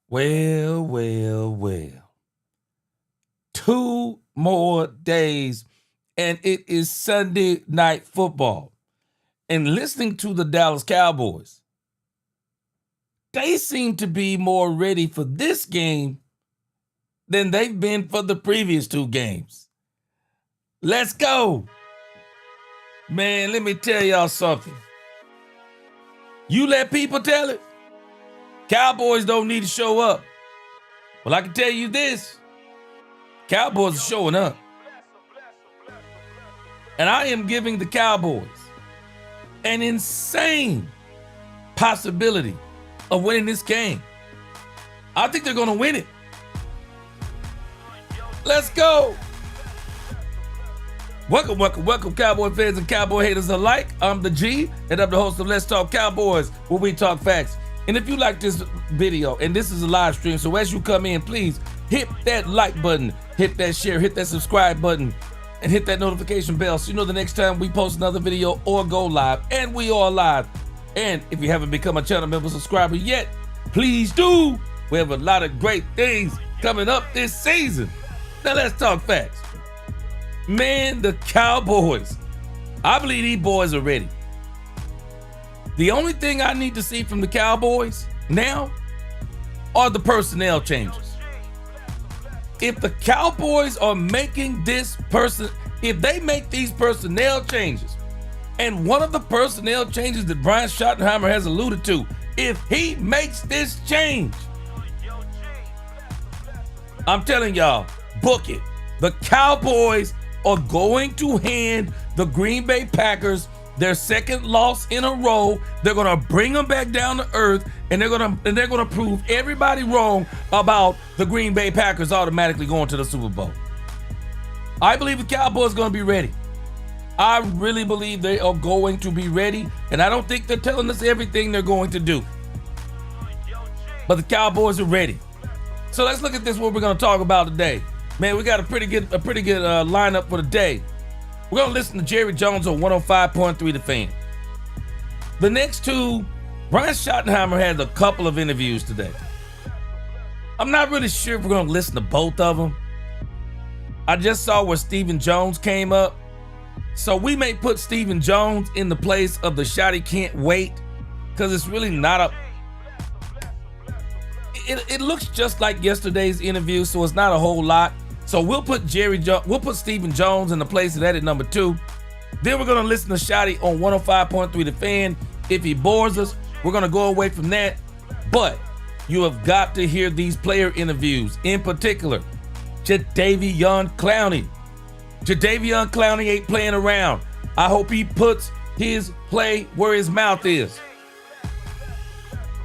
Well, well, well. 2 more days, and it is Sunday night football. And listening to the Dallas Cowboys, they seem to be more ready for this game than they've been for the previous 2 games. Let's go. Man, let me tell y'all something. You let people tell it. Cowboys don't need to show up. Well, I can tell you this. Cowboys are showing up. And I am giving the Cowboys an insane possibility of winning this game. I think they're going to win it. Let's go. Welcome, Cowboy fans and Cowboy haters alike. I'm the G, and I'm the host of Let's Talk Cowboys, where we talk facts. And if you like this video, and this is a live stream, so as you come in, please hit that like button, hit that share, hit that subscribe button, and hit that notification bell so you know the next time we post another video or go live. And we are live. And if you haven't become a channel member subscriber yet, please do. We have a lot of great things coming up this season. Now let's talk facts. Man, the Cowboys, I believe these boys are ready. The only thing I need to see from the Cowboys now are the personnel changes. If the Cowboys are making if they make these personnel changes, and one of the personnel changes that Brian Schottenheimer has alluded to, if he makes this change, I'm telling y'all, book it. The Cowboys are going to hand the Green Bay Packers their second loss in a row. They're gonna bring them back down to earth, and they're gonna prove everybody wrong about the Green Bay Packers automatically going to the Super Bowl. I believe the Cowboys are gonna be ready. I really believe they are going to be ready, and I don't think they're telling us everything they're going to do. But the Cowboys are ready. So let's look at this, what we're gonna talk about today. Man, we got a pretty good lineup for the day. We're going to listen to Jerry Jones on 105.3 The Fan. The next two, Brian Schottenheimer had a couple of interviews today. I'm not really sure if we're going to listen to both of them. I just saw where Stephen Jones came up. So we may put Stephen Jones in the place of the Shotty Can't Wait, because it's really not a... It looks just like yesterday's interview, so it's not a whole lot. So we'll put Stephen Jones in the place of that at number 2. Then we're gonna listen to Shotty on 105.3 The Fan. If he bores us, we're gonna go away from that. But you have got to hear these player interviews. In particular, Jadeveon Clowney. Jadeveon Clowney ain't playing around. I hope he puts his play where his mouth is.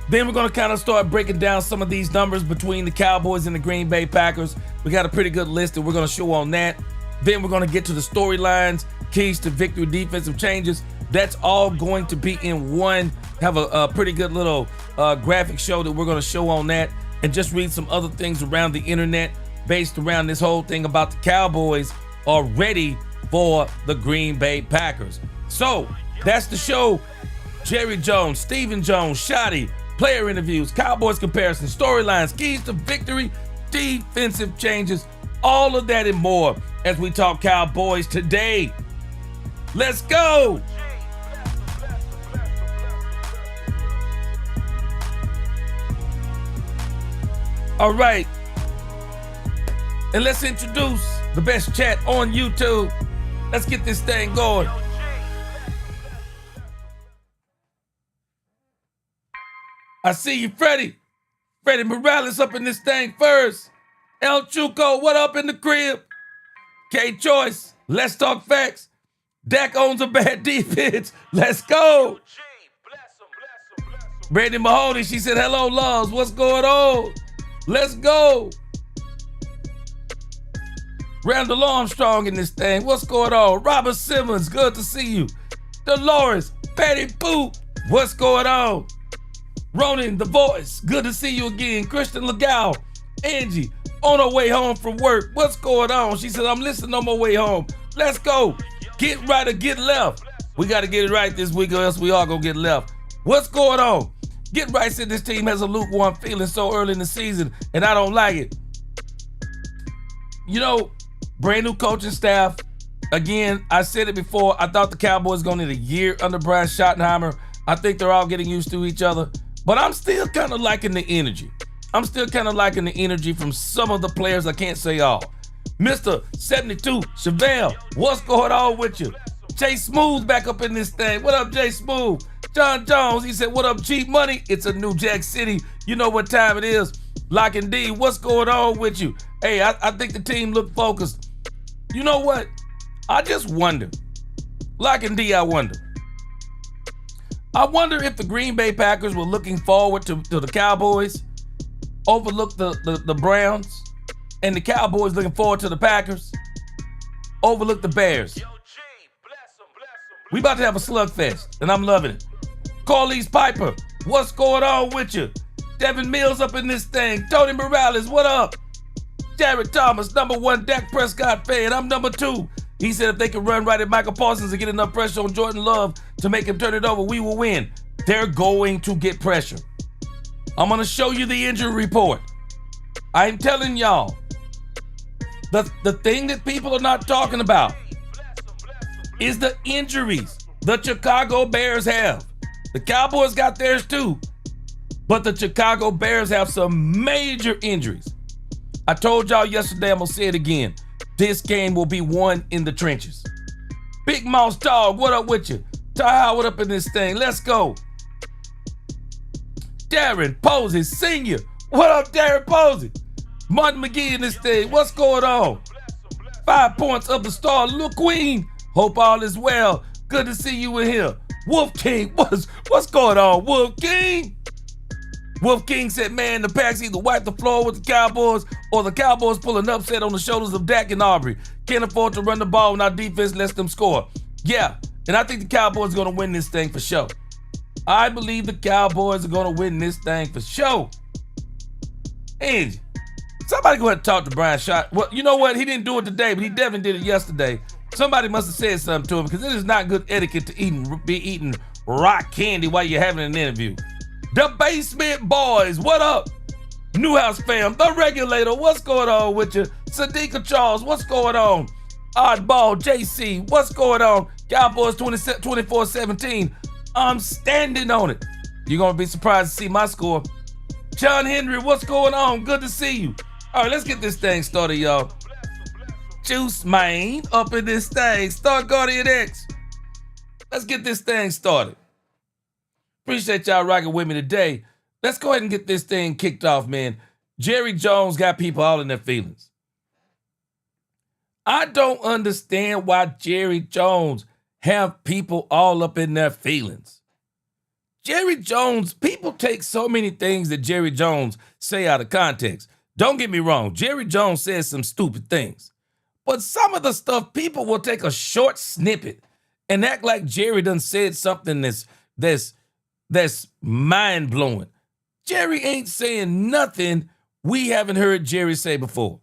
Then we're going to kind of start breaking down some of these numbers between the Cowboys and the Green Bay Packers. We got a pretty good list that we're going to show on that. Then we're going to get to the storylines, keys to victory, defensive changes. That's all going to be in one. Have a pretty good little graphic show that we're going to show on that, and just read some other things around the internet based around this whole thing about the Cowboys are ready for the Green Bay Packers. So that's the show. Jerry Jones, Stephen Jones, Shotty, player interviews, Cowboys comparisons, storylines, keys to victory, defensive changes, all of that and more as we talk Cowboys today. Let's go. All right. And let's introduce the best chat on YouTube. Let's get this thing going. I see you, Freddie. Freddie Morales up in this thing first. El Chuco, what up in the crib? K-Choice, let's talk facts. Dak owns a bad defense. Let's go. Brandy Mahoney, she said, hello, loves. What's going on? Let's go. Randall Armstrong in this thing. What's going on? Robert Simmons, good to see you. Dolores, Patty Boo, what's going on? Ronan, the voice, good to see you again. Christian Legal, Angie, on her way home from work. What's going on? She said, I'm listening on my way home. Let's go. Get right or get left. We got to get it right this week or else we all gonna get left. What's going on? Get right said this team has a lukewarm feeling so early in the season, and I don't like it. You know, brand new coaching staff. Again, I said it before. I thought the Cowboys going to need a year under Brian Schottenheimer. I think they're all getting used to each other. But I'm still kind of liking the energy. I'm still kind of liking the energy from some of the players. I can't say all. Mr. 72, Chevelle, what's going on with you? Jay Smooth back up in this thing. What up, Jay Smooth? John Jones, he said, what up, Cheap Money? It's a New Jack City. You know what time it is. Lock and D, what's going on with you? Hey, I think the team looked focused. You know what? I just wonder. Lock and D, I wonder. I wonder if the Green Bay Packers were looking forward to the Cowboys, overlooked the Browns, and the Cowboys looking forward to the Packers, overlooked the Bears. We about to have a slugfest, and I'm loving it. Carlise Piper, what's going on with you? Devin Mills up in this thing. Tony Morales, what up? Jared Thomas, number 1 Dak Prescott fan. I'm number 2. He said if they can run right at Michael Parsons and get enough pressure on Jordan Love to make him turn it over, we will win. They're going to get pressure. I'm going to show you the injury report. I'm telling y'all, the thing that people are not talking about is the injuries the Chicago Bears have. The Cowboys got theirs too, but the Chicago Bears have some major injuries. I told y'all yesterday, I'm going to say it again. This game will be won in the trenches. Big Mouse Dog, what up with you? Ty Howard up in this thing. Let's go. Darren Posey Sr. What up, Darren Posey? Martin McGee in this thing. What's going on? 5 points of the star. Lil Queen. Hope all is well. Good to see you in here. Wolf King. What's going on, Wolf King? Wolf King said, man, the Packs either wipe the floor with the Cowboys or the Cowboys pull an upset on the shoulders of Dak and Aubrey. Can't afford to run the ball when our defense lets them score. Yeah, and I think the Cowboys are going to win this thing for sure. I believe the Cowboys are going to win this thing for sure. And somebody go ahead and talk to Brian Schott. Well, you know what? He didn't do it today, but he definitely did it yesterday. Somebody must have said something to him because it is not good etiquette to be eating rock candy while you're having an interview. The Basement Boys, what up? Newhouse fam, the Regulator, what's going on with you? Sadiqa Charles, what's going on? Oddball JC, what's going on? Cowboys 24-17. I'm standing on it. You're going to be surprised to see my score. John Henry, what's going on? Good to see you. All right, let's get this thing started, y'all. Juice Man up in this thing. Star Guardian X. Let's get this thing started. Appreciate y'all rocking with me today. Let's go ahead and get this thing kicked off, man. Jerry Jones got people all in their feelings. I don't understand why Jerry Jones have people all up in their feelings. Jerry Jones, people take so many things that Jerry Jones say out of context. Don't get me wrong, Jerry Jones says some stupid things. But some of the stuff, people will take a short snippet and act like Jerry done said something that's mind-blowing. Jerry ain't saying nothing we haven't heard Jerry say before.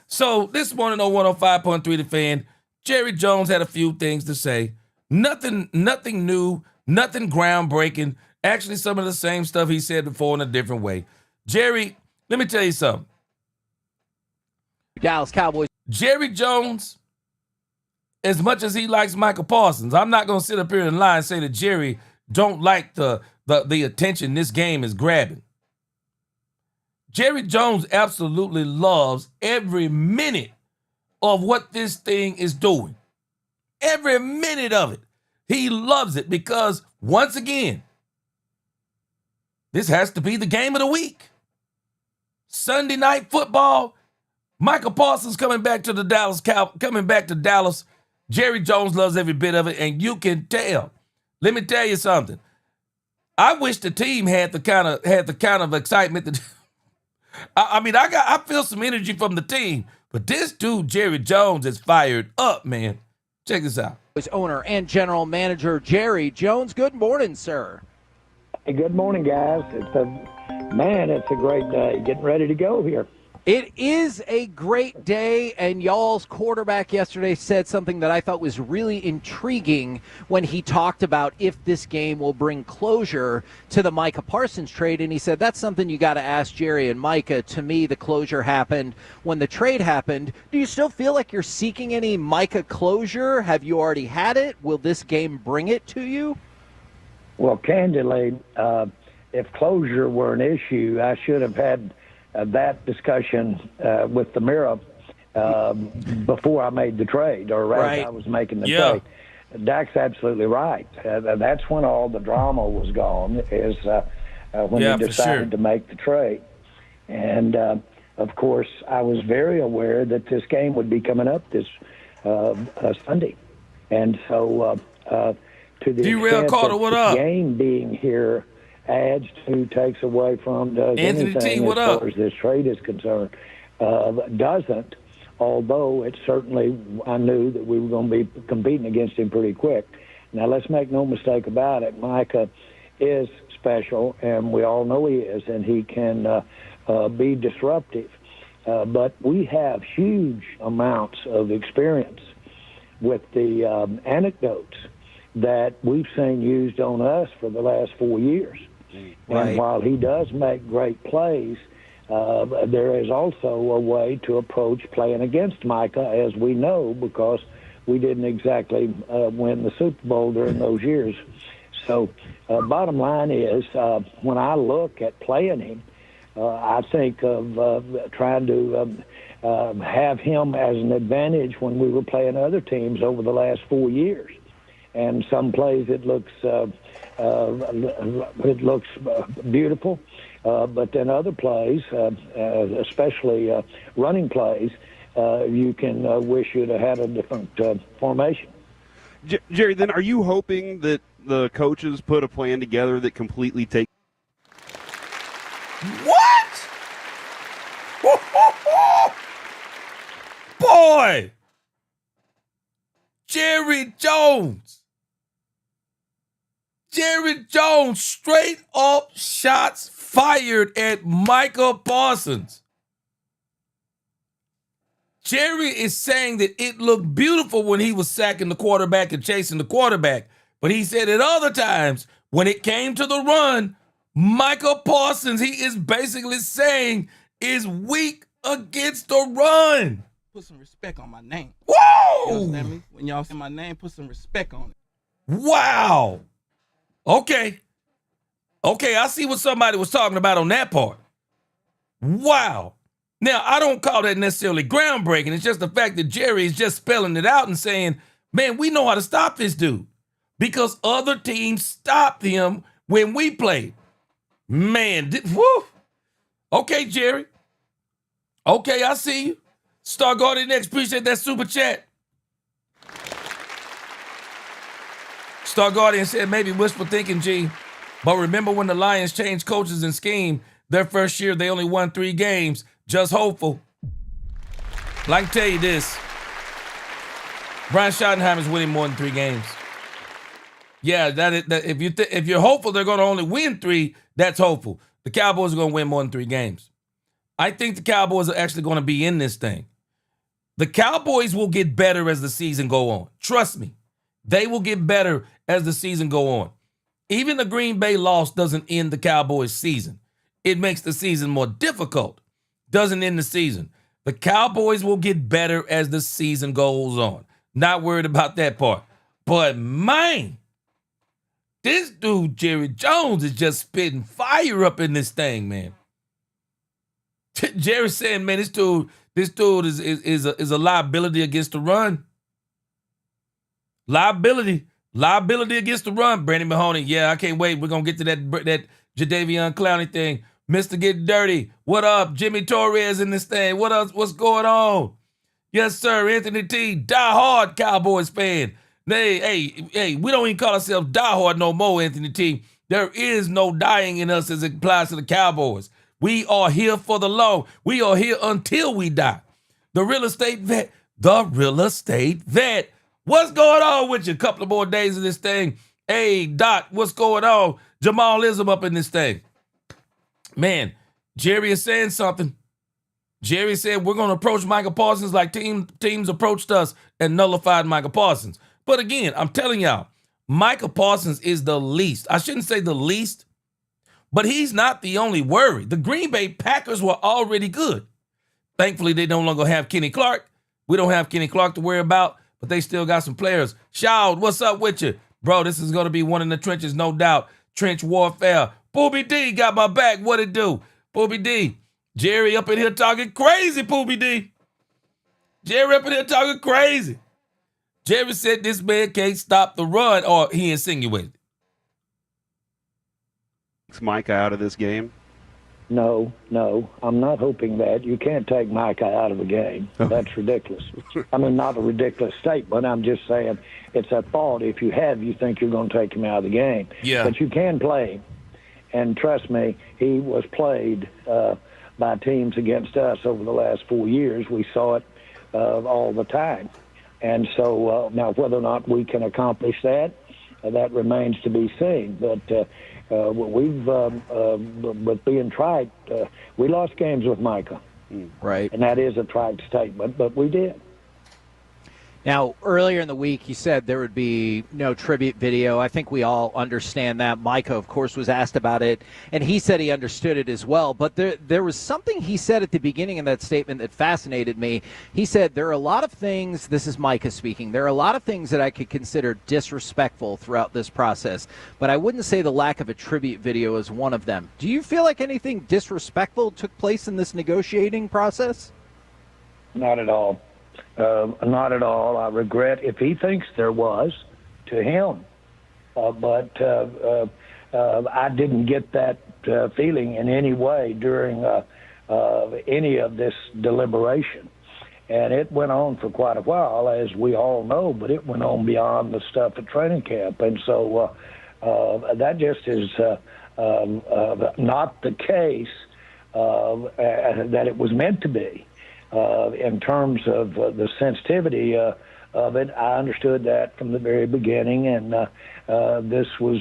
So this morning on 105.3 The Fan, Jerry Jones had a few things to say. Nothing new, nothing groundbreaking. Actually, some of the same stuff he said before in a different way. Jerry, let me tell you something. Dallas Cowboys. Jerry Jones, as much as he likes Michael Parsons, I'm not going to sit up here and lie and say that Jerry don't like the attention this game is grabbing. Jerry Jones absolutely loves every minute of what this thing is doing. Every minute of it. He loves it because, once again, this has to be the game of the week. Sunday night football. Michael Parsons coming back to Dallas. Jerry Jones loves every bit of it, and you can tell. Let me tell you something. I wish the team had the kind of excitement that I feel some energy from the team, but this dude Jerry Jones is fired up, man. Check this out. Owner and general manager Jerry Jones. Good morning, sir. Hey, good morning, guys. It's a great day. Getting ready to go here. It is a great day, and y'all's quarterback yesterday said something that I thought was really intriguing when he talked about if this game will bring closure to the Micah Parsons trade, and he said that's something you got to ask Jerry and Micah. To me, the closure happened when the trade happened. Do you still feel like you're seeking any Micah closure? Have you already had it? Will this game bring it to you? Well, candidly, if closure were an issue, I should have had that discussion with the Mira before I made the trade, or as I was making the trade. Dak's absolutely right. That's when all the drama was gone, is when he decided to make the trade. And, of course, I was very aware that this game would be coming up this Sunday. And so to the extent that the game being here adds to, takes away from, does Anthony anything T, what as up? far as this trade is concerned, doesn't, although it certainly, I knew that we were going to be competing against him pretty quick. Now, let's make no mistake about it. Micah is special, and we all know he is, and he can be disruptive. But we have huge amounts of experience with the anecdotes that we've seen used on us for the last 4 years. Right. And while he does make great plays, there is also a way to approach playing against Micah, as we know, because we didn't exactly win the Super Bowl during those years. So bottom line is, when I look at playing him, I think of trying to have him as an advantage when we were playing other teams over the last 4 years. And some plays it looks beautiful, but then other plays, especially running plays, you can wish you'd have had a different formation. Jerry, then are you hoping that the coaches put a plan together that completely takes? What? Boy! Jerry Jones straight up shots fired at Micah Parsons. Jerry is saying that it looked beautiful when he was sacking the quarterback and chasing the quarterback. But he said at other times, when it came to the run, Micah Parsons, he is basically saying, is weak against the run. Put some respect on my name. Whoa! You understand me? When y'all say my name, put some respect on it. Wow. Okay, I see what somebody was talking about on that part. Wow. Now, I don't call that necessarily groundbreaking. It's just the fact that Jerry is just spelling it out and saying, man, we know how to stop this dude. Because other teams stopped him when we played. Man, whoo. Okay, Jerry. Okay, I see you. Star Guardian next. Appreciate that super chat. Star Guardian said maybe wishful thinking, G. But remember when the Lions changed coaches and scheme, their first year they only won 3 games. Just hopeful. Well, I can tell you this. Brian Schottenheimer's winning more than 3 games. Yeah, if you're hopeful they're going to only win 3, that's hopeful. The Cowboys are going to win more than 3 games. I think the Cowboys are actually going to be in this thing. The Cowboys will get better as the season go on. Trust me. They will get better as the season go on. Even the Green Bay loss doesn't end the Cowboys' season. It makes the season more difficult. Doesn't end the season. The Cowboys will get better as the season goes on. Not worried about that part. But man, this dude, Jerry Jones, is just spitting fire up in this thing, man. Jerry's saying, man, this dude is a liability against the run. Liability against the run. Brandon Mahoney, yeah, I can't wait. We're going to get to that Jadeveon Clowney thing. Mr. Get Dirty, what up? Jimmy Torres in this thing. What else? What's going on? Yes, sir. Anthony T, die-hard Cowboys fan. Hey, we don't even call ourselves die-hard no more, Anthony T. There is no dying in us as it applies to the Cowboys. We are here for the long. We are here until we die. The real estate vet. What's going on with you? A couple of more days of this thing. Hey, Doc, what's going on? Jamalism up in this thing. Man, Jerry is saying something. Jerry said we're going to approach Micah Parsons like teams approached us and nullified Micah Parsons. But again, I'm telling y'all, Micah Parsons is the least. I shouldn't say the least, but he's not the only worry. The Green Bay Packers were already good. Thankfully, they no longer have Kenny Clark. We don't have Kenny Clark to worry about, but they still got some players. Shout, what's up with you? Bro, this is going to be one in the trenches, no doubt. Trench warfare. Booby D got my back. What it do? Booby D. Jerry up in here talking crazy, Booby D. Jerry up in here talking crazy. Jerry said this man can't stop the run, or he insinuated. Takes Micah out of this game? No, I'm not hoping that. You can't take Micah out of a game. That's ridiculous. I mean, not a ridiculous statement. I'm just saying it's a thought. If you think you're going to take him out of the game. Yeah. But you can play him. And trust me, he was played by teams against us over the last 4 years. We saw it all the time. And so now whether or not we can accomplish that, that remains to be seen. But we've, with being trite, we lost games with Micah. Right. And that is a trite statement, but we did. Now, earlier in the week, you said there would be no tribute video. I think we all understand that. Micah, of course, was asked about it, and he said he understood it as well. But there was something he said at the beginning of that statement that fascinated me. He said, there are a lot of things, this is Micah speaking, there are a lot of things that I could consider disrespectful throughout this process, but I wouldn't say the lack of a tribute video is one of them. Do you feel like anything disrespectful took place in this negotiating process? Not at all. Not at all. I regret if he thinks there was to him. But I didn't get that feeling in any way during any of this deliberation. And it went on for quite a while, as we all know, but it went on beyond the stuff at training camp. And so that just is not the case that it was meant to be. In terms of the sensitivity of it, I understood that from the very beginning, and this was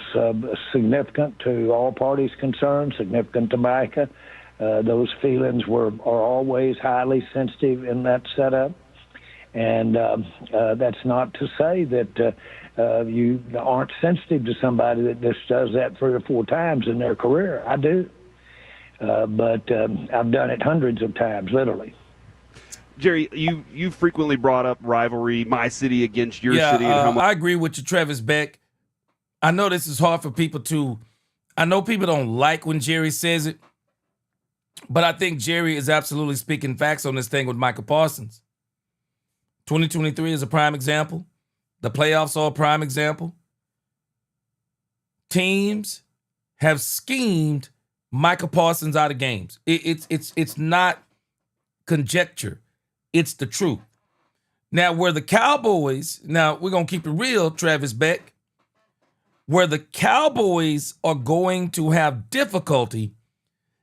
significant to all parties concerned, significant to Micah. Those feelings are always highly sensitive in that setup, and that's not to say that you aren't sensitive to somebody that just does that 3 or 4 times in their career. I do, but I've done it hundreds of times, literally. Jerry, you frequently brought up rivalry, my city against your city. And how much- I agree with you, Travis Beck. I know this is hard for people I know people don't like when Jerry says it, but I think Jerry is absolutely speaking facts on this thing with Micah Parsons. 2023 is a prime example. The playoffs are a prime example. Teams have schemed Micah Parsons out of games. It's not conjecture. It's the truth. Now, where the Cowboys, we're going to keep it real, Travis Beck, where the Cowboys are going to have difficulty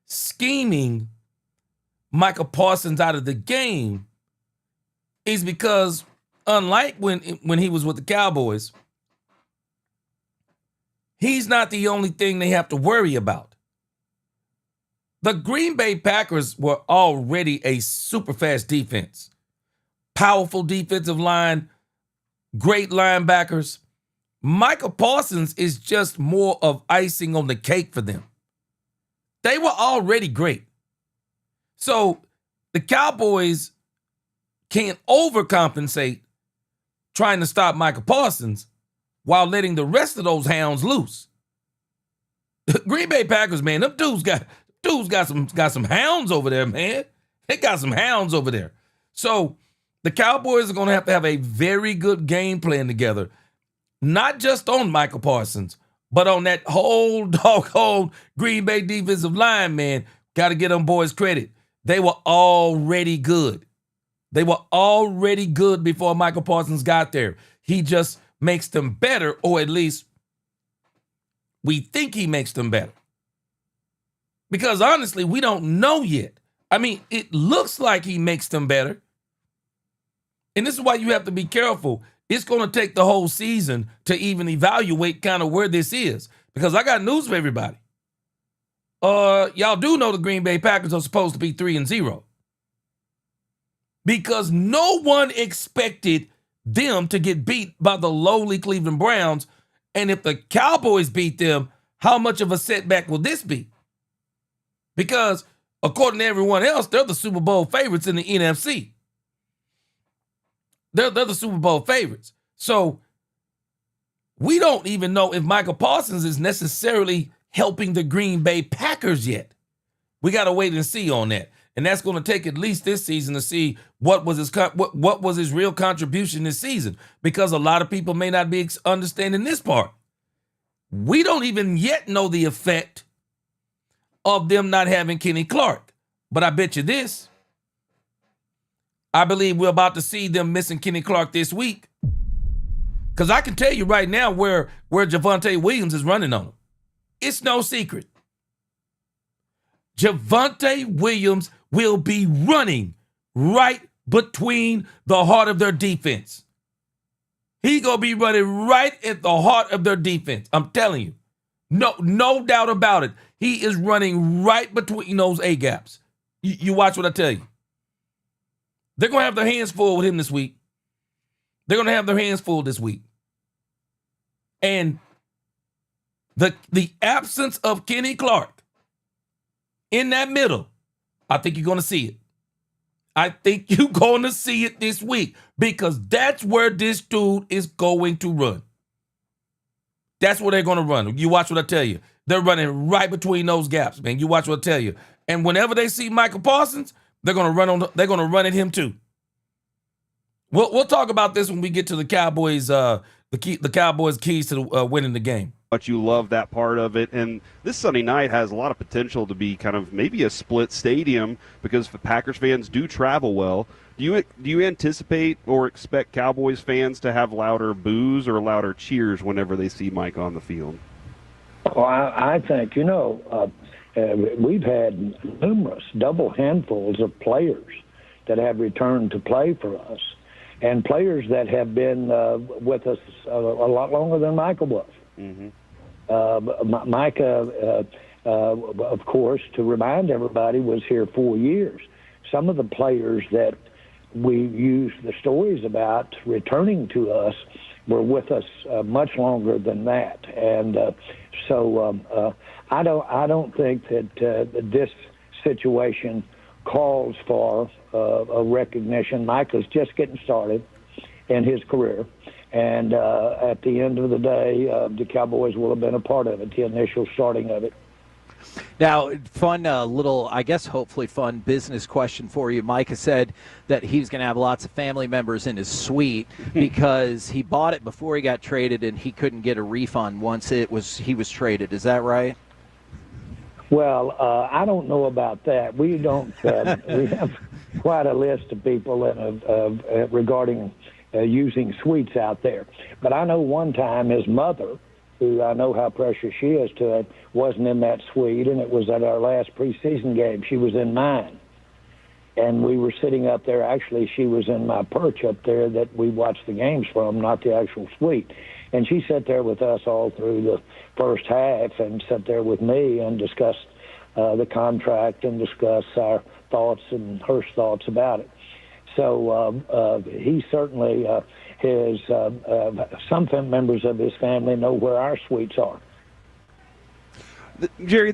scheming Micah Parsons out of the game is because, unlike when he was with the Cowboys, he's not the only thing they have to worry about. The Green Bay Packers were already a super fast defense. Powerful defensive line, great linebackers. Micah Parsons is just more of icing on the cake for them. They were already great. So the Cowboys can't overcompensate trying to stop Micah Parsons while letting the rest of those hounds loose. The Green Bay Packers, man, them dudes got some hounds over there, man. They got some hounds over there. So the Cowboys are going to have a very good game plan together, not just on Micah Parsons, but on that whole doggone Green Bay defensive line, man. Got to get them boys credit. They were already good. They were already good before Micah Parsons got there. He just makes them better, or at least we think he makes them better. Because honestly, we don't know yet. I mean, it looks like he makes them better. And this is why you have to be careful. It's going to take the whole season to even evaluate kind of where this is. Because I got news for everybody. Y'all do know the Green Bay Packers are supposed to be 3-0. because no one expected them to get beat by the lowly Cleveland Browns. And if the Cowboys beat them, how much of a setback will this be? Because according to everyone else, they're the Super Bowl favorites in the NFC. They're the Super Bowl favorites. So we don't even know if Michael Parsons is necessarily helping the Green Bay Packers yet. We got to wait and see on that. And that's going to take at least this season to see what was his real contribution this season, because a lot of people may not be understanding this part. We don't even yet know the effect of them not having Kenny Clark. But I bet you this. I believe we're about to see them missing Kenny Clark this week. Because I can tell you right now where Javonte Williams is running on him. It's no secret. Javonte Williams will be running right between the heart of their defense. He's going to be running right at the heart of their defense. I'm telling you. No doubt about it. He is running right between those A-gaps. You watch what I tell you. They're going to have their hands full with him this week. They're going to have their hands full this week. And the absence of Kenny Clark in that middle, I think you're going to see it. I think you're going to see it this week, because that's where this dude is going to run. That's where they're going to run. You watch what I tell you. They're running right between those gaps, man. You watch what I tell you. And whenever they see Michael Parsons, they're going to run at him too. We'll talk about this when we get to the Cowboys. The Cowboys' keys to winning the game. But you love that part of it. And this Sunday night has a lot of potential to be kind of maybe a split stadium, because the Packers fans do travel well. Do you anticipate or expect Cowboys fans to have louder boos or louder cheers whenever they see Mike on the field? Well, I think, we've had numerous double handfuls of players that have returned to play for us, and players that have been with us a lot longer than Michael was. Mm-hmm. Micah, of course, to remind everybody, was here 4 years. Some of the players that we use the stories about returning to us were with us much longer than that, and so I don't think that this situation calls for a recognition. Micah's just getting started in his career, and at the end of the day, the Cowboys will have been a part of it, the initial starting of it. Now, fun little, I guess hopefully fun business question for you. Micah said that he's going to have lots of family members in his suite because he bought it before he got traded and he couldn't get a refund once he was traded. Is that right? Well, I don't know about that. We don't. We have quite a list of people regarding using suites out there. But I know one time his mother, who I know how precious she is to it, wasn't in that suite, and it was at our last preseason game. She was in mine. And we were sitting up there. Actually, she was in my perch up there that we watched the games from, not the actual suite. And she sat there with us all through the first half and sat there with me and discussed the contract and discussed our thoughts and her thoughts about it. So he certainly, some members of his family know where our suites are. Jerry,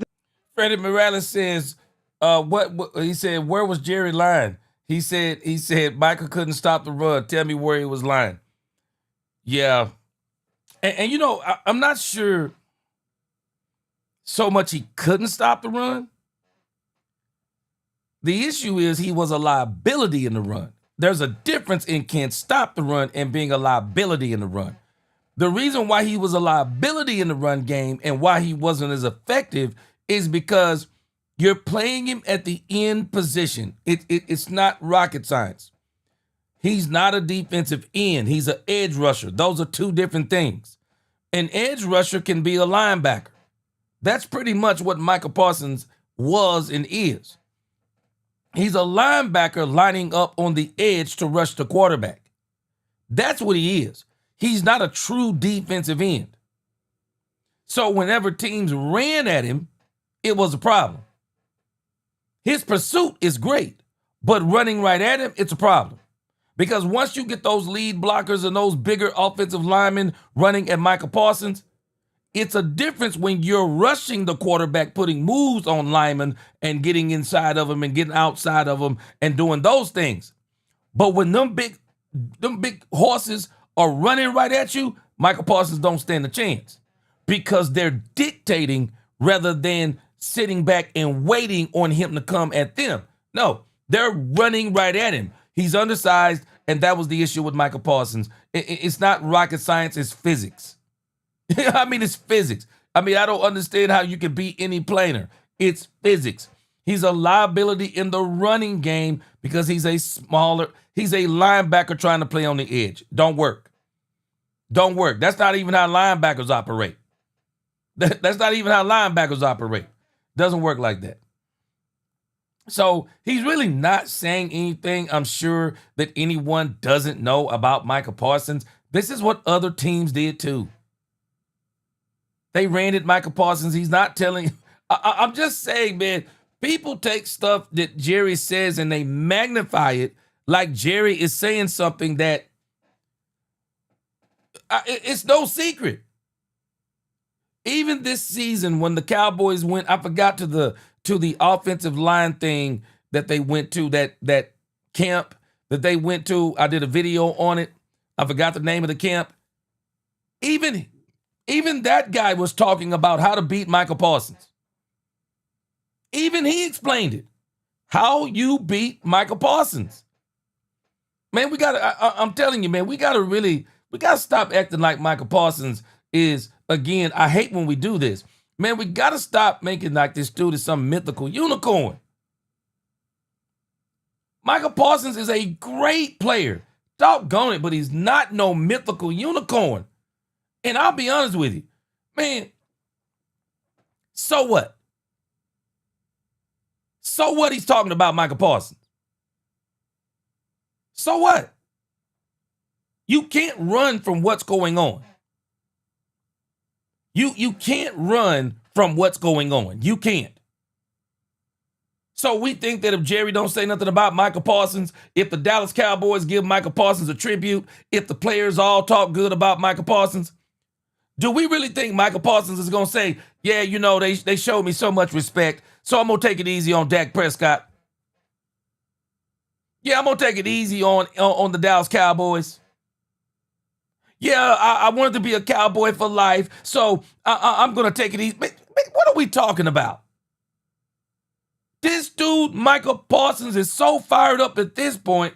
Freddie Morales says, what he said, where was Jerry lying? He said Michael couldn't stop the run. Tell me where he was lying. Yeah. And I'm not sure so much he couldn't stop the run. The issue is he was a liability in the run. There's a difference in can't stop the run and being a liability in the run. The reason why he was a liability in the run game and why he wasn't as effective is because you're playing him at the end position. It's not rocket science. He's not a defensive end. He's an edge rusher. Those are two different things. An edge rusher can be a linebacker. That's pretty much what Michael Parsons was and is. He's a linebacker lining up on the edge to rush the quarterback. That's what he is. He's not a true defensive end. So whenever teams ran at him, it was a problem. His pursuit is great, But running right at him, it's a problem. Because once you get those lead blockers and those bigger offensive linemen running at Micah Parsons, it's a difference when you're rushing the quarterback, putting moves on linemen and getting inside of them and getting outside of them and doing those things. But when them big horses are running right at you, Micah Parsons don't stand a chance because they're dictating rather than sitting back and waiting on him to come at them. No, they're running right at him. He's undersized, and that was the issue with Micah Parsons. It's not rocket science, it's physics. I mean, it's physics. I mean, I don't understand how you can be any plainer. It's physics. He's a liability in the running game because he's a linebacker trying to play on the edge. Don't work. Don't work. That's not even how linebackers operate. That's not even how linebackers operate. Doesn't work like that. So he's really not saying anything, I'm sure, that anyone doesn't know about Micah Parsons. This is what other teams did too. They ran at Micah Parsons. He's not telling. I'm just saying, man, people take stuff that Jerry says and they magnify it like Jerry is saying something that it's no secret. Even this season when the Cowboys went, I forgot to the offensive line thing that they went to, that camp that they went to. I did a video on it. I forgot the name of the camp. Even that guy was talking about how to beat Micah Parsons. Even he explained it. How you beat Micah Parsons. Man, I'm telling you, man, we gotta stop acting like Micah Parsons is, again, I hate when we do this. Man, we gotta stop making like this dude is some mythical unicorn. Micah Parsons is a great player. Doggone it, but he's not no mythical unicorn. And I'll be honest with you, man, so what? So what he's talking about Micah Parsons? So what? You can't run from what's going on. You can't run from what's going on. You can't. So we think that if Jerry don't say nothing about Micah Parsons, if the Dallas Cowboys give Micah Parsons a tribute, if the players all talk good about Micah Parsons, do we really think Micah Parsons is going to say, yeah, you know, they showed me so much respect, so I'm going to take it easy on Dak Prescott? Yeah, I'm going to take it easy on the Dallas Cowboys. Yeah, I wanted to be a Cowboy for life, so I'm going to take it easy. What are we talking about? This dude, Micah Parsons, is so fired up at this point.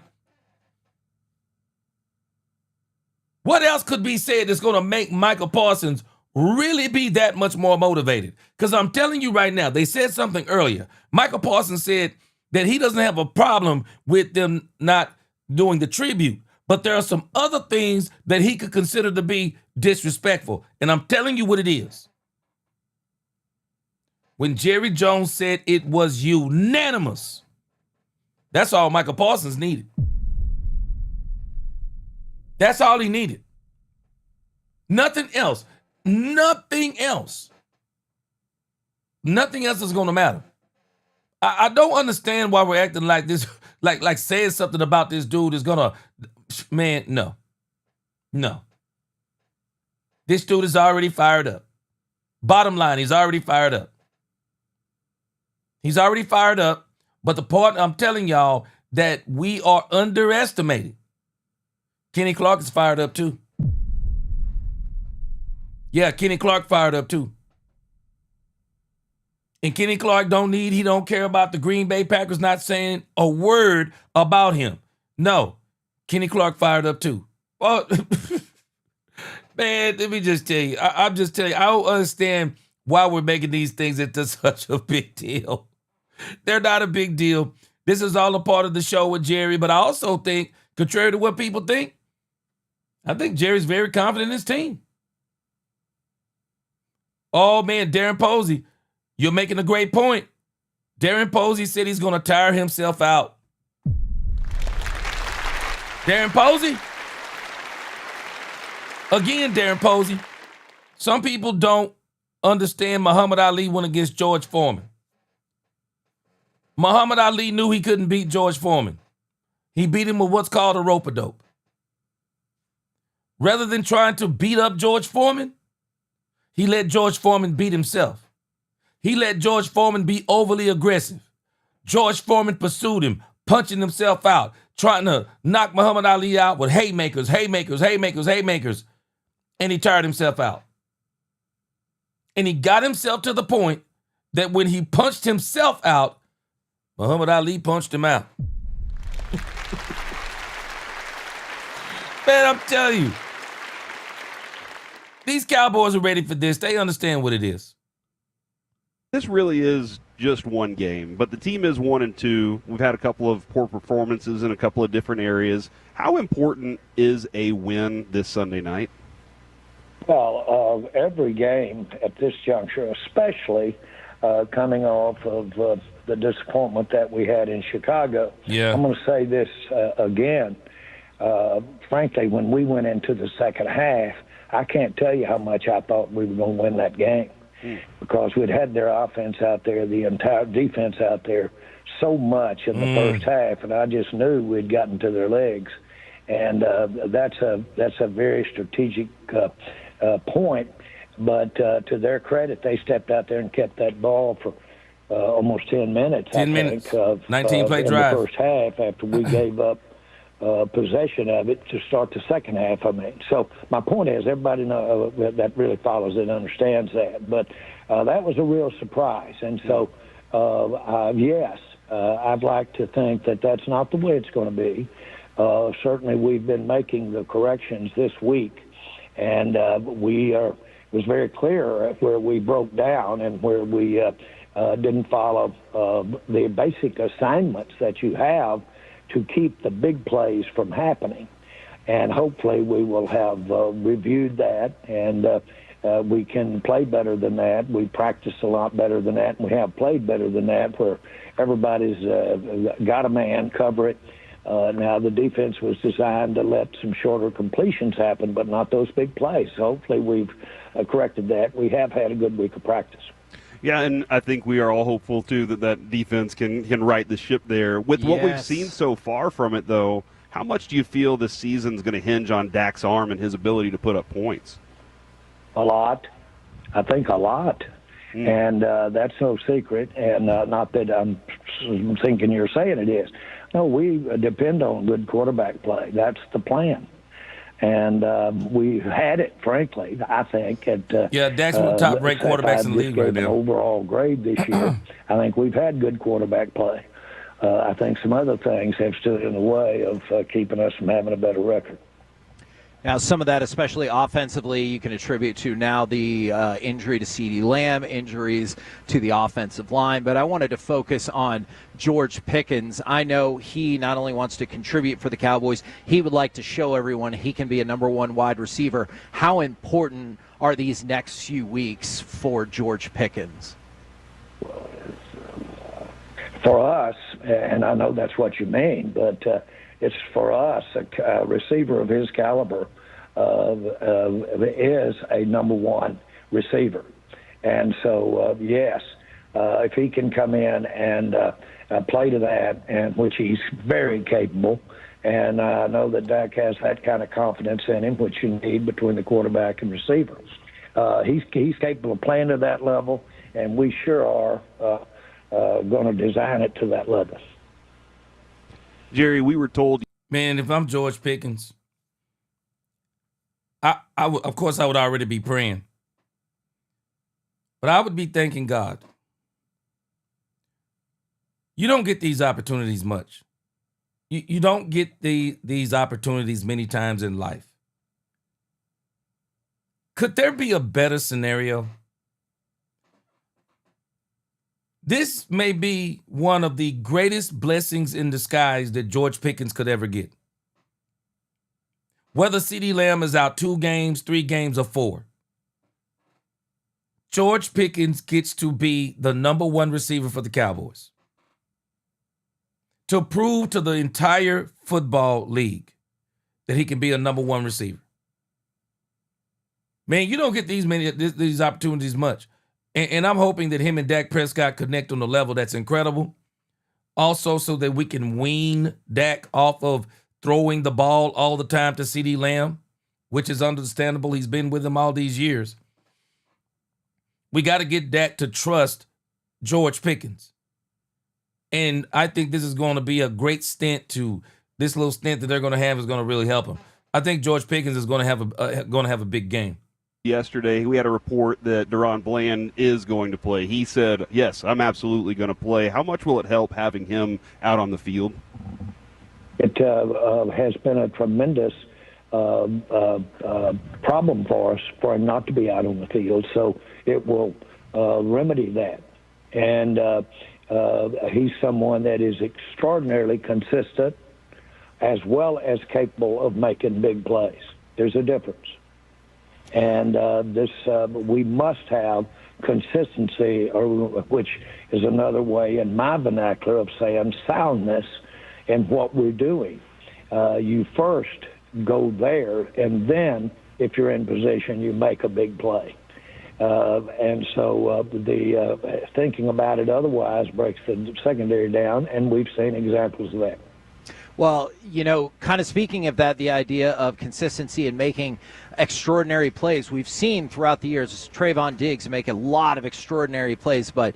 What else could be said that's going to make Micah Parsons really be that much more motivated? Because I'm telling you right now, they said something earlier. Micah Parsons said that he doesn't have a problem with them not doing the tribute, but there are some other things that he could consider to be disrespectful. And I'm telling you what it is. When Jerry Jones said it was unanimous, that's all Micah Parsons needed. That's all he needed. Nothing else. Nothing else. Nothing else is going to matter. I don't understand why we're acting like this, like saying something about this dude is going to, man, no. No. This dude is already fired up. Bottom line, he's already fired up. He's already fired up, but the part I'm telling y'all that we are underestimating, Kenny Clark is fired up too. Yeah, Kenny Clark fired up too. And Kenny Clark he don't care about the Green Bay Packers not saying a word about him. No, Kenny Clark fired up too. Well, man, let me just tell you. I'm just telling you, I don't understand why we're making these things into such a big deal. They're not a big deal. This is all a part of the show with Jerry, but I also think, contrary to what people think, I think Jerry's very confident in his team. Oh, man, Darren Posey, you're making a great point. Darren Posey said he's going to tire himself out. Darren Posey? Again, Darren Posey. Some people don't understand Muhammad Ali went against George Foreman. Muhammad Ali knew he couldn't beat George Foreman. He beat him with what's called a rope-a-dope. Rather than trying to beat up George Foreman, he let George Foreman beat himself. He let George Foreman be overly aggressive. George Foreman pursued him, punching himself out, trying to knock Muhammad Ali out with haymakers, and he tired himself out. And he got himself to the point that when he punched himself out, Muhammad Ali punched him out. Man, I'm telling you, these Cowboys are ready for this. They understand what it is. This really is just one game, but the team is 1-2. We've had a couple of poor performances in a couple of different areas. How important is a win this Sunday night? Well, every game at this juncture, especially coming off of the disappointment that we had in Chicago. Yeah. I'm going to say this again. Frankly, when we went into the second half, I can't tell you how much I thought we were going to win that game because we'd had their offense out there, the entire defense out there so much in the first half, and I just knew we'd gotten to their legs. And that's a very strategic point. But to their credit, they stepped out there and kept that ball for almost 10 minutes. 10 minutes, 19-play in drive. the first half after we gave up possession of it to start the second half. So my point is, everybody that really follows it understands that. But that was a real surprise. And so, yes, I'd like to think that that's not the way it's going to be. Certainly, we've been making the corrections this week, and it was very clear where we broke down and where we didn't follow the basic assignments that you have to keep the big plays from happening. And hopefully we will have reviewed that, and we can play better than that. We practice a lot better than that, and we have played better than that, where everybody's got a man, cover it. Now, the defense was designed to let some shorter completions happen, but not those big plays. So hopefully we've corrected that. We have had a good week of practice. Yeah, and I think we are all hopeful, too, that defense can right the ship there. With what we've seen so far from it, though, how much do you feel this season's going to hinge on Dak's arm and his ability to put up points? A lot. I think a lot. And that's no secret, and not that I'm thinking you're saying it is. No, we depend on good quarterback play. That's the plan. And we had it, frankly, I think. Dak's one of the top-ranked quarterbacks in the league right now. Overall grade this year. I think we've had good quarterback play. I think some other things have stood in the way of keeping us from having a better record. Now, some of that, especially offensively, you can attribute to now the injury to CeeDee Lamb, injuries to the offensive line. But I wanted to focus on George Pickens. I know he not only wants to contribute for the Cowboys, he would like to show everyone he can be a number one wide receiver. How important are these next few weeks for George Pickens? For us, and I know that's what you mean, but it's for us, a receiver of his caliber is a number one receiver. And so, yes, if he can come in and play to that, and which he's very capable, and I know that Dak has that kind of confidence in him, which you need between the quarterback and receiver. He's capable of playing to that level, and we sure are going to design it to that level. Jerry, we were told. Man, if I'm George Pickens, of course I would already be praying. But I would be thanking God. You don't get these opportunities much. You don't get these opportunities many times in life. Could there be a better scenario? This may be one of the greatest blessings in disguise that George Pickens could ever get. Whether CeeDee Lamb is out 2 games, 3 games, or 4, George Pickens gets to be the number one receiver for the Cowboys. To prove to the entire football league that he can be a number one receiver. Man, you don't get these opportunities much. And I'm hoping that him and Dak Prescott connect on a level that's incredible. Also, so that we can wean Dak off of throwing the ball all the time to CeeDee Lamb, which is understandable. He's been with him all these years. We got to get Dak to trust George Pickens. And I think this is going to be a great stint to this little stint that they're going to have is going to really help him. I think George Pickens is going to have a big game. Yesterday, we had a report that Deron Bland is going to play. He said, yes, I'm absolutely going to play. How much will it help having him out on the field? It has been a tremendous problem for us for him not to be out on the field, so it will remedy that. And he's someone that is extraordinarily consistent as well as capable of making big plays. There's a difference. And we must have consistency, which is another way in my vernacular of saying soundness in what we're doing. You first go there, and then if you're in position, you make a big play. And so the thinking about it otherwise breaks the secondary down, and we've seen examples of that. Well, kind of speaking of that, the idea of consistency and making extraordinary plays, we've seen throughout the years Trayvon Diggs make a lot of extraordinary plays, but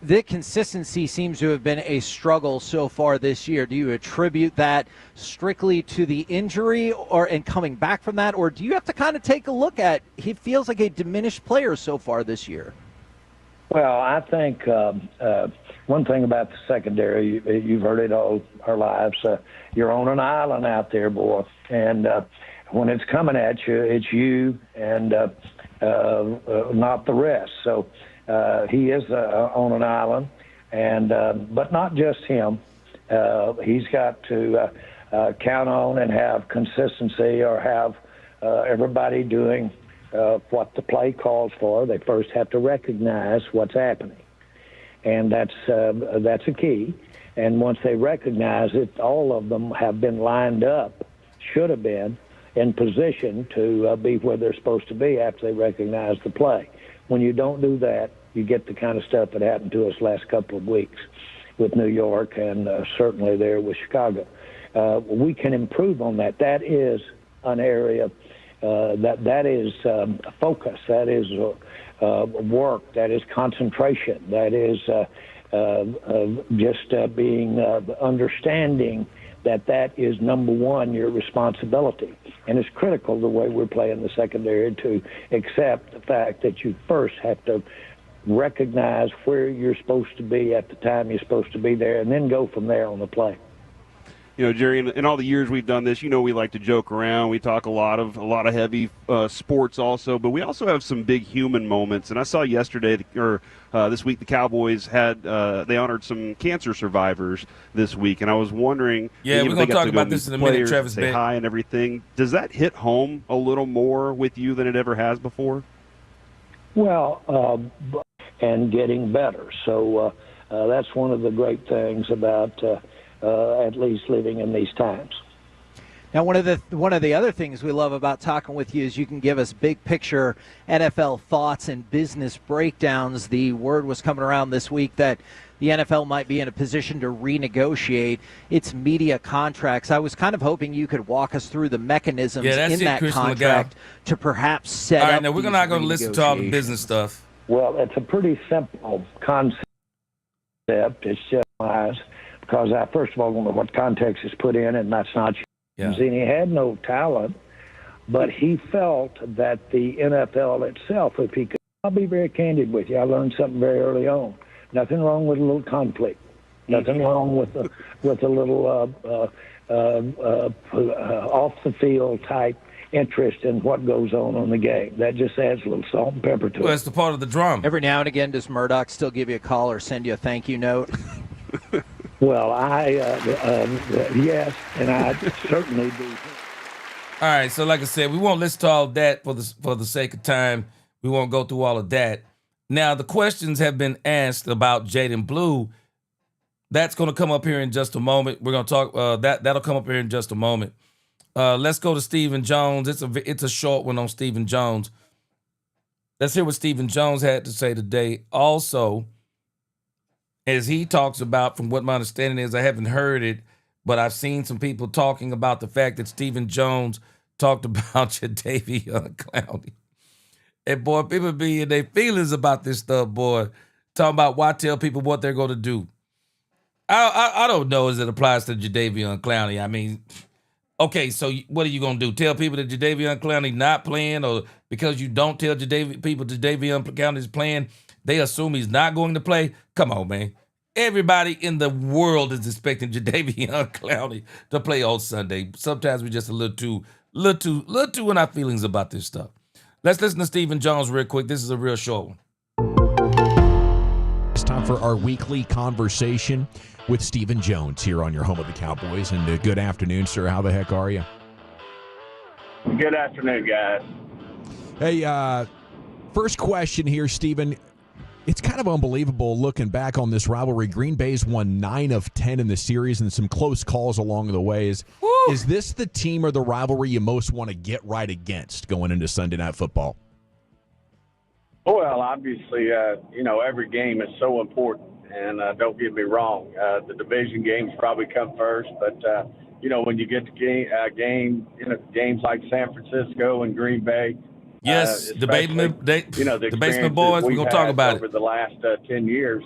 the consistency seems to have been a struggle so far this year. Do you attribute that strictly to the injury and coming back from that, or do you have to kind of take a look at he feels like a diminished player so far this year? Well, I think one thing about the secondary, you've heard it all our lives, you're on an island out there, boy, and when it's coming at you, it's you and not the rest. So he is on an island, and but not just him. He's got to count on and have consistency or have everybody doing what the play calls for. They first have to recognize what's happening, and that's a key. And once they recognize it, all of them have been lined up, should have been in position to be where they're supposed to be after they recognize the play. When you don't do that, you get the kind of stuff that happened to us last couple of weeks with New York and certainly there with Chicago. We can improve on that. That is an area that is focus, that is work, that is concentration, that is just being understanding that is number one, your responsibility. And it's critical the way we're playing the secondary to accept the fact that you first have to recognize where you're supposed to be at the time you're supposed to be there, and then go from there on the play. Jerry, in all the years we've done this, we like to joke around. We talk a lot of heavy sports also, but we also have some big human moments. And I saw yesterday or this week the Cowboys had they honored some cancer survivors this week, and I was wondering. Yeah, we're going to talk about this in a minute, Travis. Say hi and everything. Does that hit home a little more with you than it ever has before? Well, and getting better. So that's one of the great things about. At least living in these times. Now, one of the other things we love about talking with you is you can give us big picture NFL thoughts and business breakdowns. The word was coming around this week that the NFL might be in a position to renegotiate its media contracts. I was kind of hoping you could walk us through the mechanisms in that contract to perhaps set up. All right, now we're not going to listen to all the business stuff. Well, it's a pretty simple concept. It's just wise. Because I, first of all, don't know what context is put in, and that's not James. And he had no talent, but he felt that the NFL itself, if he could, I'll be very candid with you, I learned something very early on. Nothing wrong with a little conflict. Nothing wrong with a little off-the-field type interest in what goes on the game. That just adds a little salt and pepper to it. Well, it's the part of the drum. Every now and again, does Murdoch still give you a call or send you a thank you note? Well, yes, and I certainly do. All right, so like I said, we won't listen to all that for the sake of time. We won't go through all of that. Now, the questions have been asked about Jaden Blue. That's going to come up here in just a moment. We're going to talk that'll come up here in just a moment. Let's go to Stephen Jones. It's a short one on Stephen Jones. Let's hear what Stephen Jones had to say today. Also, as he talks about, from what my understanding is, I haven't heard it, but I've seen some people talking about the fact that Stephen Jones talked about Jadeveon Clowney. And boy, people be in their feelings about this stuff, boy. Talking about why tell people what they're going to do. I don't know as it applies to Jadeveon Clowney. I mean, okay, so what are you going to do? Tell people that Jadeveon Clowney not playing, or because you don't tell people Jadeveon Clowney is playing, they assume he's not going to play? Come on, man. Everybody in the world is expecting Jadeveon Clowney to play on Sunday. Sometimes we're just a little too in our feelings about this stuff. Let's listen to Stephen Jones real quick. This is a real short one. It's time for our weekly conversation with Stephen Jones here on your home of the Cowboys. And good afternoon, sir. How the heck are you? Good afternoon, guys. Hey, first question here, Stephen. It's kind of unbelievable looking back on this rivalry. Green Bay's won 9 of 10 in the series and some close calls along the way. Is this the team or the rivalry you most want to get right against going into Sunday Night Football? Well, obviously, every game is so important, and don't get me wrong, the division games probably come first, but, when you get to games like San Francisco and Green Bay, yes, the basement boys, we're going to talk about over it. the last 10 years,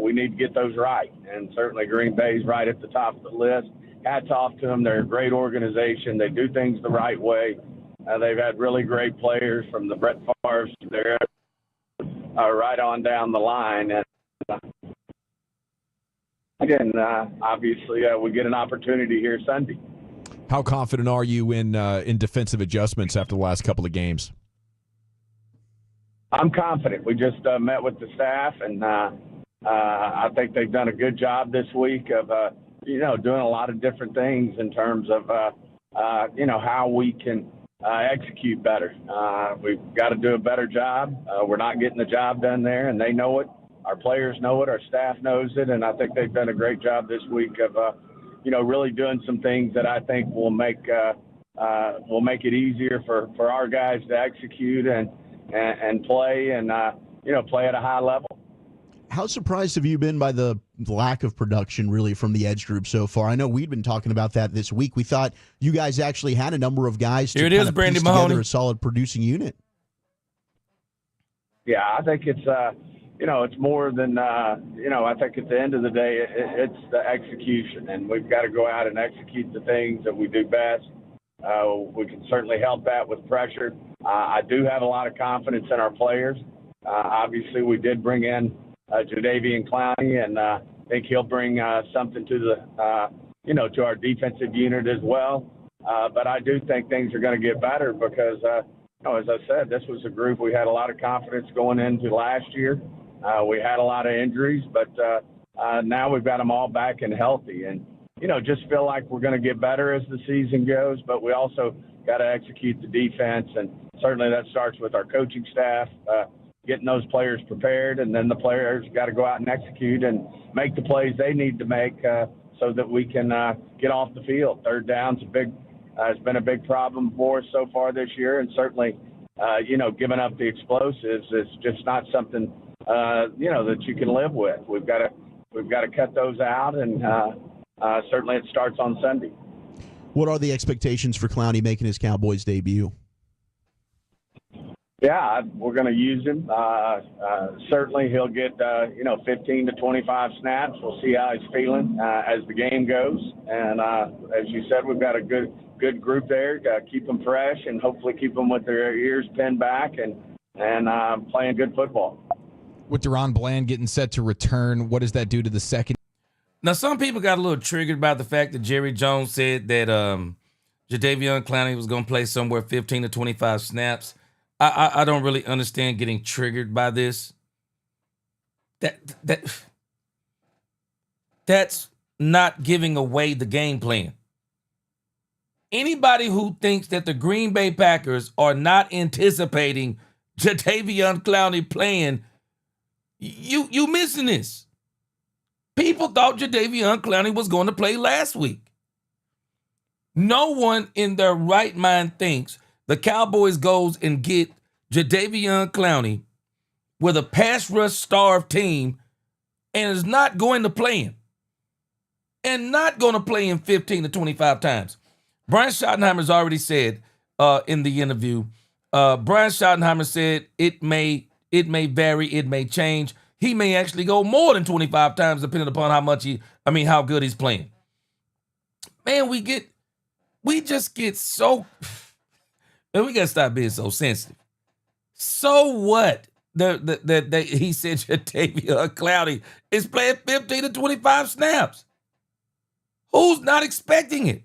we need to get those right, and certainly Green Bay's right at the top of the list. Hats off to them. They're a great organization. They do things the right way. They've had really great players from the Brett Favre's there right on down the line. And again, obviously, we get an opportunity here Sunday. How confident are you in defensive adjustments after the last couple of games? I'm confident. We just met with the staff, and I think they've done a good job this week of, doing a lot of different things in terms of, how we can execute better. We've got to do a better job. We're not getting the job done there, and they know it. Our players know it. Our staff knows it, and I think they've done a great job this week of, really doing some things that I think will make it easier for our guys to execute and play and play at a high level. How surprised have you been by the lack of production, really, from the edge group so far? I know we'd been talking about that this week. We thought you guys actually had a number of guys to piece together a solid producing unit. Yeah, I think it's it's more than I think at the end of the day, it's the execution, and we've got to go out and execute the things that we do best. We can certainly help that with pressure. I do have a lot of confidence in our players. Obviously, we did bring in Jadeveon Clowney, and I think he'll bring something to to our defensive unit as well. But I do think things are going to get better because, as I said, this was a group we had a lot of confidence going into last year. We had a lot of injuries, but now we've got them all back and healthy. And, just feel like we're going to get better as the season goes, but we also got to execute the defense. And certainly that starts with our coaching staff, getting those players prepared, and then the players got to go out and execute and make the plays they need to make so that we can get off the field. Third down's has been a big problem for us so far this year, and certainly, giving up the explosives is just not something that you can live with. We've got to cut those out, and certainly it starts on Sunday. What are the expectations for Clowney making his Cowboys debut? Yeah, we're going to use him. Certainly he'll get 15 to 25 snaps. We'll see how he's feeling as the game goes. And as you said, we've got a good group there. Keep them fresh and hopefully keep them with their ears pinned back and playing good football. With Deron Bland getting set to return, what does that do to the second? Now, some people got a little triggered by the fact that Jerry Jones said that Jadeveon Clowney was going to play somewhere 15 to 25 snaps. I don't really understand getting triggered by this. That's not giving away the game plan. Anybody who thinks that the Green Bay Packers are not anticipating Jadeveon Clowney playing, you missing this. People thought Jadeveon Clowney was going to play last week. No one in their right mind thinks the Cowboys goes and get Jadeveon Clowney with a pass rush starved team and is not going to play him. And not going to play him 15 to 25 times. Brian Schottenheimer's already said in the interview, Brian Schottenheimer said it may vary, it may change. He may actually go more than 25 times depending upon how good he's playing. Man, we just get so, man, we got to stop being so sensitive. So what? He said Jadavion Clowney is playing 15 to 25 snaps. Who's not expecting it?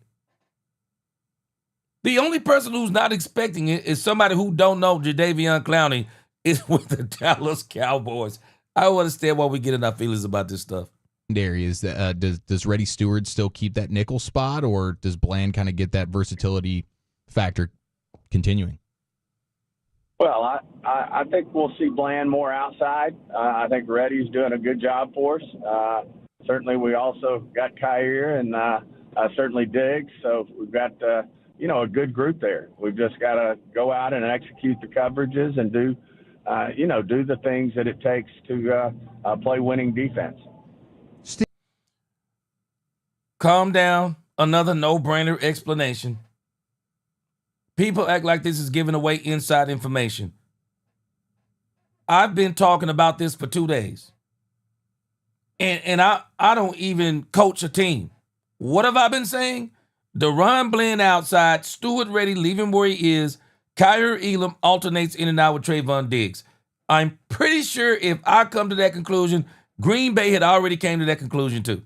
The only person who's not expecting it is somebody who don't know Jadavion Clowney is with the Dallas Cowboys. I don't understand why we get in our feelings about this stuff. Is that does Reddy Stewart still keep that nickel spot, or does Bland kind of get that versatility factor continuing? Well, I think we'll see Bland more outside. I think Reddy's doing a good job for us. Certainly, we also got Kyer and certainly Diggs. So we've got a good group there. We've just got to go out and execute the coverages and do the things that it takes to play winning defense. Calm down. Another no-brainer explanation. People act like this is giving away inside information. I've been talking about this for 2 days. And I don't even coach a team. What have I been saying? Deron Bland outside, Stewart Reddy leave him where he is. Kyer Elam alternates in and out with Trayvon Diggs. I'm pretty sure if I come to that conclusion, Green Bay had already came to that conclusion too.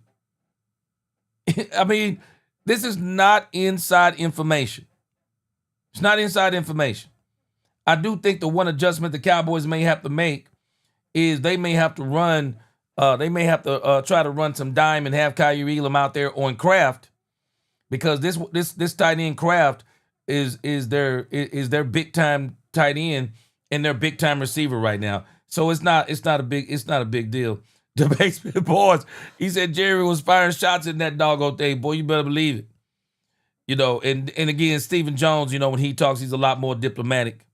I mean, this is not inside information. It's not inside information. I do think the one adjustment the Cowboys may have to make is they may have to run, try to run some dime and have Kyer Elam out there on Kraft, because this tight end Kraft is their big time tight end and their big time receiver right now. So it's not a big deal. The Basement Boys, he said Jerry was firing shots in that doggone thing. Boy, you better believe it. And again, Stephen Jones, when he talks, he's a lot more diplomatic.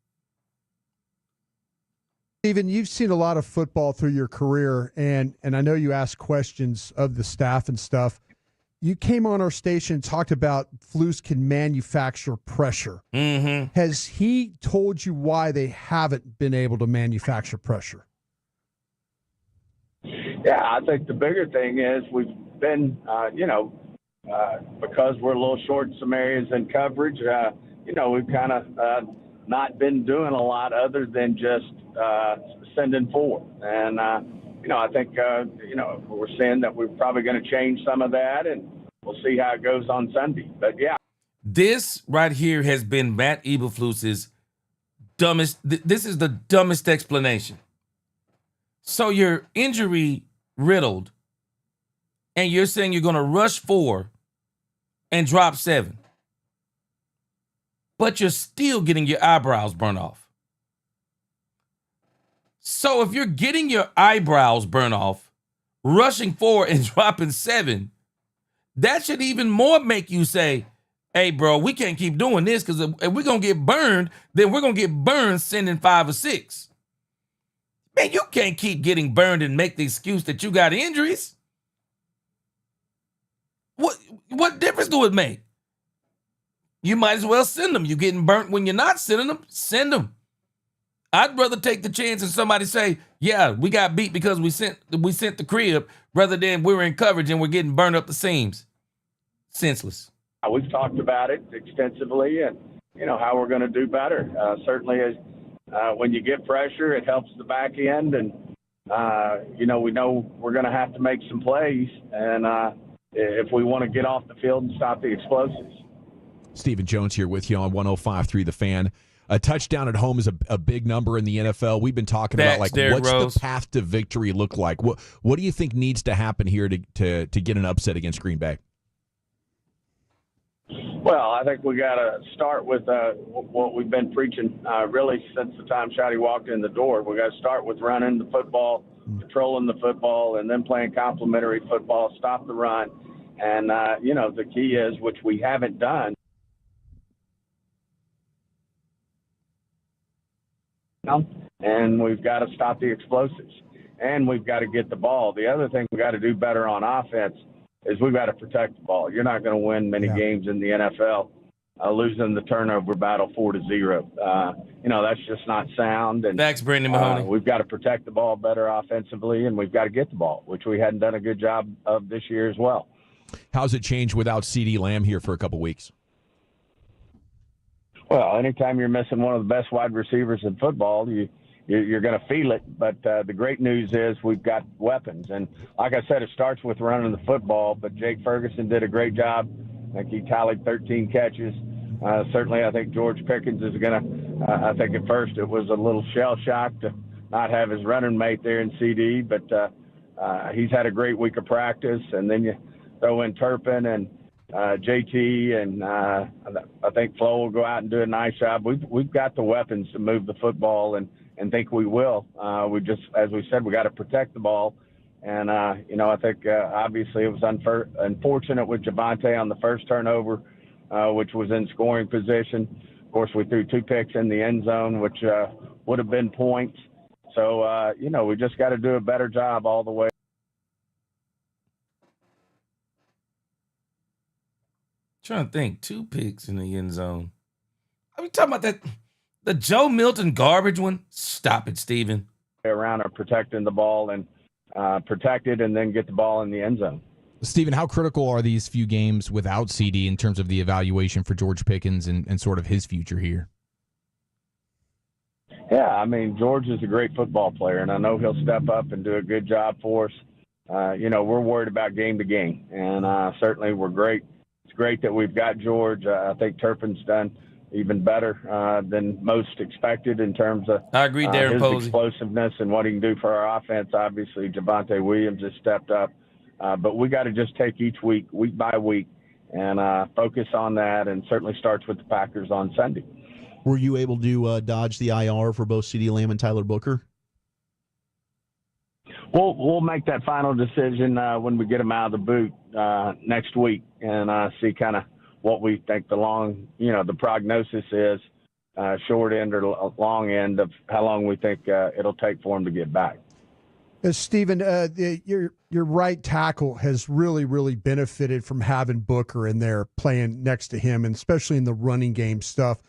Stephen, you've seen a lot of football through your career, and I know you asked questions of the staff and stuff. You came on our station and talked about Flus can manufacture pressure. Mm-hmm. Has he told you why they haven't been able to manufacture pressure? Yeah, I think the bigger thing is we've been, because we're a little short in some areas in coverage, we've kind of not been doing a lot other than just sending forward. And, I think, we're saying that we're probably going to change some of that, and we'll see how it goes on Sunday. But, yeah. This right here has been Matt Eberflus's dumbest. This is the dumbest explanation. So you're injury riddled, and you're saying you're going to rush 4 and drop 7, but you're still getting your eyebrows burnt off. So if you're getting your eyebrows burnt off, rushing 4 and dropping 7, that should even more make you say, hey, bro, we can't keep doing this, because if we're going to get burned, then we're going to get burned sending 5 or 6. Man, you can't keep getting burned and make the excuse that you got injuries. What difference do it make? You might as well send them. You're getting burnt when you're not sending them. Send them. I'd rather take the chance and somebody say, yeah, we got beat because we sent the crib, rather than we were in coverage and we're getting burned up the seams. Senseless. We've talked about it extensively, and how we're going to do better. Certainly, as when you get pressure, it helps the back end, and we know we're going to have to make some plays, and if we want to get off the field and stop the explosives. Stephen Jones here with you on 105.3 The Fan. A touchdown at home is a big number in the NFL. We've been talking about what's the path to victory look like. What do you think needs to happen here to get an upset against Green Bay? Well, I think we got to start with what we've been preaching really since the time Shotty walked in the door. We got to start with running the football, controlling the football, and then playing complementary football, stop the run. And, the key is, which we haven't done, and we've got to stop the explosives. and we've got to get the ball. The other thing we got to do better on offense is we've got to protect the ball. You're not going to win many games in the NFL losing the turnover battle 4-0. That's just not sound. And thanks, Brendan Mahoney. We've got to protect the ball better offensively, and we've got to get the ball, which we hadn't done a good job of this year as well. How's it changed without CeeDee Lamb here for a couple weeks? Well, anytime you're missing one of the best wide receivers in football, you're going to feel it. But the great news is we've got weapons. And like I said, it starts with running the football, but Jake Ferguson did a great job. I think he tallied 13 catches. Certainly, I think George Pickens is going to I think at first it was a little shell shock to not have his running mate there in CD, but he's had a great week of practice. And then you throw in Turpin and JT, and I think Flo will go out and do a nice job. We've got the weapons to move the football, and think we will. We just, as we said, we got to protect the ball. And, I think obviously it was unfortunate with Javonte on the first turnover, which was in scoring position. Of course, we threw 2 picks in the end zone, which would have been points. So, we just got to do a better job all the way. Trying to think, 2 picks in the end zone. Are we talking about the Joe Milton garbage one? Stop it, Steven. Around protecting the ball and protect it and then get the ball in the end zone. Steven, how critical are these few games without CD in terms of the evaluation for George Pickens and sort of his future here? Yeah, I mean, George is a great football player, and I know he'll step up and do a good job for us. We're worried about game to game, and certainly we're great. It's great that we've got George. I think Turpin's done even better than most expected in terms of I agree, Darren his Posey. explosiveness and what he can do for our offense. Obviously, Javonte Williams has stepped up. But we got to just take each week by week, and focus on that, and certainly starts with the Packers on Sunday. Were you able to dodge the IR for both CeeDee Lamb and Tyler Booker? We'll make that final decision when we get them out of the boot next week, and see kind of what we think the prognosis is, short end or long end of how long we think it'll take for them to get back. Stephen, your right tackle has really, really benefited from having Booker in there playing next to him, and especially in the running game stuff.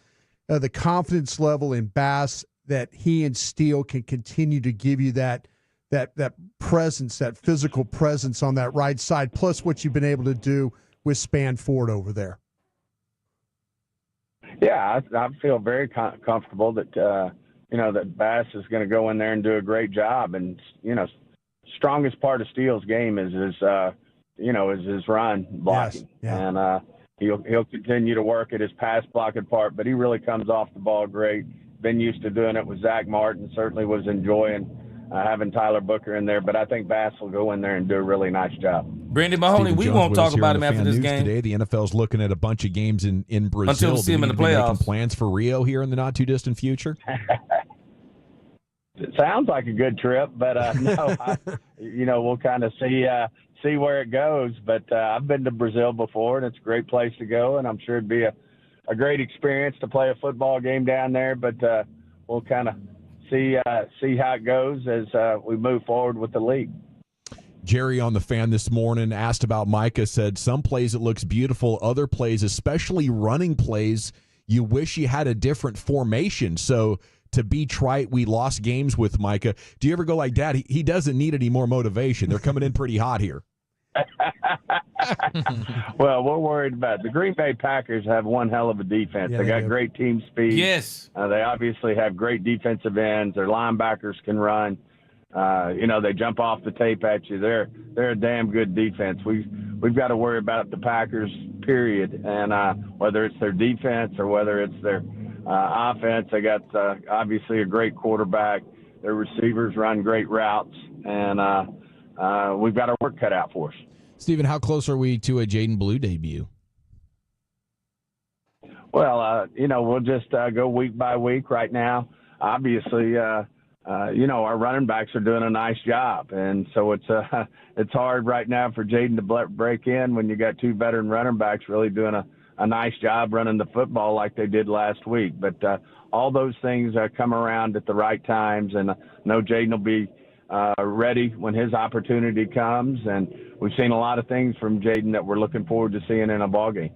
The confidence level in Bass that he and Steele can continue to give you that presence, that physical presence on that right side, plus what you've been able to do with Spanford over there. Yeah, I feel very comfortable that that Bass is going to go in there and do a great job. And strongest part of Steele's game is his run blocking. Yes, yeah. And he'll continue to work at his pass blocking part, but he really comes off the ball great. Been used to doing it with Zach Martin. Certainly was enjoying having Tyler Booker in there, but I think Bass will go in there and do a really nice job. Brandon Mahoney, we won't talk about him after this game. Today, the NFL's looking at a bunch of games in Brazil. Until we see him in the playoffs. Making plans for Rio here in the not too distant future. It sounds like a good trip, but no, we'll kind of see where it goes. But I've been to Brazil before, and it's a great place to go, and I'm sure it'd be a great experience to play a football game down there. But we'll kind of see how it goes as we move forward with the league. Jerry on the Fan this morning asked about Micah, said some plays it looks beautiful, other plays, especially running plays, you wish you had a different formation. So to be trite, we lost games with Micah. Do you ever go like, Dad, he doesn't need any more motivation. They're coming in pretty hot here. Well, we're worried about it. The Green Bay Packers have one hell of a defense. Yeah, they got great team speed. Yes. They obviously have great defensive ends. Their linebackers can run. They jump off the tape at you. They're a damn good defense. We've got to worry about the Packers, period. And whether it's their defense or whether it's their offense, they got obviously a great quarterback. Their receivers run great routes, and we've got our work cut out for us. Steven, how close are we to a Jaden Blue debut? Well, we'll just go week by week right now. Obviously, our running backs are doing a nice job, and so it's hard right now for Jaden to break in when you got 2 veteran running backs really doing a nice job running the football like they did last week. But all those things come around at the right times, and I know Jaden will be ready when his opportunity comes. And we've seen a lot of things from Jaden that we're looking forward to seeing in a ball game.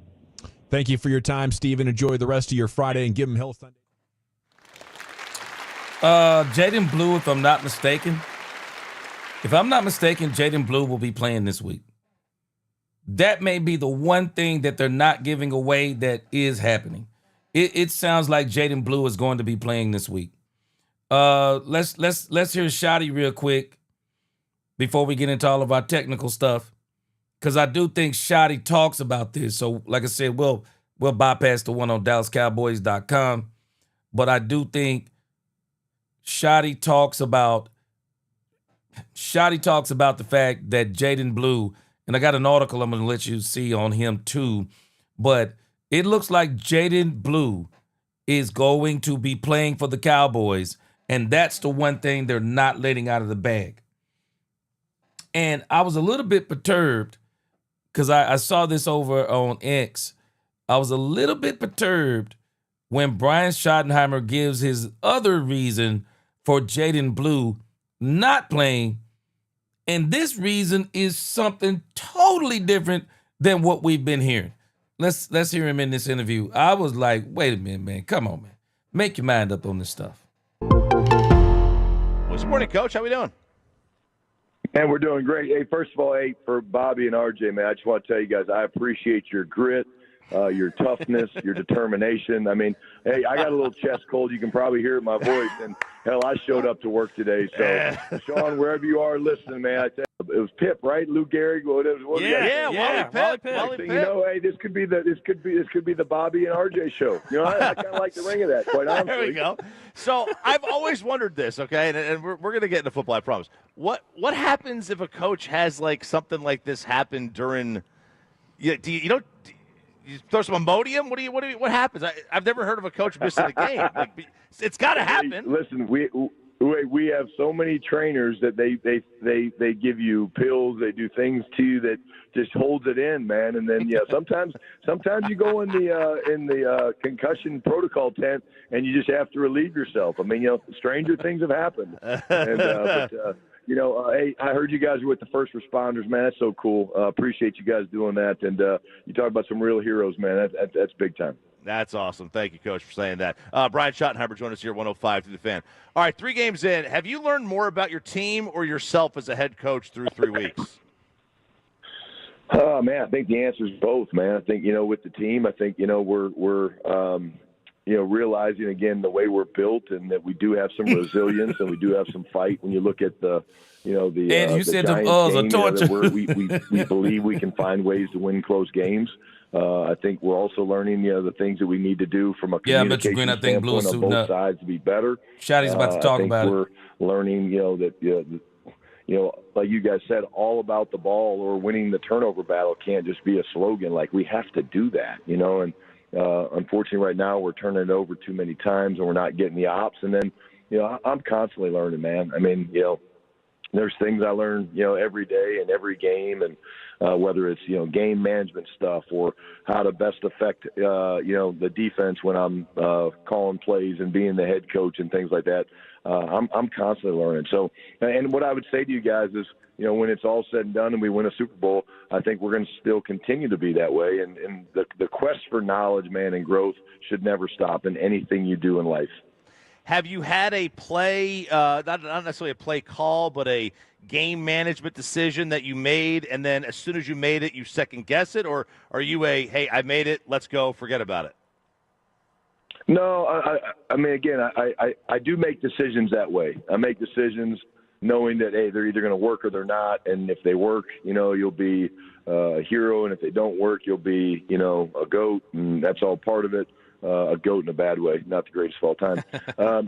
Thank you for your time, Stephen. Enjoy the rest of your Friday and give him hell Sunday. Jaden Blue, if I'm not mistaken, Jaden Blue will be playing this week. That may be the one thing that they're not giving away that is happening. It sounds like Jaden Blue is going to be playing this week. Let's hear Shotty real quick before we get into all of our technical stuff, because I do think Shotty talks about this. So, like I said, we'll bypass the one on DallasCowboys.com, but I do think Shotty talks about the fact that Jaden Blue, and I got an article I'm going to let you see on him too, but it looks like Jaden Blue is going to be playing for the Cowboys, and that's the one thing they're not letting out of the bag. And I was a little bit perturbed because I saw this over on X. I was a little bit perturbed when Brian Schottenheimer gives his other reason for Jaden Blue not playing, and this reason is something totally different than what we've been hearing. Let's hear him in this interview. I was like, wait a minute, man. Come on, man. Make your mind up on this stuff. Well, good morning, Coach. How we doing? Man, we're doing great. Hey, first of all, hey, for Bobby and RJ, man, I just want to tell you guys I appreciate your grit, your toughness, your determination. I mean, hey, I got a little chest cold. You can probably hear it in my voice. And, hell, I showed up to work today. So, Sean, wherever you are listening, man, I tell you, it was Pip, right? Lou Gehrig. Wally Pip. You know, hey, this could be the Bobby and RJ show. You know, I kind of like the ring of that, quite honestly. There we go. So I've always wondered this, okay, and we're going to get into football, I promise. What happens if a coach has like something like this happen during? You throw some Imodium? What happens? I've never heard of a coach missing a game. Like, it's got to happen. Hey, listen, we have so many trainers that they give you pills, they do things to you that just holds it in, man. And then sometimes you go in the concussion protocol tent and you just have to relieve yourself. I mean, stranger things have happened. And hey, I heard you guys were with the first responders, man. That's so cool. Appreciate you guys doing that. And you talk about some real heroes, man. That's big time. That's awesome. Thank you, Coach, for saying that. Brian Schottenheimer joined us here at 105 through the Fan. All right, 3 games in. Have you learned more about your team or yourself as a head coach through 3 weeks? Oh, man, I think the answer is both, man. I think, with the team, I think, we're realizing, again, the way we're built and that we do have some resilience and we do have some fight. When you look at the Giants game, we believe we can find ways to win close games. I think we're also learning, the things that we need to do from a communication standpoint on both sides to be better. Shotty's about to talk about it. We're learning, that like you guys said, all about the ball or winning the turnover battle can't just be a slogan. Like, we have to do that, and unfortunately right now we're turning it over too many times and we're not getting the ops. And then, I'm constantly learning, man. I mean, there's things I learn, every day and every game, and whether it's, game management stuff or how to best affect, the defense when I'm calling plays and being the head coach and things like that. I'm constantly learning. So, and what I would say to you guys is, when it's all said and done and we win a Super Bowl, I think we're going to still continue to be that way. And the quest for knowledge, man, and growth should never stop in anything you do in life. Have you had a play, not necessarily a play call, but a game management decision that you made, and then as soon as you made it, you second-guess it? Or are you hey, I made it, let's go, forget about it? No, I mean, again, I do make decisions that way. I make decisions knowing that, hey, they're either going to work or they're not, and if they work, you'll be a hero, and if they don't work, you'll be, a goat, and that's all part of it. A goat in a bad way, not the greatest of all time. I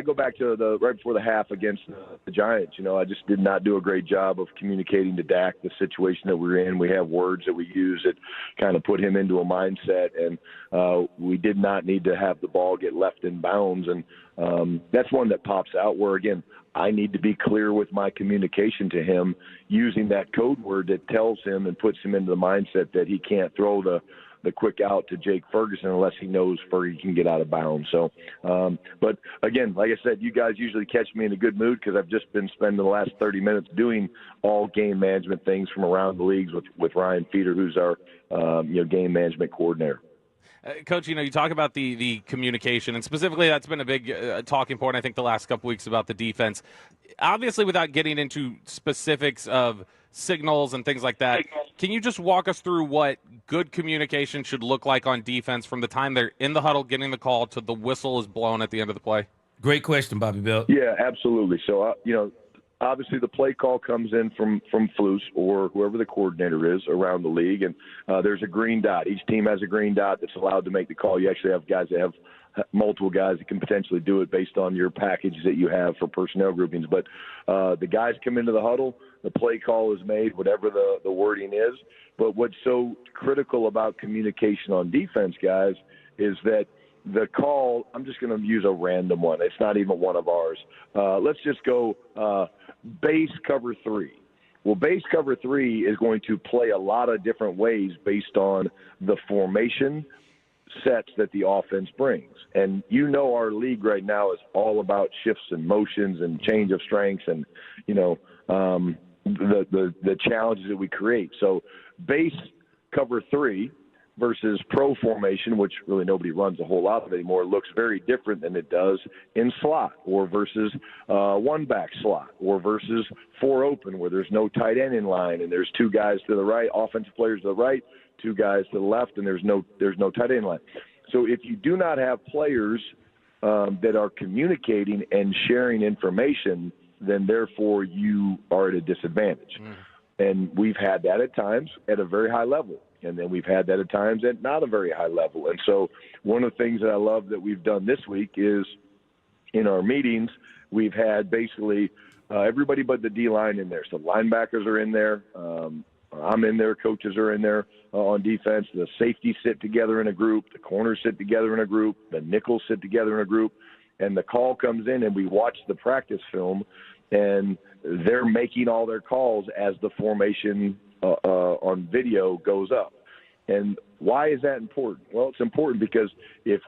go back to right before the half against the Giants. I just did not do a great job of communicating to Dak the situation that we're in. We have words that we use that kind of put him into a mindset, and we did not need to have the ball get left in bounds. And that's one that pops out where, again, I need to be clear with my communication to him using that code word that tells him and puts him into the mindset that he can't throw the the quick out to Jake Ferguson unless he knows Fergie can get out of bounds. So, but again, like I said, you guys usually catch me in a good mood because I've just been spending the last 30 minutes doing all game management things from around the leagues with Ryan Feeder, who's our game management coordinator. Coach, you talk about the communication, and specifically that's been a big talking point, I think, the last couple weeks about the defense. Obviously, without getting into specifics of signals and things like that, can you just walk us through what good communication should look like on defense from the time they're in the huddle getting the call to the whistle is blown at the end of the play? Great question, Bobby Belt. Yeah, absolutely. So, obviously the play call comes in from Flus or whoever the coordinator is around the league, and there's a green dot. Each team has a green dot that's allowed to make the call. You actually have guys that have multiple guys that can potentially do it based on your package that you have for personnel groupings. But the guys come into the huddle, the play call is made, whatever the wording is. But what's so critical about communication on defense, guys, is that the call, I'm just going to use a random one. It's not even one of ours. Let's just go base cover 3. Well, base cover 3 is going to play a lot of different ways based on the formation sets that the offense brings. And our league right now is all about shifts and motions and change of strengths and, the challenges that we create. So base cover 3 versus pro formation, which really nobody runs a whole lot of anymore, looks very different than it does in slot or versus one-back slot or versus 4 open where there's no tight end in line and there's 2 guys to the right, offensive players to the right, 2 guys to the left, and there's no tight end in line. So if you do not have players that are communicating and sharing information, then therefore you are at a disadvantage. And we've had that at times at a very high level. And then we've had that at times at not a very high level. And so one of the things that I love that we've done this week is in our meetings, we've had basically everybody but the D-line in there. So linebackers are in there. I'm in there. Coaches are in there on defense. The safeties sit together in a group. The corners sit together in a group. The nickels sit together in a group. And the call comes in, and we watch the practice film, and they're making all their calls as the formation on video goes up. And why is that important? Well, it's important because if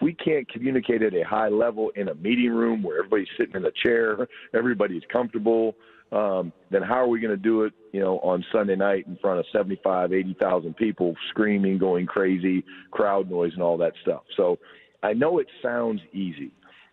we can't communicate at a high level in a meeting room where everybody's sitting in a chair, everybody's comfortable, then how are we going to do it, on Sunday night in front of 75, 80,000 people screaming, going crazy, crowd noise and all that stuff. So I know it sounds easy,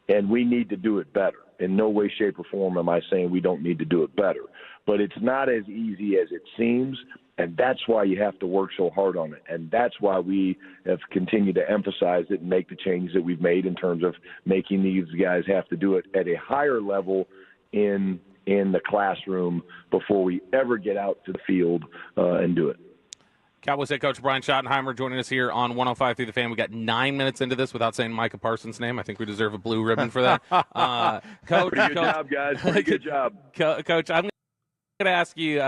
and we need to do it better. In no way, shape, or form am I saying we don't need to do it better. But it's not as easy as it seems, and that's why you have to work so hard on it. And that's why we have continued to emphasize it and make the changes that we've made in terms of making these guys have to do it at a higher level in the classroom before we ever get out to the field and do it. Cowboys head coach Brian Schottenheimer joining us here on 105 through the Fan. We got 9 minutes into this without saying Micah Parsons' name. I think we deserve a blue ribbon for that. Coach, pretty good job, guys. Pretty good job. Coach, I'm going to ask you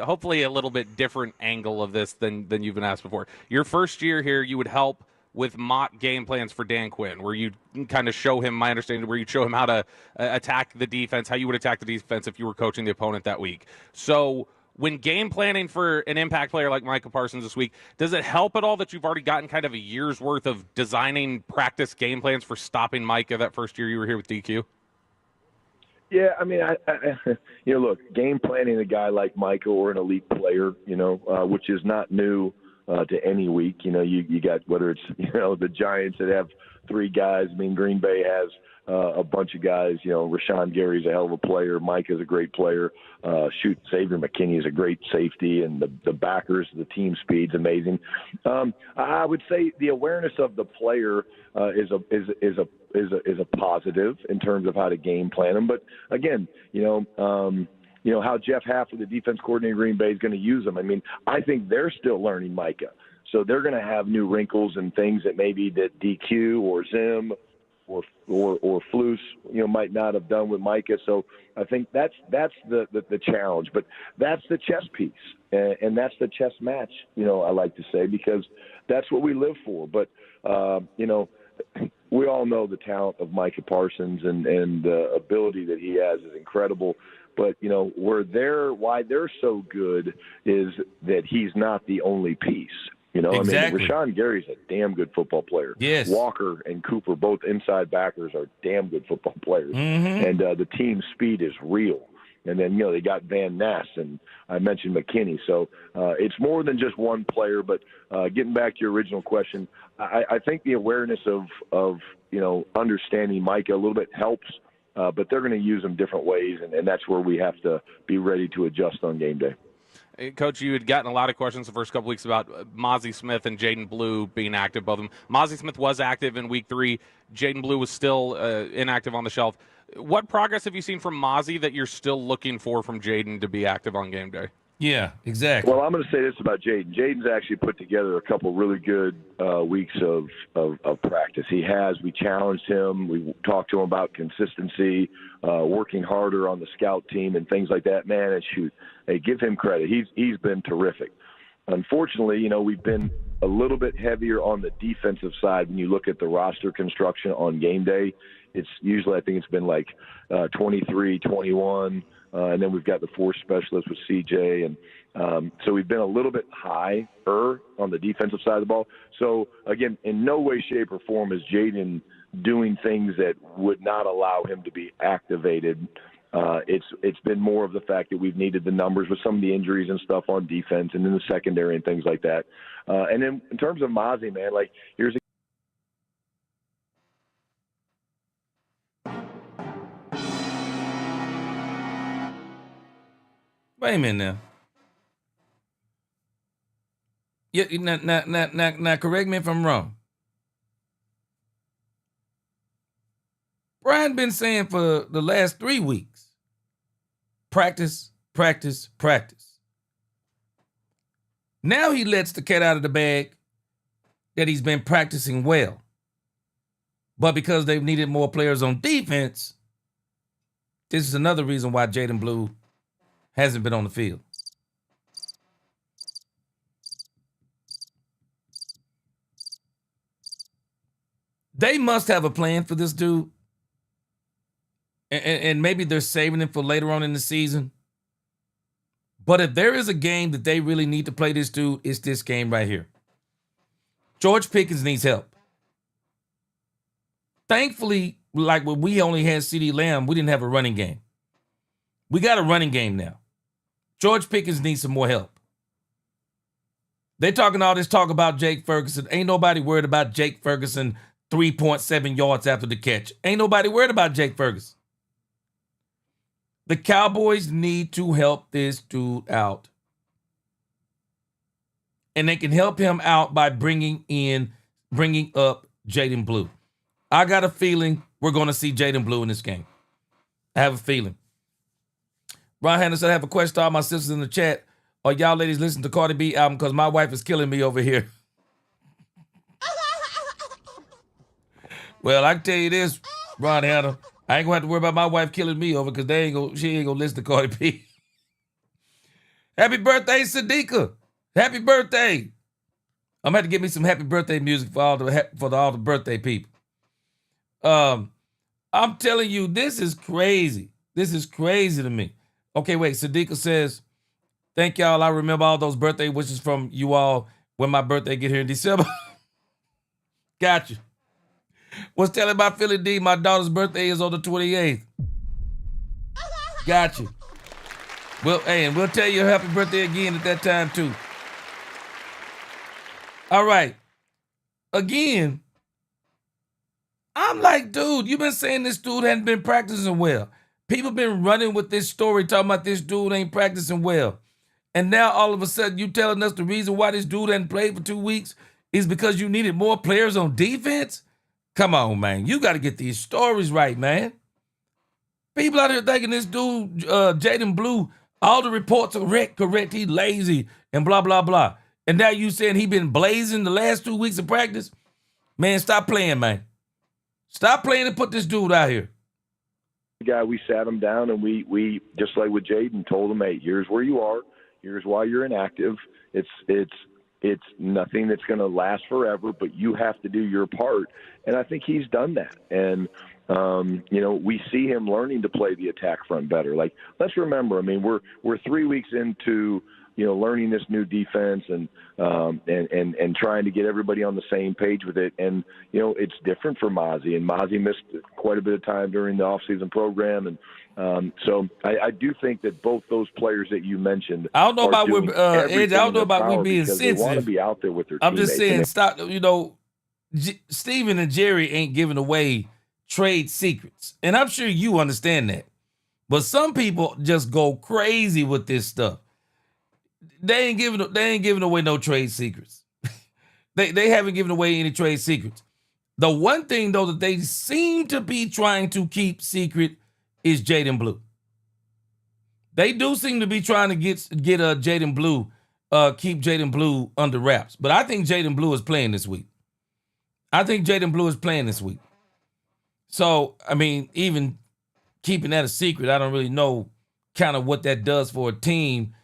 hopefully a little bit different angle of this than you've been asked before. Your first year here, you would help with mock game plans for Dan Quinn, where you kind of show him, my understanding, where you'd show him how to attack the defense, how you would attack the defense if you were coaching the opponent that week. So when game planning for an impact player like Micah Parsons this week, does it help at all that you've already gotten kind of a year's worth of designing practice game plans for stopping Micah that first year you were here with DQ? Yeah, I mean, I look, game planning a guy like Micah or an elite player, which is not new to any week. You got, whether it's, the Giants that have 3 guys. I mean, Green Bay has a bunch of guys. Rashawn Gary's a hell of a player. Micah's a great player. Xavier McKinney is a great safety, and the backers, the team speed's amazing. I would say the awareness of the player is a positive in terms of how to game plan them. But again, how Jeff Halfley, the defense coordinator in Green Bay, is going to use them. I mean, I think they're still learning Micah, so they're going to have new wrinkles and things that maybe that DQ or Zim or Flus, might not have done with Micah. So I think that's the challenge, but that's the chess piece, and that's the chess match. I like to say, because that's what we live for. But we all know the talent of Micah Parsons and the ability that he has is incredible. But, why they're so good is that he's not the only piece. Exactly. I mean, Rashawn Gary's a damn good football player. Yes. Walker and Cooper, both inside backers, are damn good football players. Mm-hmm. And the team speed is real. And then, they got Van Ness, and I mentioned McKinney. So it's more than just one player. But getting back to your original question, I think the awareness of understanding Micah a little bit helps, but they're going to use him different ways, and that's where we have to be ready to adjust on game day. Hey, Coach, you had gotten a lot of questions the first couple weeks about Mozzie Smith and Jaden Blue being active, both of them. Mozzie Smith was active in week 3. Jaden Blue was still inactive on the shelf. What progress have you seen from Mozzie that you're still looking for from Jaden to be active on game day? Yeah, exactly. Well, I'm going to say this about Jaden. Jaden's actually put together a couple really good weeks of practice. He has. We challenged him. We talked to him about consistency, working harder on the scout team and things like that. Man, and shoot, hey, give him credit. He's been terrific. Unfortunately, we've been a little bit heavier on the defensive side when you look at the roster construction on game day. It's usually, I think it's been like 23, 21, and then we've got the 4 specialists with CJ. And so we've been a little bit higher on the defensive side of the ball. So, again, in no way, shape, or form is Jaden doing things that would not allow him to be activated. It's been more of the fact that we've needed the numbers with some of the injuries and stuff on defense and in the secondary and things like that. And then in terms of Mozzie, man, here's a Wait a minute now. Yeah, now, correct me if I'm wrong. Brian been saying for the last 3 weeks, practice, practice, practice. Now he lets the cat out of the bag that he's been practicing well. But because they've needed more players on defense, this is another reason why Jaden Blue hasn't been on the field. They must have a plan for this dude. And maybe they're saving him for later on in the season. But if there is a game that they really need to play this dude, it's this game right here. George Pickens needs help. Thankfully, like when we only had CeeDee Lamb, we didn't have a running game. We got a running game now. George Pickens needs some more help. They talking all this talk about Jake Ferguson. Ain't nobody worried about Jake Ferguson 3.7 yards after the catch. Ain't nobody worried about Jake Ferguson. The Cowboys need to help this dude out. And they can help him out by bringing up Jaden Blue. I got a feeling we're going to see Jaden Blue in this game. I have a feeling. Ron Henderson, I have a question to all my sisters in the chat. Are y'all ladies listening to Cardi B album? Because my wife is killing me over here. Well, I can tell you this, Ron Hannah. I ain't going to have to worry about my wife killing me over because she ain't going to listen to Cardi B. Happy birthday, Sadiqa. Happy birthday. I'm going to have to get me some happy birthday music for all the birthday people. I'm telling you, this is crazy. This is crazy to me. Okay, wait. Sadiqa says, thank y'all. I remember all those birthday wishes from you all when my birthday get here in December. Got you. Was telling my Philly D my daughter's birthday is on the 28th. Got you. Well, and we'll tell you happy birthday again at that time too. All right. Again, I'm like, dude, you've been saying this dude hadn't been practicing well. People been running with this story talking about this dude ain't practicing well. And now all of a sudden you telling us the reason why this dude hadn't played for 2 weeks is because you needed more players on defense? Come on, man. You got to get these stories right, man. People out here thinking this dude, Jaden Blue, all the reports are correct. He lazy and blah, blah, blah. And now you saying he been blazing the last 2 weeks of practice? Man, stop playing, man. Stop playing and put this dude out here. Guy, we sat him down and we just like with Jaden, told him, hey, here's where you are. Here's why you're inactive. It's nothing that's going to last forever, but you have to do your part. And I think he's done that. And, we see him learning to play the attack front better. Like, let's remember, I mean, we're 3 weeks into learning this new defense and trying to get everybody on the same page with it. And, it's different for Mozzie, and Mozzie missed quite a bit of time during the offseason program. And so I do think that both those players that you mentioned I don't know about Edge. I don't know about we being sensitive. They want to be out there with their teammates. I'm just saying, stop. Steven and Jerry ain't giving away trade secrets, and I'm sure you understand that. But some people just go crazy with this stuff. They ain't giving away no trade secrets. They haven't given away any trade secrets. The one thing though that they seem to be trying to keep secret is Jaden Blue. They do seem to be trying to get Jaden Blue, keep Jaden Blue under wraps. But I think Jaden Blue is playing this week. So, I mean, even keeping that a secret, I don't really know kind of what that does for a team.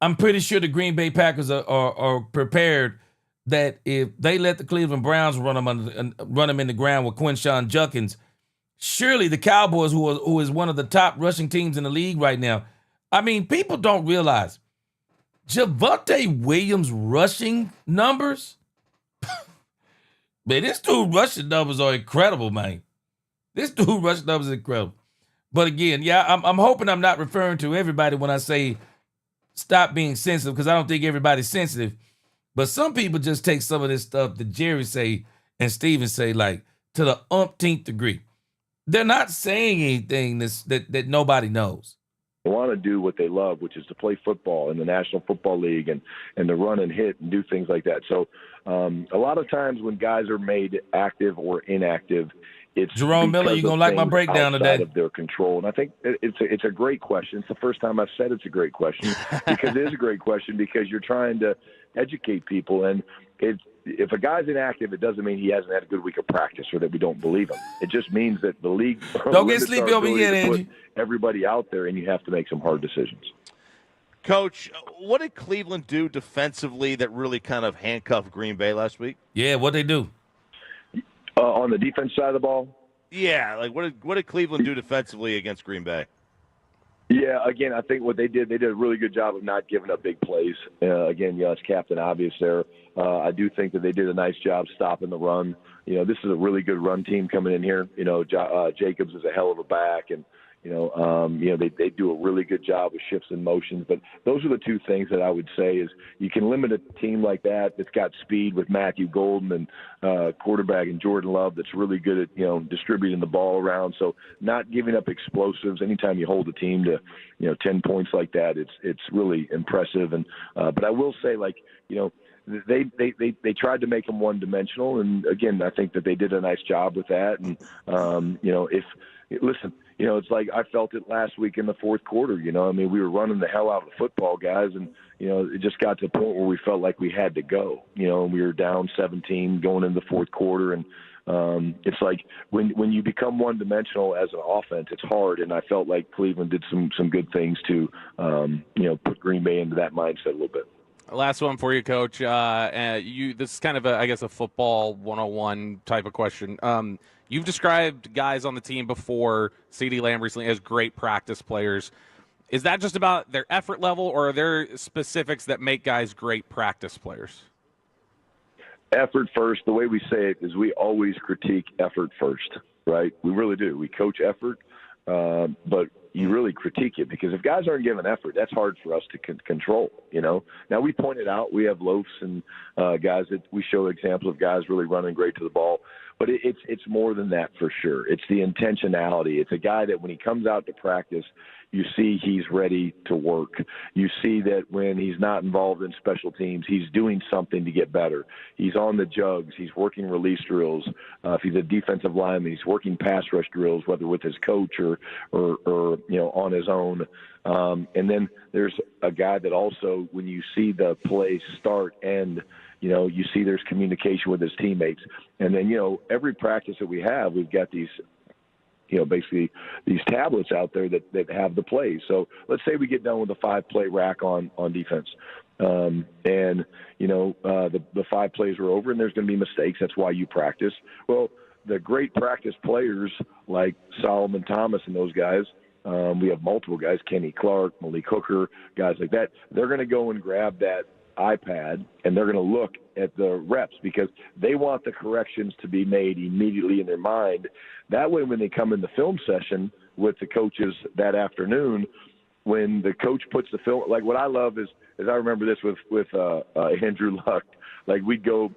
I'm pretty sure the Green Bay Packers are prepared that if they let the Cleveland Browns run them in the ground with Quinshon Judkins, surely the Cowboys, who is one of the top rushing teams in the league right now. I mean, people don't realize Javonte Williams' rushing numbers. Man, this dude rushing numbers are incredible, man. But again, yeah, I'm hoping I'm not referring to everybody when I say stop being sensitive, because I don't think everybody's sensitive. But some people just take some of this stuff that Jerry say and Steven say like to the umpteenth degree. They're not saying anything that nobody knows. They want to do what they love, which is to play football in the National Football League and to run and hit and do things like that. So a lot of times when guys are made active or inactive, it's Jerome Miller. You're gonna like my breakdown today. Of their control, and I think it's a great question. It's the first time I've said it's a great question because it is a great question because you're trying to educate people, and if a guy's inactive, it doesn't mean he hasn't had a good week of practice or that we don't believe him. It just means that the league don't get sleepy over here, Angie. Everybody out there, and you have to make some hard decisions. Coach, what did Cleveland do defensively that really kind of handcuffed Green Bay last week? Yeah, what they do? On the defense side of the ball? Yeah, like what did Cleveland do defensively against Green Bay? Yeah, again, I think what they did a really good job of not giving up big plays. Again, it's Captain Obvious there. I do think that they did a nice job stopping the run. This is a really good run team coming in here. Jacobs is a hell of a back, and they do a really good job with shifts and motions. But those are the two things that I would say is you can limit a team like that's got speed with Matthew Golden and quarterback and Jordan Love that's really good at, distributing the ball around. So not giving up explosives. Anytime you hold a team to, 10 points like that, it's really impressive. And but I will say, they tried to make them one-dimensional. And, again, I think that they did a nice job with that. And, it's like I felt it last week in the fourth quarter. We were running the hell out of the football, guys, and, it just got to the point where we felt like we had to go, and we were down 17 going into the fourth quarter. And it's like when you become one-dimensional as an offense, it's hard, and I felt like Cleveland did some good things to, put Green Bay into that mindset a little bit. Last one for you, Coach. This is kind of a football 101 type of question. You've described guys on the team before, CeeDee Lamb recently, as great practice players. Is that just about their effort level, or are there specifics that make guys great practice players? Effort first. The way we say it is we always critique effort first, right? We really do. We coach effort, but you really critique it because if guys aren't giving effort, that's hard for us to control, Now, we pointed out we have loafs and guys that we show examples of guys really running great to the ball. But it's more than that for sure. It's the intentionality. It's a guy that when he comes out to practice, you see he's ready to work. You see that when he's not involved in special teams, he's doing something to get better. He's on the jugs. He's working release drills. If he's a defensive lineman, he's working pass rush drills, whether with his coach or on his own. And then there's a guy that also, when you see the play start and you see there's communication with his teammates. And then, every practice that we have, we've got these, basically these tablets out there that have the plays. So let's say we get done with a 5-play rack on defense. And the 5 plays are over and there's going to be mistakes. That's why you practice. Well, the great practice players like Solomon Thomas and those guys, We have multiple guys, Kenny Clark, Malik Hooker, guys like that. They're going to go and grab that iPad, and they're going to look at the reps because they want the corrections to be made immediately in their mind. That way, when they come in the film session with the coaches that afternoon, when the coach puts the film, like what I love is I remember this with Andrew Luck. Like we'd go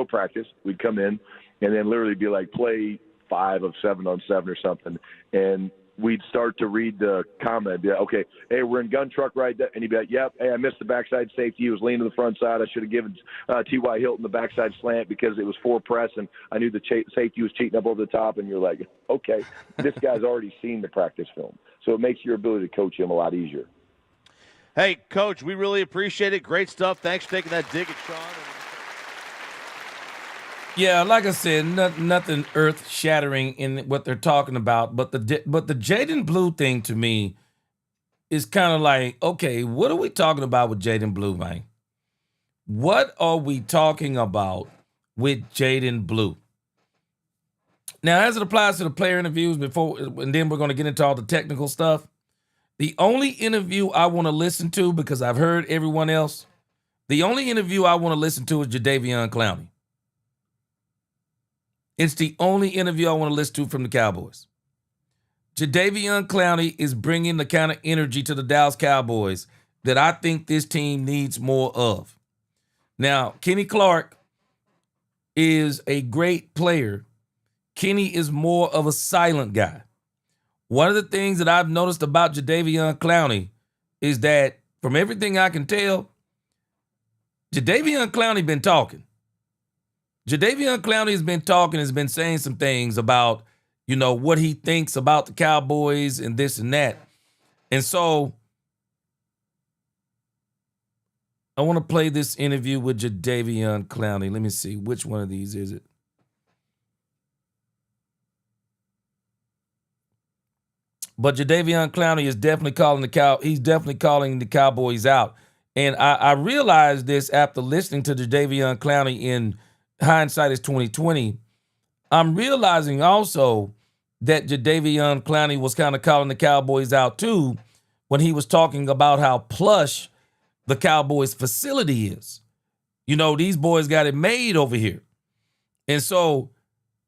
practice, we'd come in, and then literally be like play 5 of 7 on 7 or something, and we'd start to read the comment. Be like, okay, hey, we're in gun truck right there. And he'd be like, yep, hey, I missed the backside safety. He was leaning to the front side. I should have given T.Y. Hilton the backside slant because it was 4 press, and I knew the safety was cheating up over the top. And you're like, okay, this guy's already seen the practice film. So it makes your ability to coach him a lot easier. Hey, Coach, we really appreciate it. Great stuff. Thanks for taking that dig at Sean. Yeah, like I said, nothing earth-shattering in what they're talking about. But the Jaden Blue thing to me is kind of like, okay, what are we talking about with Jaden Blue, man? What are we talking about with Jaden Blue? Now, as it applies to the player interviews and then we're going to get into all the technical stuff, the only interview I want to listen to, because I've heard everyone else, the only interview I want to listen to is Jadeveon Clowney. It's the only interview I want to listen to from the Cowboys. Jadeveon Clowney is bringing the kind of energy to the Dallas Cowboys that I think this team needs more of. Now, Kenny Clark is a great player. Kenny is more of a silent guy. One of the things that I've noticed about Jadeveon Clowney is that, from everything I can tell, Jadeveon Clowney been talking. Jadeveon Clowney has been talking, has been saying some things about, what he thinks about the Cowboys and this and that. And so I want to play this interview with Jadeveon Clowney. Let me see. Which one of these is it? But Jadeveon Clowney is definitely calling the Cowboys out. And I realized this after listening to Jadeveon Clowney in hindsight is 2020. I'm realizing also that Jadeveon Clowney was kind of calling the Cowboys out too when he was talking about how plush the Cowboys facility is. These boys got it made over here. And so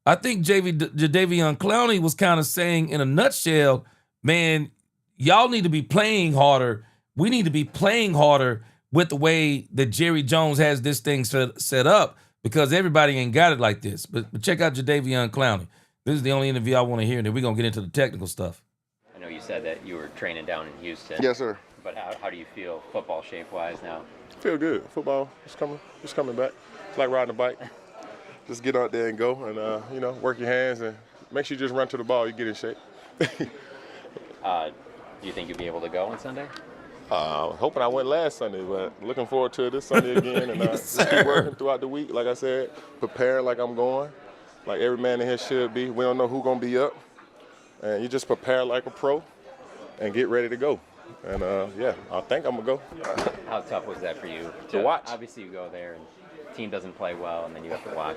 I think Jadeveon Clowney was kind of saying in a nutshell, man, y'all need to be playing harder. We need to be playing harder with the way that Jerry Jones has this thing set up, because everybody ain't got it like this. But check out Jadeveon Clowney. This is the only interview I want to hear, and then we're going to get into the technical stuff. I know you said that you were training down in Houston. Yes, sir. But how do you feel football shape-wise now? I feel good. Football is coming back. It's like riding a bike. Just get out there and go and, work your hands and make sure you just run to the ball. You get in shape. Do you think you'll be able to go on Sunday? Hoping I went last Sunday, but looking forward to it this Sunday again. And Yes, just keep working throughout the week. Like I said, preparing like I'm going, like every man in here should be. We don't know who's going to be up. And you just prepare like a pro and get ready to go. And, I think I'm going to go. How tough was that for you? To watch? Obviously, you go there and the team doesn't play well, and then you have to watch.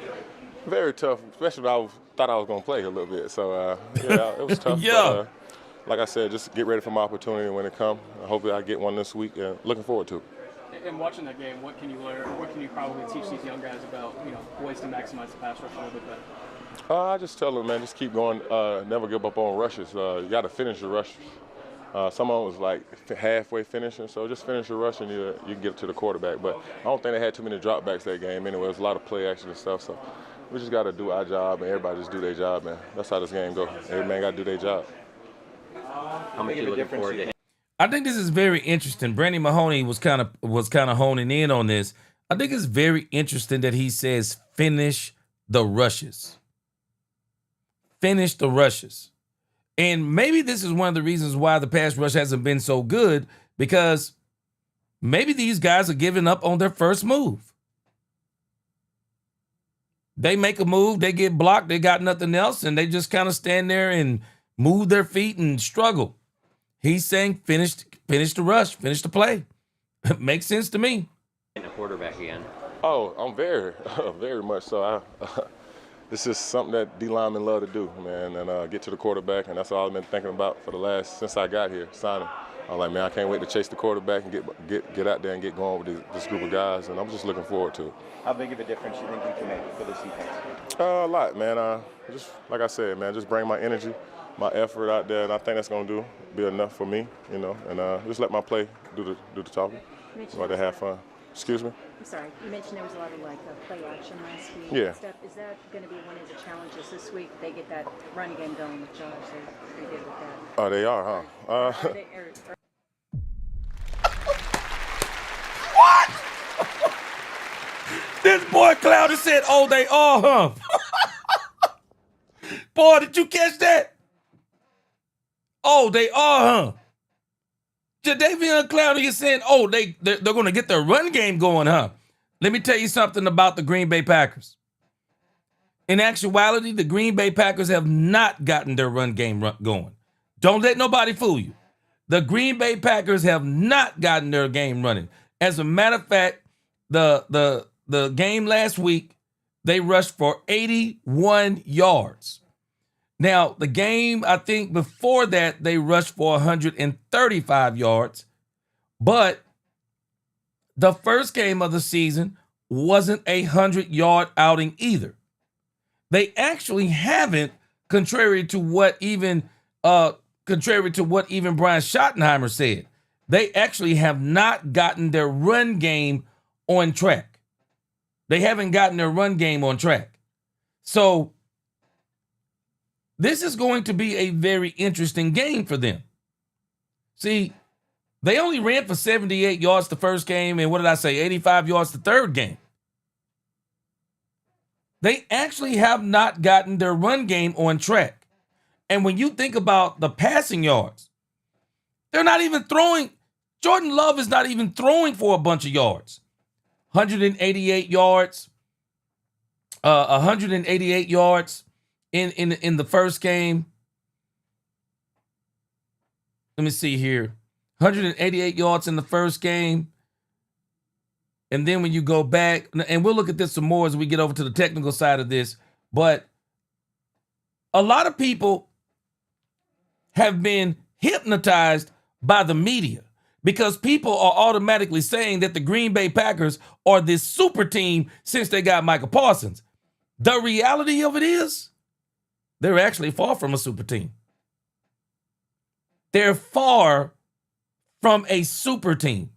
Very tough, especially when I thought I was going to play a little bit. So, it was tough. Yeah. But, like I said, just get ready for my opportunity when it comes. Hopefully I get one this week, and looking forward to it. In watching that game, what can you learn, or what can you probably teach these young guys about, ways to maximize the pass rush a little bit better? I just tell them, man, just keep going. Never give up on rushes. You got to finish the rushes. Someone was like halfway finishing, so just finish your rush and you can get to the quarterback. But I don't think they had too many dropbacks that game anyway. It was a lot of play action and stuff, so we just got to do our job, and everybody just do their job, man. That's how this game goes. Every man got to do their job. How much are you looking forward to? I think this is very interesting. Brandy Mahoney was kind of honing in on this. I think it's very interesting that he says finish the rushes. Finish the rushes. And maybe this is one of the reasons why the pass rush hasn't been so good, because maybe these guys are giving up on their first move. They make a move, they get blocked, they got nothing else, and they just kind of stand there and move their feet and struggle. He's saying finish the rush, finish the play. Makes sense to me. Getting a quarterback again. Oh, I'm very, very much so. it's just something that D linemen love to do, man, and get to the quarterback, and that's all I've been thinking about for the last since I got here signing. I'm like, man, I can't wait to chase the quarterback and get out there and get going with this group of guys, and I'm just looking forward to it. How big of a difference do you think you can make for this defense? A lot, man. Just like I said, man, just bring my energy, my effort out there, and I think that's going to be enough for me, and just let my play do the talking. Like to have fun. Excuse me? I'm sorry. You mentioned there was a lot of play action last week. Yeah. Stuff. Is that going to be one of the challenges this week? They get that run game going with Josh. They're pretty good with that. Oh, they are, huh? What? This boy Cloudy said, "Oh, they are, huh?" Boy, did you catch that? Oh, they are, huh? Jadavion Clowney is saying, "Oh, they're going to get their run game going, huh?" Let me tell you something about the Green Bay Packers. In actuality, the Green Bay Packers have not gotten their run game going. Don't let nobody fool you. The Green Bay Packers have not gotten their game running. As a matter of fact, the game last week, they rushed for 81 yards. Now, the game, I think before that, they rushed for 135 yards. But the first game of the season wasn't a 100-yard outing either. They actually haven't, contrary to what even Brian Schottenheimer said. They actually have not gotten their run game on track. They haven't gotten their run game on track. So this is going to be a very interesting game for them. See, they only ran for 78 yards the first game, and 85 yards the third game. They actually have not gotten their run game on track. And when you think about the passing yards, they're not even throwing. Jordan Love is not even throwing for a bunch of yards. 188 yards. 188 yards in the first game. Let me see here. 188 yards in the first game. And then when you go back, and we'll look at this some more as we get over to the technical side of this, but a lot of people have been hypnotized by the media because people are automatically saying that the Green Bay Packers are this super team since they got Micah Parsons. The reality of it is they're actually far from a super team. They're far from a super team.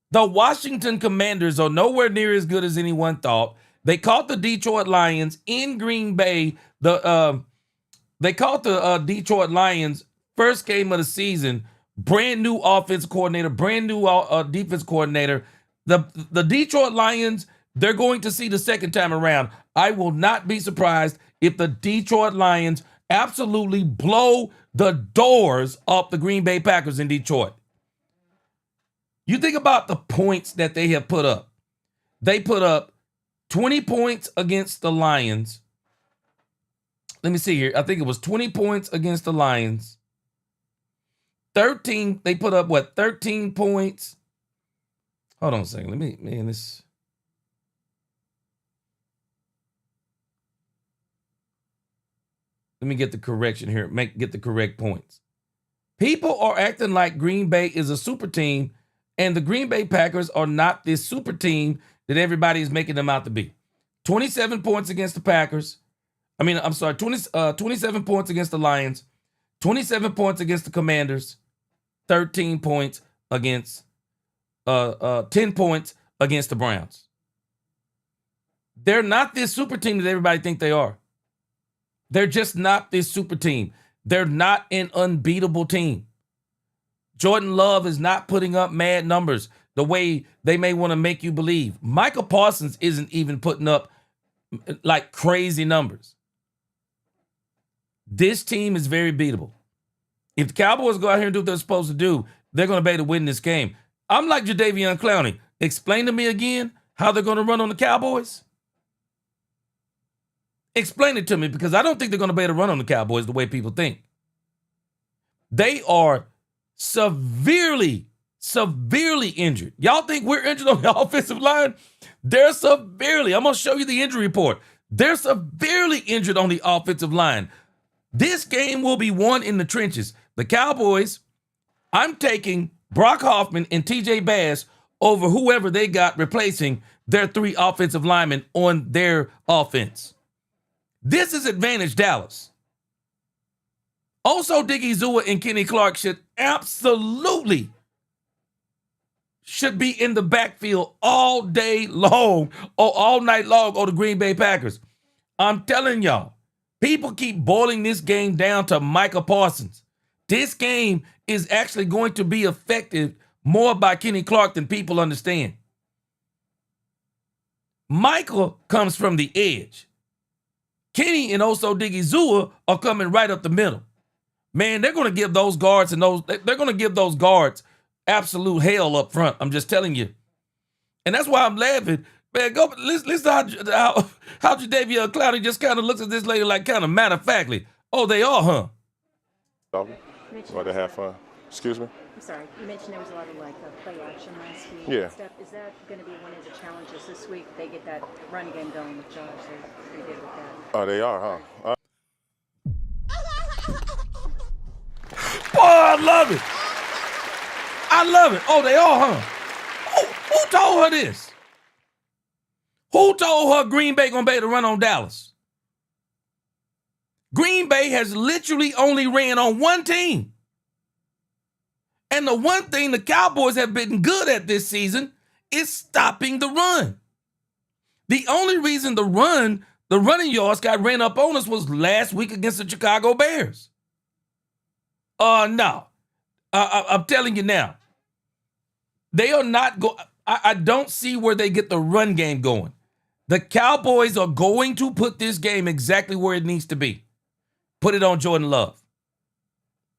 The Washington Commanders are nowhere near as good as anyone thought. They caught the Detroit Lions in Green Bay. They caught the Detroit Lions first game of the season. Brand new offensive coordinator, brand new defense coordinator. The Detroit Lions, they're going to see the second time around. I will not be surprised if the Detroit Lions absolutely blow the doors off the Green Bay Packers in Detroit. You think about the points that they have put up. They put up 20 points against the Lions. Let me see here. I think it was 20 points against the Lions. 13, they put up 13 points. Hold on a second. Let me get the correction here. Get the correct points. People are acting like Green Bay is a super team, and the Green Bay Packers are not this super team that everybody is making them out to be. 27 points against the Packers. 27 points against the Lions. 27 points against the Commanders. 13 points against 10 points against the Browns. They're not this super team that everybody think they are. They're just not this super team. They're not an unbeatable team. Jordan Love is not putting up mad numbers the way they may want to make you believe. Micah Parsons isn't even putting up like crazy numbers. This team is very beatable. If the Cowboys go out here and do what they're supposed to do, they're going to be able to win this game. I'm like Jadavion Clowney. Explain to me again how they're going to run on the Cowboys. Explain it to me, because I don't think they're going to be able to run on the Cowboys the way people think. They are severely severely injured. Y'all think we're injured on the offensive line? They're severely. I'm going to show you the injury report. They're severely injured on the offensive line. This game will be won in the trenches. The Cowboys, I'm taking Brock Hoffman and TJ Bass over whoever they got replacing their 3 offensive linemen on their offense. This is advantage Dallas. Also, Diggy Zua and Kenny Clark should be in the backfield all day long or all night long on the Green Bay Packers. I'm telling y'all, people keep boiling this game down to Micah Parsons. This game is actually going to be affected more by Kenny Clark than people understand. Michael comes from the edge. Kenny and also Diggy Zua are coming right up the middle. Man, they're going to give those guards absolute hell up front. I'm just telling you. And that's why I'm laughing. Man, go listen to how Jadeveon Clowney just kind of looks at this lady like kind of matter-of-factly. Oh, they are, huh? Well, they have fun. Excuse me? I'm sorry. You mentioned there was a lot of play action last week. Yeah. Stuff. Is that going to be one of the challenges this week? They get that run game going with Josh. They're pretty good with that. Oh, they are, huh? Boy, I love it. I love it. Oh, they are, huh? Who told her this? Who told her Green Bay gonna be able to run on Dallas? Green Bay has literally only ran on one team. And the one thing the Cowboys have been good at this season is stopping the run. The only reason the running yards got ran up on us was last week against the Chicago Bears. No. I'm telling you now. They are not going. I don't see where they get the run game going. The Cowboys are going to put this game exactly where it needs to be. Put it on Jordan Love.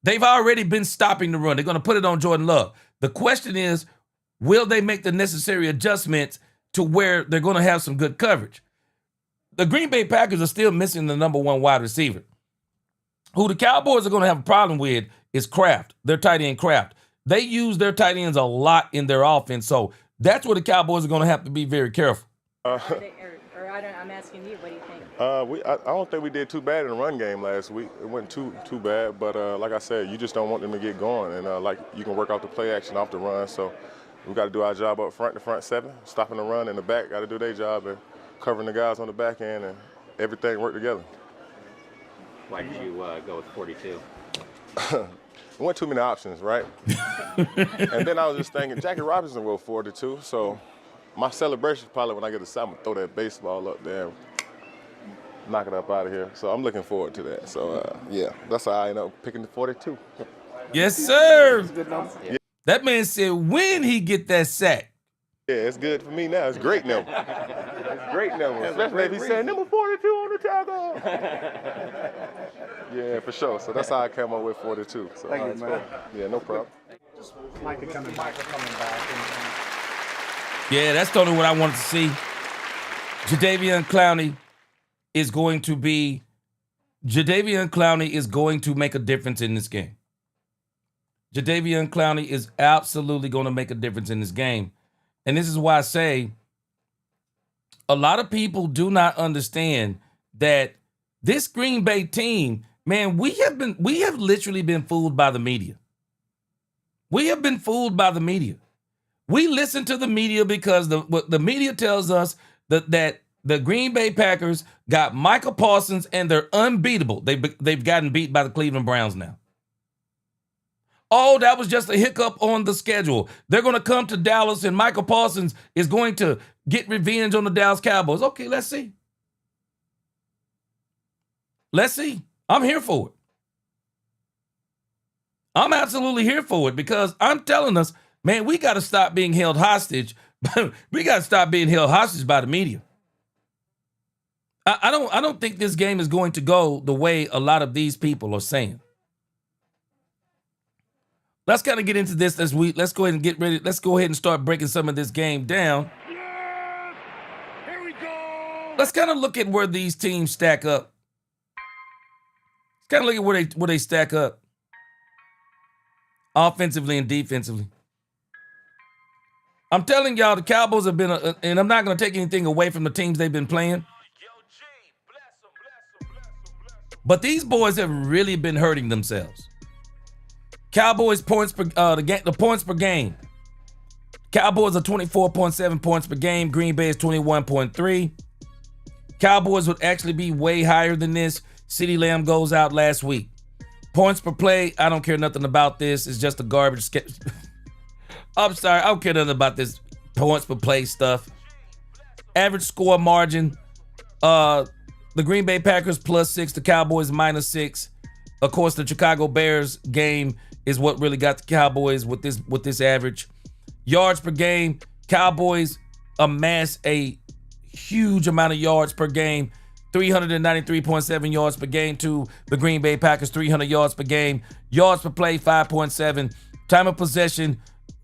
They've already been stopping the run. They're going to put it on Jordan Love. The question is, will they make the necessary adjustments to where they're going to have some good coverage? The Green Bay Packers are still missing the number 1 wide receiver. Who the Cowboys are going to have a problem with is Kraft, their tight end Kraft. They use their tight ends a lot in their offense, so that's where the Cowboys are going to have to be very careful. I'm asking you, what do you think? I don't think we did too bad in the run game last week. It wasn't too bad, but like I said, you just don't want them to get going, and like you can work off the play action off the run. So we got to do our job up front, the front 7, stopping the run, and the back got to do their job and covering the guys on the back end, and everything work together. Why did you go with 42? There weren't too many options, right? And then I was just thinking, Jackie Robinson wrote 42, so my celebration probably when I get a sack, I'm going to throw that baseball up there and knock it up out of here. So I'm looking forward to that. So, yeah, that's how I end up picking the 42. Yes, sir. Yeah. That man said when he get that sack. Yeah, it's good for me now. It's great number. It's great number, especially if he's saying number 42 on the tackle. Yeah, for sure. So that's how I came up with 42. So, Thank you, man. Yeah, no problem. Just Micah coming back. Yeah, that's totally what I wanted to see. Jadeveon Clowney is going to make a difference in this game. Jadeveon Clowney is absolutely going to make a difference in this game. And this is why I say a lot of people do not understand that this Green Bay team, man, we have literally been fooled by the media. We have been fooled by the media. We listen to the media because the media tells us that the Green Bay Packers got Micah Parsons and they're unbeatable. They've gotten beat by the Cleveland Browns now. Oh, that was just a hiccup on the schedule. They're going to come to Dallas and Micah Parsons is going to get revenge on the Dallas Cowboys. Okay, let's see. Let's see. I'm here for it. I'm absolutely here for it because I'm telling us, man, we got to stop being held hostage. We got to stop being held hostage by the media. I don't think this game is going to go the way a lot of these people are saying. Let's kind of get into this as let's go ahead and get ready. Let's go ahead and start breaking some of this game down. Yes! Here we go. Let's kind of look at where these teams stack up. Let's kind of look at where they stack up offensively and defensively. I'm telling y'all, the Cowboys have been, and I'm not going to take anything away from the teams they've been playing, but these boys have really been hurting themselves. Cowboys points per the points per game. Cowboys are 24.7 points per game. Green Bay is 21.3. Cowboys would actually be way higher than this. CeeDee Lamb goes out last week. Points per play, I don't care nothing about this. It's just a garbage. I'm sorry, I don't care nothing about this points per play stuff. Average score margin, the Green Bay Packers +6, the Cowboys -6. Of course, the Chicago Bears game is what really got the Cowboys with this average. Yards per game, Cowboys amass a huge amount of yards per game. 393.7 yards per game to the Green Bay Packers, 300 yards per game. Yards per play, 5.7. Time of possession,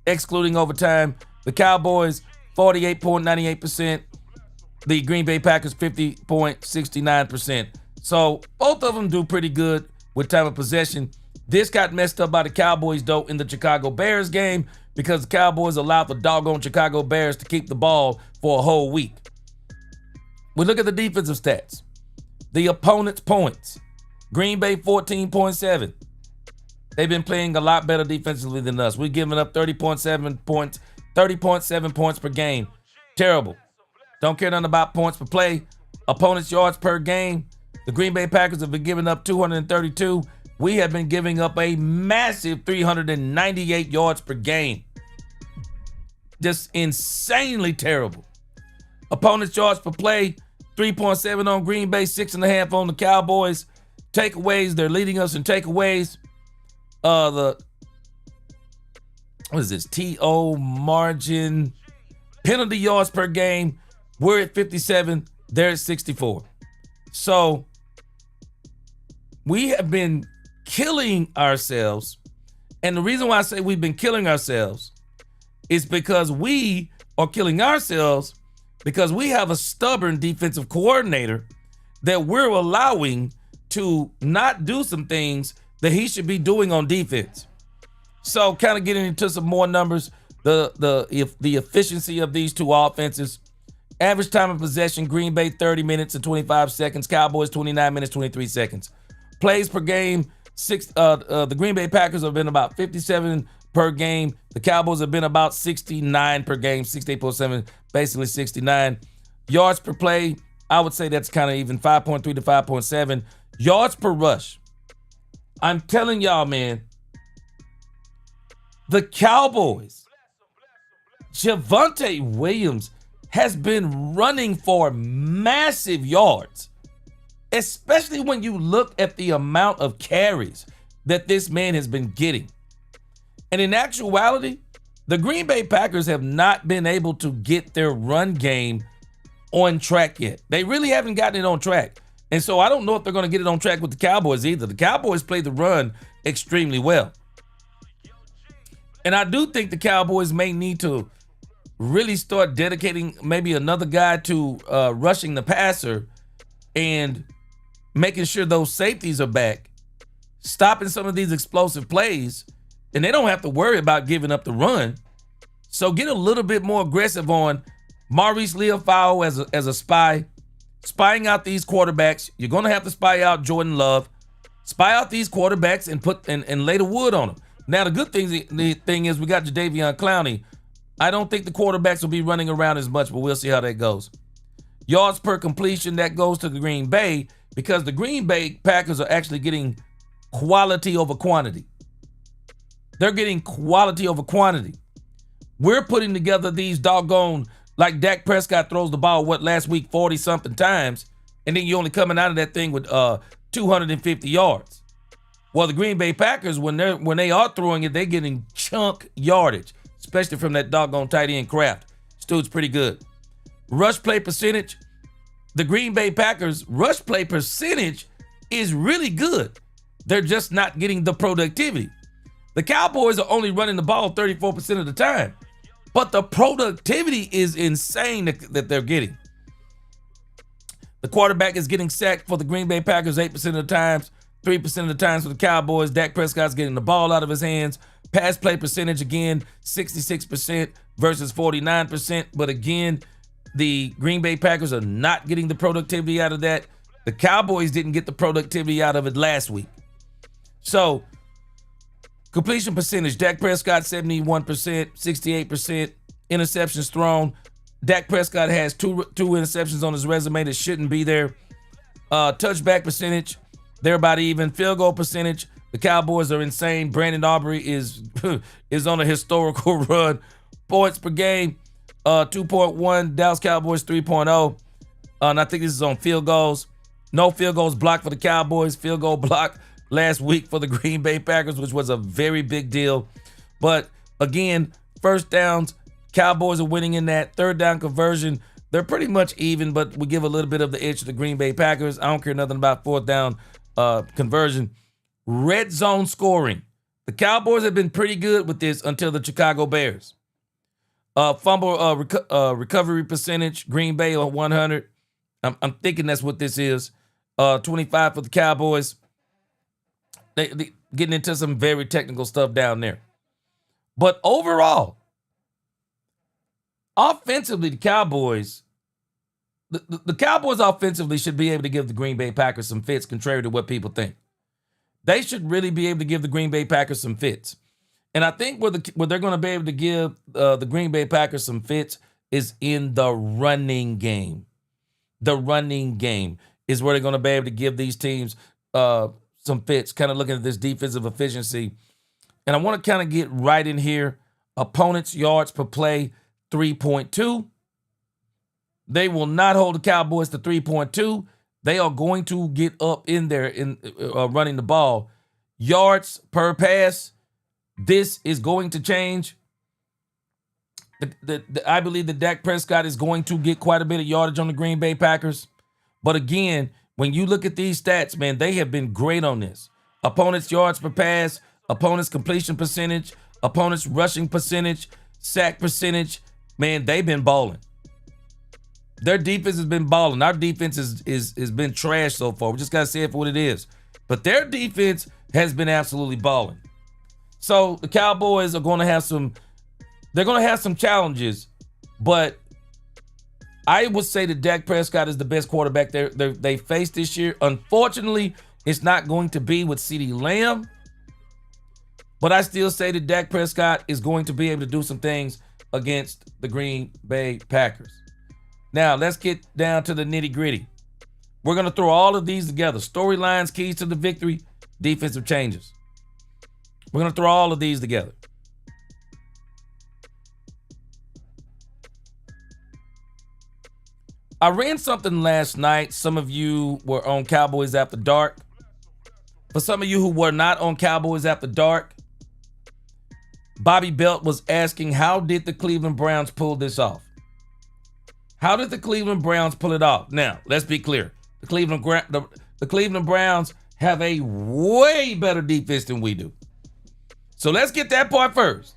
excluding overtime, the Cowboys, 48.98%. The Green Bay Packers, 50.69%. So both of them do pretty good with time of possession. This got messed up by the Cowboys, though, in the Chicago Bears game because the Cowboys allowed the doggone Chicago Bears to keep the ball for a whole week. We look at the defensive stats. The opponent's points. Green Bay 14.7. They've been playing a lot better defensively than us. We're giving up 30.7 points per game. Terrible. Don't care nothing about points per play. Opponent's yards per game. The Green Bay Packers have been giving up 232. We have been giving up a massive 398 yards per game. Just insanely terrible. Opponent's yards per play, 3.7 on Green Bay, 6.5 on the Cowboys. Takeaways, they're leading us in takeaways. What is this? TO margin. Penalty yards per game. We're at 57. They're at 64. So we have been killing ourselves. And the reason why I say we've been killing ourselves is because we are killing ourselves because we have a stubborn defensive coordinator that we're allowing to not do some things that he should be doing on defense. So kind of getting into some more numbers, the efficiency of these two offenses. Average time of possession, Green Bay 30 minutes and 25 seconds, Cowboys 29 minutes, 23 seconds. Plays per game, the Green Bay Packers have been about 57 per game. The Cowboys have been about 69 per game, 68.7, basically 69. Yards per play, I would say that's kind of even, 5.3 to 5.7. Yards per rush. I'm telling y'all, man, the Cowboys, Javonte Williams has been running for massive yards, especially when you look at the amount of carries that this man has been getting. And in actuality, the Green Bay Packers have not been able to get their run game on track yet. They really haven't gotten it on track. And so I don't know if they're going to get it on track with the Cowboys either. The Cowboys play the run extremely well. And I do think the Cowboys may need to really start dedicating maybe another guy to rushing the passer and making sure those safeties are back, stopping some of these explosive plays, and they don't have to worry about giving up the run. So get a little bit more aggressive on Maurice Leofau as a spy, spying out these quarterbacks. You're going to have to spy out Jordan Love, spy out these quarterbacks and put and lay the wood on them. Now, the good thing is we got Jadeveon Clowney. I don't think the quarterbacks will be running around as much, but we'll see how that goes. Yards per completion, that goes to the Green Bay because the Green Bay Packers are actually getting quality over quantity. They're getting quality over quantity. We're putting together these doggone, like Dak Prescott throws the ball, last week, 40-something times, and then you're only coming out of that thing with 250 yards. Well, the Green Bay Packers, when they are throwing it, they're getting chunk yardage, especially from that doggone tight end Kraft. This dude's pretty good. Rush play percentage, the Green Bay Packers' rush play percentage is really good. They're just not getting the productivity. The Cowboys are only running the ball 34% of the time, but the productivity is insane that they're getting. The quarterback is getting sacked for the Green Bay Packers 8% of the times, 3% of the times for the Cowboys. Dak Prescott's getting the ball out of his hands Pass play percentage, again, 66% versus 49%. But again, the Green Bay Packers are not getting the productivity out of that. The Cowboys didn't get the productivity out of it last week. So, completion percentage, Dak Prescott, 71%, 68%. Interceptions thrown. Dak Prescott has two interceptions on his resume that shouldn't be there. Touchback percentage, they're about even. Field goal percentage, the Cowboys are insane. Brandon Aubrey is on a historical run. Points per game, 2.1. Dallas Cowboys 3.0. And I think this is on field goals. No field goals blocked for the Cowboys. Field goal blocked last week for the Green Bay Packers, which was a very big deal. But again, first downs, Cowboys are winning in that. Third down conversion, they're pretty much even, but we give a little bit of the edge to the Green Bay Packers. I don't care nothing about fourth down conversion. Red zone scoring. The Cowboys have been pretty good with this until the Chicago Bears. Fumble recovery percentage, Green Bay on 100. I'm thinking that's what this is. 25 for the Cowboys. They getting into some very technical stuff down there. But overall, offensively, the Cowboys offensively should be able to give the Green Bay Packers some fits, contrary to what people think. They should really be able to give the Green Bay Packers some fits. And I think where they're going to be able to give the Green Bay Packers some fits is in the running game. The running game is where they're going to be able to give these teams some fits, kind of looking at this defensive efficiency. And I want to kind of get right in here. Opponents' yards per play, 3.2. They will not hold the Cowboys to 3.2. They are going to get up in there in running the ball. Yards per pass, this is going to change. I believe that Dak Prescott is going to get quite a bit of yardage on the Green Bay Packers. But again, when you look at these stats, man, they have been great on this. Opponents' yards per pass, opponents' completion percentage, opponents' rushing percentage, sack percentage, man, they've been balling. Their defense has been balling. Our defense has been trash so far. We just got to say it for what it is. But their defense has been absolutely balling. So the Cowboys are going to have some challenges, but I would say that Dak Prescott is the best quarterback they faced this year. Unfortunately, it's not going to be with CeeDee Lamb, but I still say that Dak Prescott is going to be able to do some things against the Green Bay Packers. Now, let's get down to the nitty-gritty. We're going to throw all of these together. Storylines, keys to the victory, defensive changes. We're going to throw all of these together. I ran something last night. Some of you were on Cowboys After Dark. For some of you who were not on Cowboys After Dark, Bobby Belt was asking, how did the Cleveland Browns pull this off? How did the Cleveland Browns pull it off? Now, let's be clear. The Cleveland Browns have a way better defense than we do. So let's get that part first.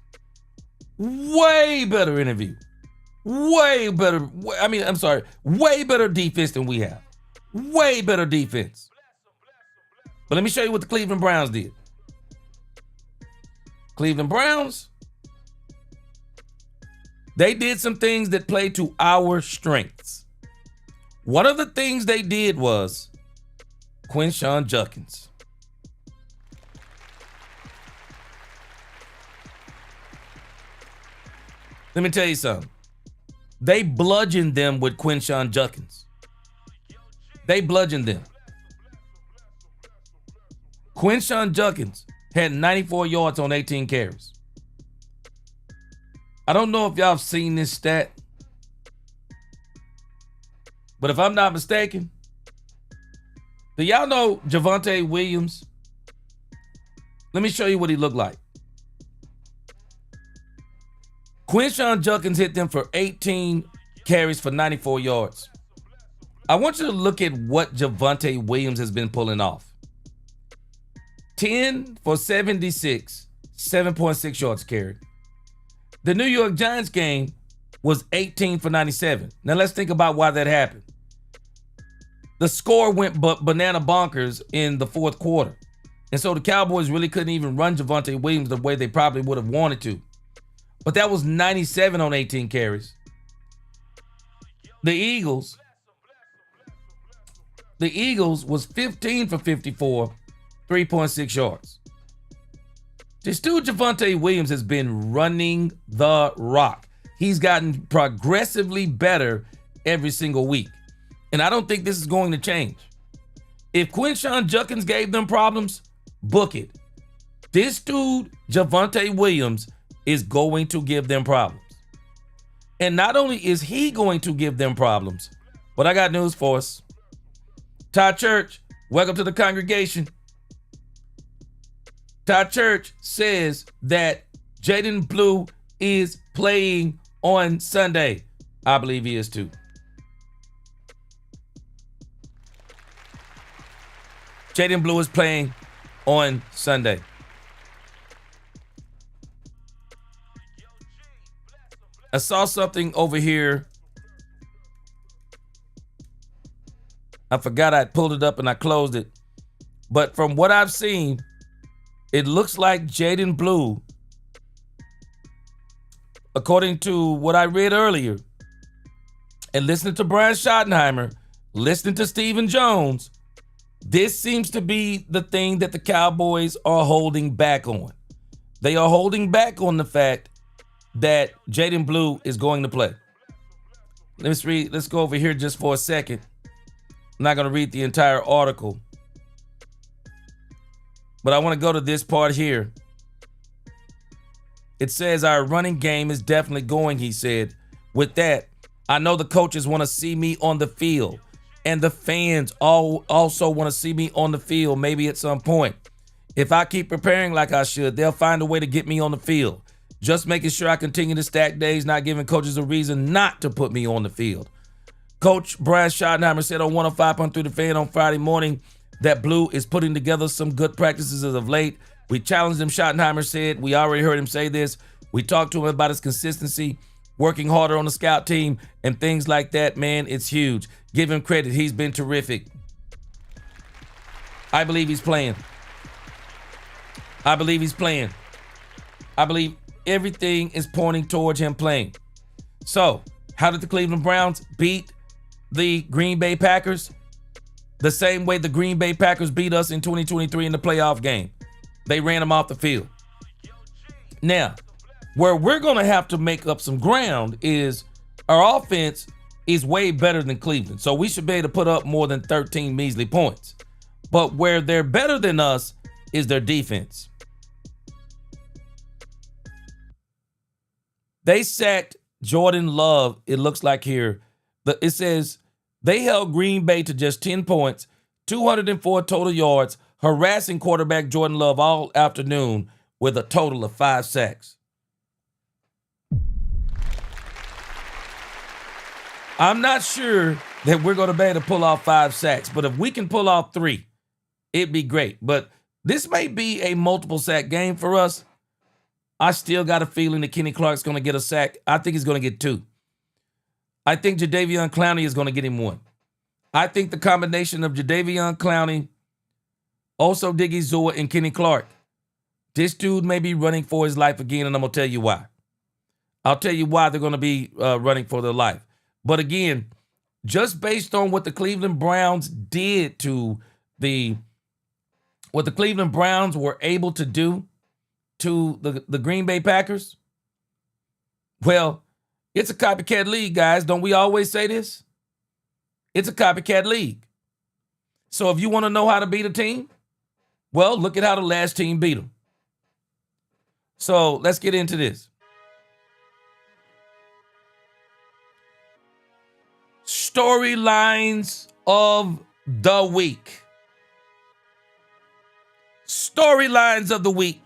Way better interview. Way better defense than we have. Way better defense. But let me show you what the Cleveland Browns did. Cleveland Browns, they did some things that play to our strengths. One of the things they did was Quinshon Judkins. Let me tell you something. They bludgeoned them with Quinshon Judkins. They bludgeoned them. Quinshon Judkins had 94 yards on 18 carries. I don't know if y'all have seen this stat, but if I'm not mistaken, do y'all know Javonte Williams? Let me show you what he looked like. Quinshon Judkins hit them for 18 carries for 94 yards. I want you to look at what Javonte Williams has been pulling off. 10 for 76, 7.6 yards carried. The New York Giants game was 18 for 97. Now let's think about why that happened. The score went banana bonkers in the fourth quarter. And so the Cowboys really couldn't even run Javonte Williams the way they probably would have wanted to. But that was 97 on 18 carries. The Eagles was 15 for 54, 3.6 yards. This dude Javonte Williams has been running the rock. He's gotten progressively better every single week. And I don't think this is going to change. If Quinshon Judkins gave them problems, book it. This dude, Javonte Williams, is going to give them problems. And not only is he going to give them problems, but I got news for us. Todd Church, welcome to the congregation. Todd Church says that Jaden Blue is playing on Sunday. I believe he is too. Jaden Blue is playing on Sunday. I saw something over here. I forgot I pulled it up and I closed it. But from what I've seen, it looks like Jaden Blue, according to what I read earlier, and listening to Brian Schottenheimer, listening to Stephen Jones, this seems to be the thing that the Cowboys are holding back on. They are holding back on the fact that Jaden Blue is going to play. Let's go over here just for a second. I'm not going to read the entire article, but I want to go to this part here. It says our running game is definitely going, he said. With that, I know the coaches want to see me on the field, and the fans also want to see me on the field maybe at some point. If I keep preparing like I should, they'll find a way to get me on the field. Just making sure I continue to stack days, not giving coaches a reason not to put me on the field. Coach Brian Schottenheimer said on 105.3 The Fan on Friday morning that Blue is putting together some good practices as of late. We challenged him, Schottenheimer said. We already heard him say this. We talked to him about his consistency, working harder on the scout team, and things like that. Man, it's huge. Give him credit. He's been terrific. I believe he's playing. I believe he's playing. I believe everything is pointing towards him playing. So, how did the Cleveland Browns beat the Green Bay Packers? The same way the Green Bay Packers beat us in 2023 in the playoff game. They ran them off the field. Now, where we're going to have to make up some ground is our offense is way better than Cleveland. So we should be able to put up more than 13 measly points. But where they're better than us is their defense. They sacked Jordan Love, it looks like here. It says they held Green Bay to just 10 points, 204 total yards, harassing quarterback Jordan Love all afternoon with a total of 5 sacks. I'm not sure that we're going to be able to pull off 5 sacks, but if we can pull off 3, it'd be great. But this may be a multiple sack game for us. I still got a feeling that Kenny Clark's going to get a sack. I think he's going to get 2. I think Jadeveon Clowney is going to get him 1. I think the combination of Jadeveon Clowney, also Diggy Zua, and Kenny Clark, this dude may be running for his life again, and I'm going to tell you why. I'll tell you why they're going to be running for their life. But again, just based on what the Cleveland Browns did to what the Cleveland Browns were able to do to the Green Bay Packers, well, it's a copycat league, guys. Don't we always say this? It's a copycat league. So if you want to know how to beat a team, well, look at how the last team beat them. So let's get into this. Storylines of the week. Storylines of the week.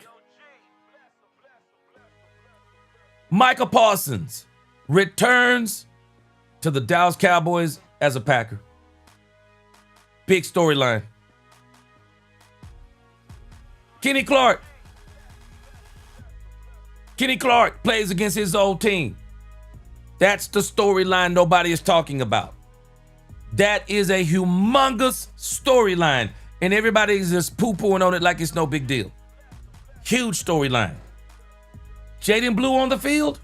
Micah Parsons returns to the Dallas Cowboys as a Packer. Big storyline. Kenny Clark plays against his old team. That's the storyline nobody is talking about. That is a humongous storyline. and everybody's just poo-pooing on it like it's no big deal. Huge storyline. Jaden Blue on the field?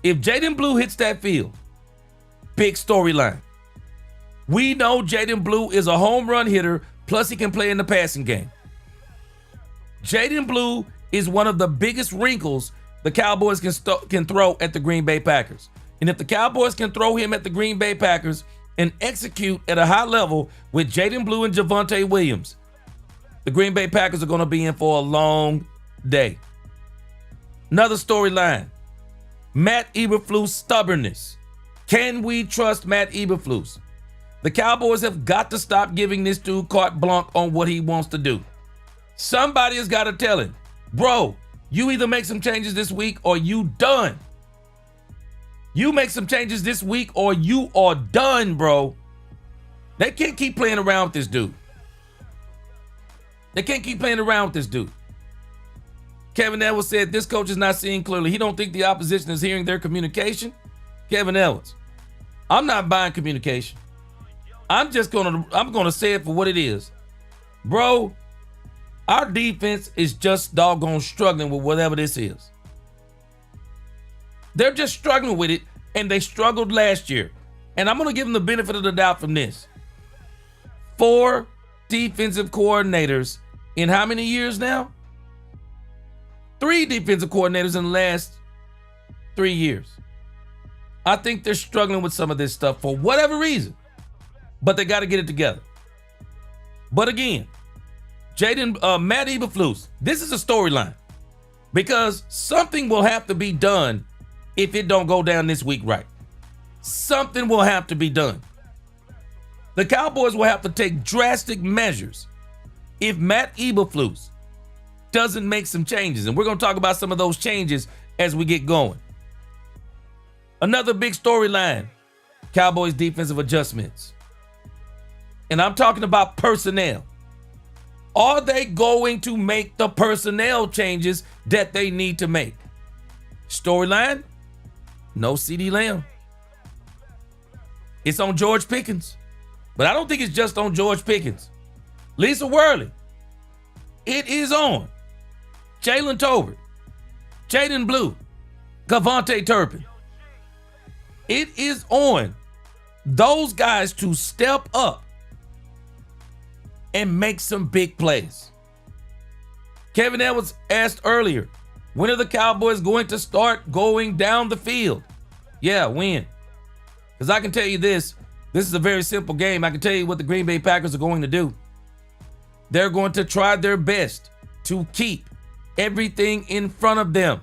If Jaden Blue hits that field, big storyline. We know Jaden Blue is a home run hitter, plus he can play in the passing game. Jaden Blue is one of the biggest wrinkles the Cowboys can throw at the Green Bay Packers. And if the Cowboys can throw him at the Green Bay Packers and execute at a high level with Jaden Blue and Javonte Williams, the Green Bay Packers are going to be in for a long day. Another storyline, Matt Eberflus' stubbornness. Can we trust Matt Eberflus? The Cowboys have got to stop giving this dude carte blanche on what he wants to do. Somebody has got to tell him, bro, you either make some changes this week or you done. You make some changes this week or you are done, bro. They can't keep playing around with this dude. They can't keep playing around with this dude. Kevin Edwards said this coach is not seeing clearly. He don't think the opposition is hearing their communication. Kevin Edwards, I'm not buying communication. I'm gonna say it for what it is. Bro, our defense is just doggone struggling with whatever this is. They're just struggling with it, and they struggled last year. And I'm gonna give them the benefit of the doubt from this. 4 defensive coordinators in how many years now? 3 defensive coordinators in the last 3 years. I think they're struggling with some of this stuff for whatever reason, but they got to get it together. But again, Matt Eberflus, this is a storyline because something will have to be done if it don't go down this week right. Something will have to be done. The Cowboys will have to take drastic measures if Matt Eberflus doesn't make some changes. And we're going to talk about some of those changes as we get going. Another big storyline, Cowboys defensive adjustments. And I'm talking about personnel. Are they going to make the personnel changes that they need to make? Storyline, no CeeDee Lamb. It's on George Pickens. But I don't think it's just on George Pickens. Lisa Worley. It is on Jalen Tolbert, Jaden Blue, Cavonte Turpin. It is on those guys to step up and make some big plays. Kevin Edwards asked earlier, when are the Cowboys going to start going down the field? Yeah, when? Because I can tell you this is a very simple game. I can tell you what the Green Bay Packers are going to do. They're going to try their best to keep everything in front of them.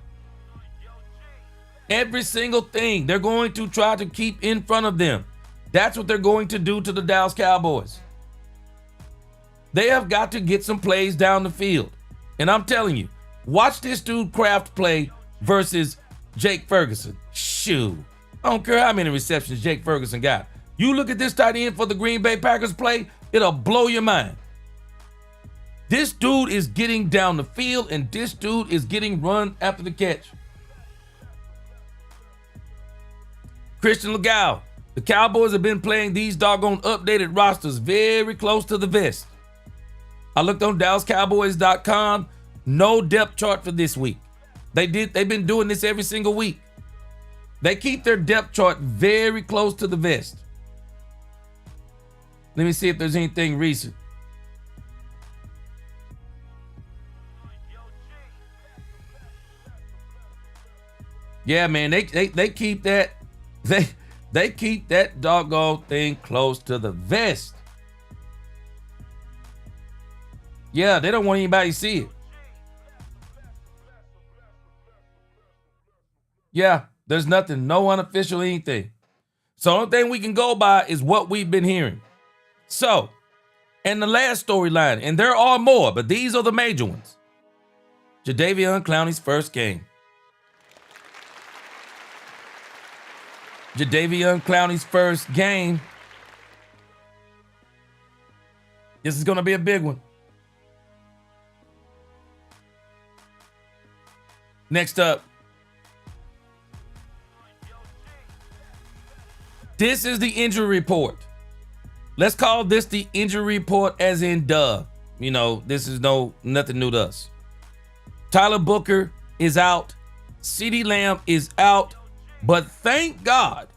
Every single thing they're going to try to keep in front of them. That's what they're going to do to the Dallas Cowboys. They have got to get some plays down the field. And I'm telling you, watch this dude Kraft play versus Jake Ferguson. Shoo. I don't care how many receptions Jake Ferguson got. You look at this tight end for the Green Bay Packers play, it'll blow your mind. This dude is getting down the field, and this dude is getting run after the catch. Christian Legal, the Cowboys have been playing these doggone updated rosters very close to the vest. I looked on DallasCowboys.com, no depth chart for this week. They've been doing this every single week. They keep their depth chart very close to the vest. Let me see if there's anything recent. Yeah, man, they keep that they keep that doggone thing close to the vest. Yeah, they don't want anybody to see it. Yeah, there's nothing, no unofficial anything. So the only thing we can go by is what we've been hearing. So, and the last storyline, and there are more, but these are the major ones. Jadeveon Clowney's first game. Jadeveon Clowney's first game. This is going to be a big one. Next up. This is the injury report. let's call this the injury report as in duh. You know, this is nothing new to us. Tyler Booker is out. CeeDee Lamb is out. But thank God,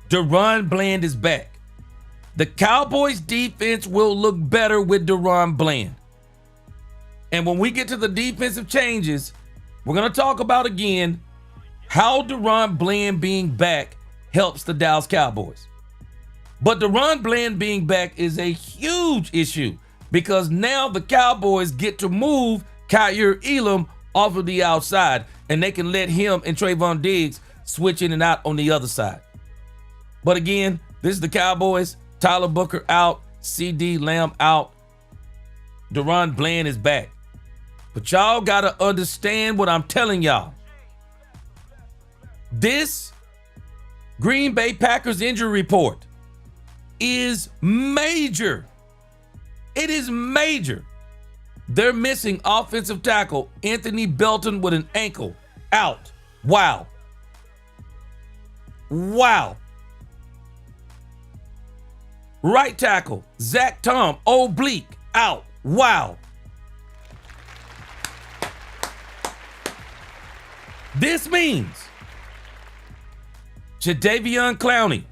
DaRon Bland is back. The Cowboys defense will look better with DaRon Bland. And when we get to the defensive changes, we're going to talk about again how DaRon Bland being back helps the Dallas Cowboys. But DaRon Bland being back is a huge issue because now the Cowboys get to move Kyer Elam off of the outside, and they can let him and Trayvon Diggs switch in and out on the other side. But again, this is the Cowboys. Tyler Booker out, CeeDee Lamb out. DaRon Bland is back. But y'all got to understand what I'm telling y'all. This Green Bay Packers injury report is major. It is major. They're missing offensive tackle Anthony Belton with an ankle out. Wow. Wow. Right tackle Zach Tom oblique out. Wow. This means Jadeveon Clowney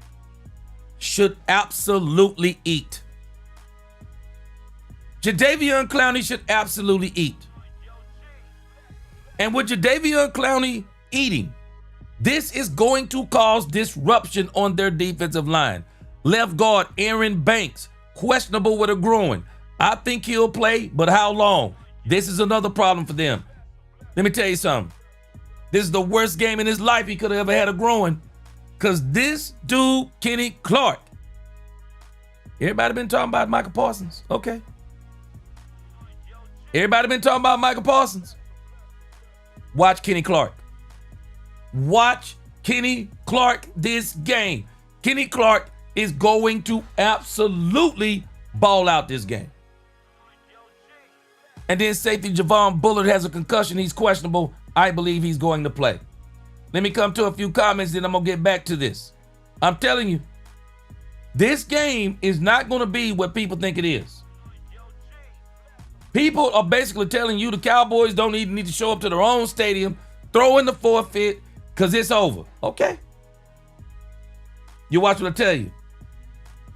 should absolutely eat. Jadeveon Clowney should absolutely eat. And with Jadeveon Clowney eating, this is going to cause disruption on their defensive line. Left guard Aaron Banks, questionable with a groin. I think he'll play, but how long? This is another problem for them. Let me tell you something. This is the worst game in his life he could have ever had a groin. Because this dude, Kenny Clark. Everybody been talking about Michael Parsons? Okay. Everybody been talking about Michael Parsons? Watch Kenny Clark. Watch Kenny Clark this game. Kenny Clark is going to absolutely ball out this game. And then safety Javon Bullard has a concussion. He's questionable. I believe he's going to play. Let me come to a few comments, then I'm going to get back to this. I'm telling you, this game is not going to be what people think it is. People are basically telling you the Cowboys don't even need to show up to their own stadium, throw in the forfeit, because it's over. Okay. You watch what I tell you.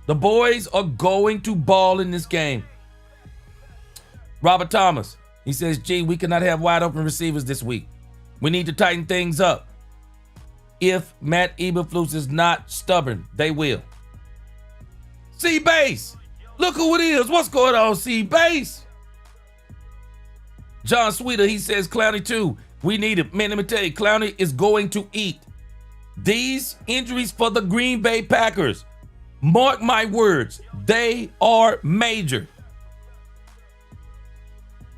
The boys are going to ball in this game. Robert Thomas, he says, gee, we cannot have wide open receivers this week. We need to tighten things up. If Matt Eberflus is not stubborn, they will. C-Base, look who it is. What's going on, C-Base? John Sweeter, he says, Clowney too. We need it. Man, let me tell you, Clowney is going to eat. These injuries for the Green Bay Packers, mark my words, they are major.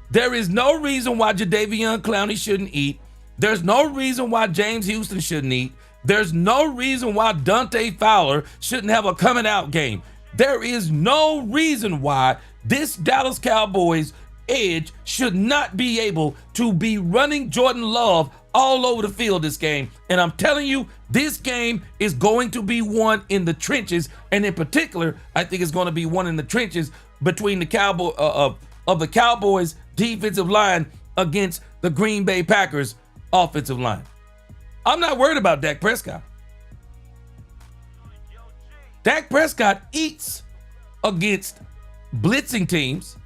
There is no reason why Jadeveon Clowney shouldn't eat. There's no reason why James Houston shouldn't eat. There's no reason why Dante Fowler shouldn't have a coming out game. There is no reason why this Dallas Cowboys edge should not be able to be running Jordan Love all over the field this game. And I'm telling you, this game is going to be won in the trenches. And in particular, I think it's going to be won in the trenches between the the Cowboys defensive line against the Green Bay Packers offensive line. I'm not worried about Dak Prescott. Dak Prescott eats against blitzing teams.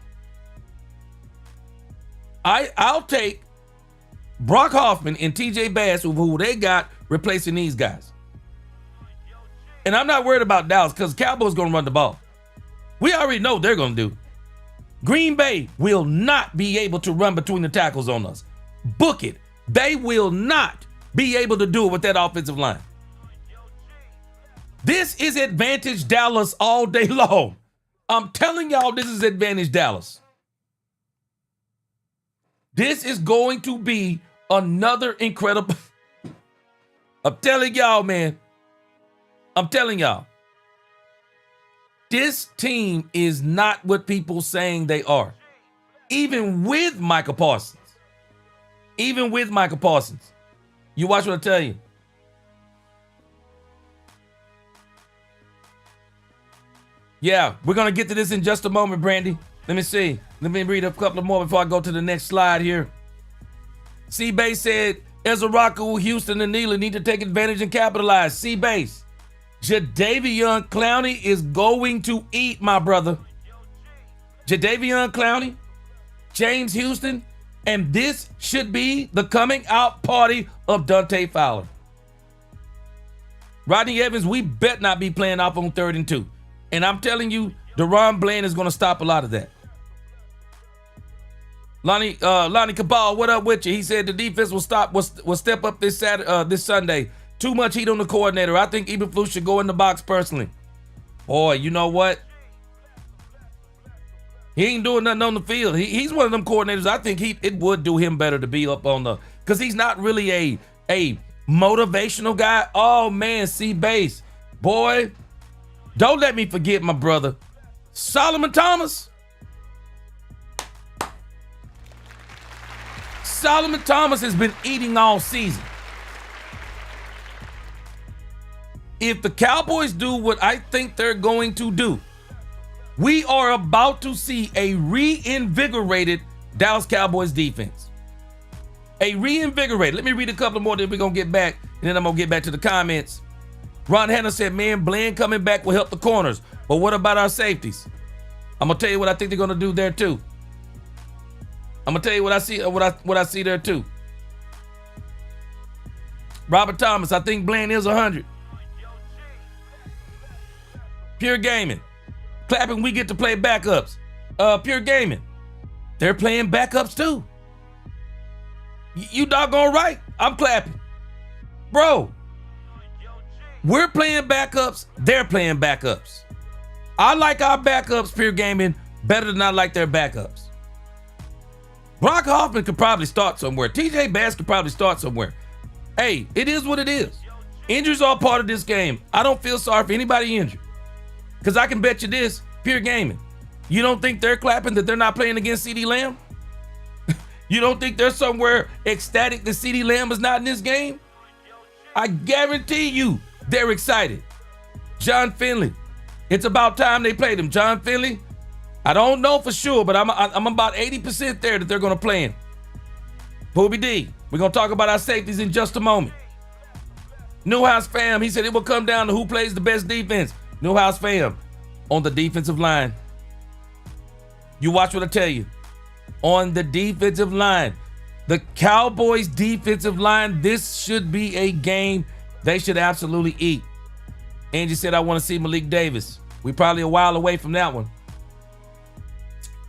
I'll take Brock Hoffman and TJ Bass, who they got replacing these guys. And I'm not worried about Dallas because the Cowboys going to run the ball. We already know what they're going to do. Green Bay will not be able to run between the tackles on us. Book it. They will not be able to do it with that offensive line. This is advantage Dallas all day long. I'm telling y'all, this is advantage Dallas. This is going to be another incredible. I'm telling y'all, man. I'm telling y'all. This team is not what people saying they are. Even with Michael Parsons. Even with Michael Parsons. You watch what I tell you. Yeah, we're going to get to this in just a moment, Brandy. Let me see. Let me read a couple more before I go to the next slide here. C-Base said, Ezra Houston, and Neely need to take advantage and capitalize. C-Base, Jadeveon Clowney is going to eat, my brother. Jadeveon Clowney, James Houston, and this should be the coming out party of Dante Fowler. Rodney Evans, we bet not be playing off on 3rd and 2. And I'm telling you, Deron Bland is going to stop a lot of that. Lonnie Cabal, what up with you? He said the defense will step up this Sunday. Too much heat on the coordinator. I think Eberflus should go in the box personally. Boy, you know what? He ain't doing nothing on the field. He's one of them coordinators. I think it would do him better to be up on the, because he's not really a motivational guy. Oh man, C-Base. Boy, don't let me forget my brother, Solomon Thomas. Solomon Thomas has been eating all season. If the Cowboys do what I think they're going to do, we are about to see a reinvigorated Dallas Cowboys defense. A reinvigorated. Let me read a couple more, then we're going to get back, and then I'm going to get back to the comments. Ron Hanna said, man, Bland coming back will help the corners. But what about our safeties? I'm going to tell you what I think they're going to do there, too. I'm going to tell you what I see there, too. Robert Thomas, I think Bland is 100. Pure Gaming. Clapping, we get to play backups. Pure Gaming. They're playing backups, too. You doggone right. I'm clapping. Bro, we're playing backups. They're playing backups. I like our backups, Pure Gaming, better than I like their backups. Brock Hoffman could probably start somewhere. TJ Bass could probably start somewhere. Hey, it is what it is. Injuries are part of this game. I don't feel sorry for anybody injured. Because I can bet you this, Pure Gaming. You don't think they're clapping that they're not playing against CeeDee Lamb? You don't think they're somewhere ecstatic that CeeDee Lamb is not in this game? I guarantee you they're excited. John Finley. It's about time they played him. John Finley, I don't know for sure, but I'm about 80% there that they're going to play him. Booby D, we're going to talk about our safeties in just a moment. Newhouse fam, he said it will come down to who plays the best defense. Newhouse fam, on the defensive line. You watch what I tell you. On the defensive line. The Cowboys defensive line, this should be a game they should absolutely eat. Angie said, I want to see Malik Davis. We're probably a while away from that one.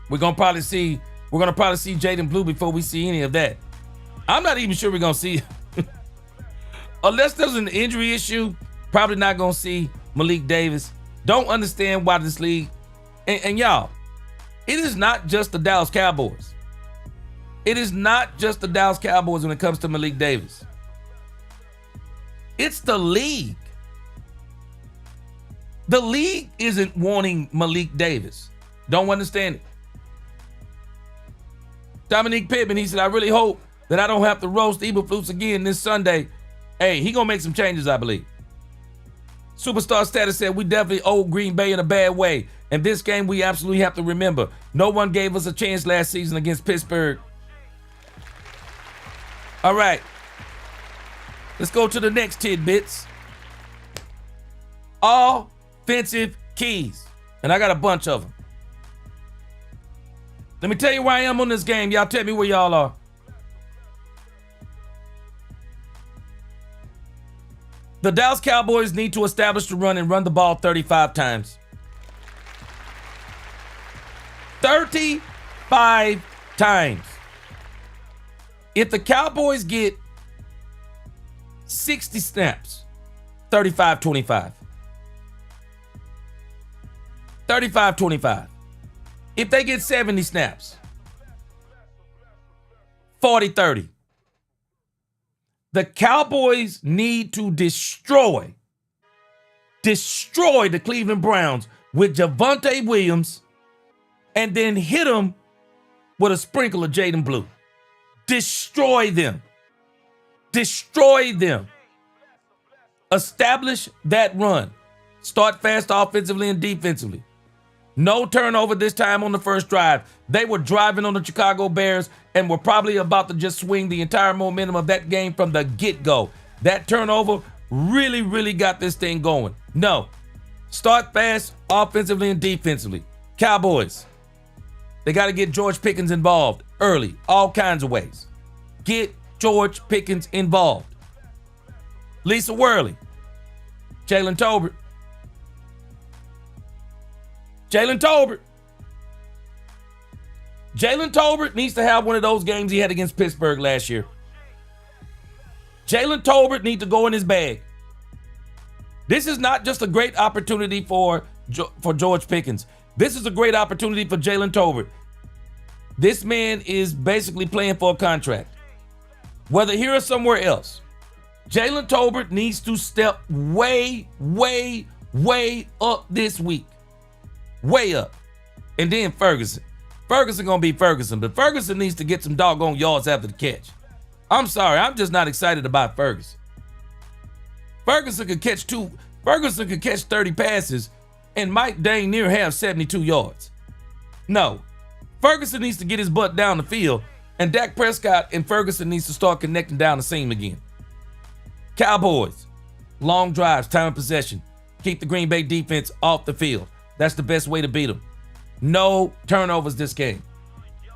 We're gonna probably see Jaden Blue before we see any of that. I'm not even sure we're gonna see unless there's an injury issue, probably not gonna see Malik Davis. Don't understand why this league, and y'all, it is not just the Dallas Cowboys. It is not just the Dallas Cowboys when it comes to Malik Davis. It's the league. The league isn't wanting Malik Davis. Don't understand it. Dominique Pittman, he said, I really hope that I don't have to roast Eberflus again this Sunday. Hey, he gonna make some changes, I believe. Superstar Status said, we definitely owe Green Bay in a bad way. And this game, we absolutely have to remember. No one gave us a chance last season against Pittsburgh. All right. Let's go to the next tidbits. Offensive keys. And I got a bunch of them. Let me tell you where I am on this game. Y'all tell me where y'all are. The Dallas Cowboys need to establish the run and run the ball 35 times. 35 times. If the Cowboys get 60 snaps, 35-25. 35-25. If they get 70 snaps, 40-30. The Cowboys need to destroy the Cleveland Browns with Javonte Williams and then hit them with a sprinkle of Jaden Blue. Destroy them. Destroy them. Establish that run. Start fast offensively and defensively. No turnover this time on the first drive. They were driving on the Chicago Bears and were probably about to just swing the entire momentum of that game from the get-go. That turnover really, really got this thing going. No. Start fast offensively and defensively. Cowboys, they got to get George Pickens involved early, all kinds of ways. Get George Pickens involved. Lisa Worley, Jalen Tolbert. Jalen Tolbert needs to have one of those games he had against Pittsburgh last year. Jalen Tolbert needs to go in his bag. This is not just a great opportunity for George Pickens. This is a great opportunity for Jalen Tolbert. This man is basically playing for a contract. Whether here or somewhere else, Jalen Tolbert needs to step way, way, way up this week. Way up. And then Ferguson. Ferguson gonna be Ferguson, but Ferguson needs to get some doggone yards after the catch. I'm sorry, I'm just not excited about Ferguson. Ferguson could catch 30 passes and might dang near have 72 yards. No. Ferguson needs to get his butt down the field, and Dak Prescott and Ferguson needs to start connecting down the seam again. Cowboys, long drives, time of possession. Keep the Green Bay defense off the field. That's the best way to beat them. No turnovers this game.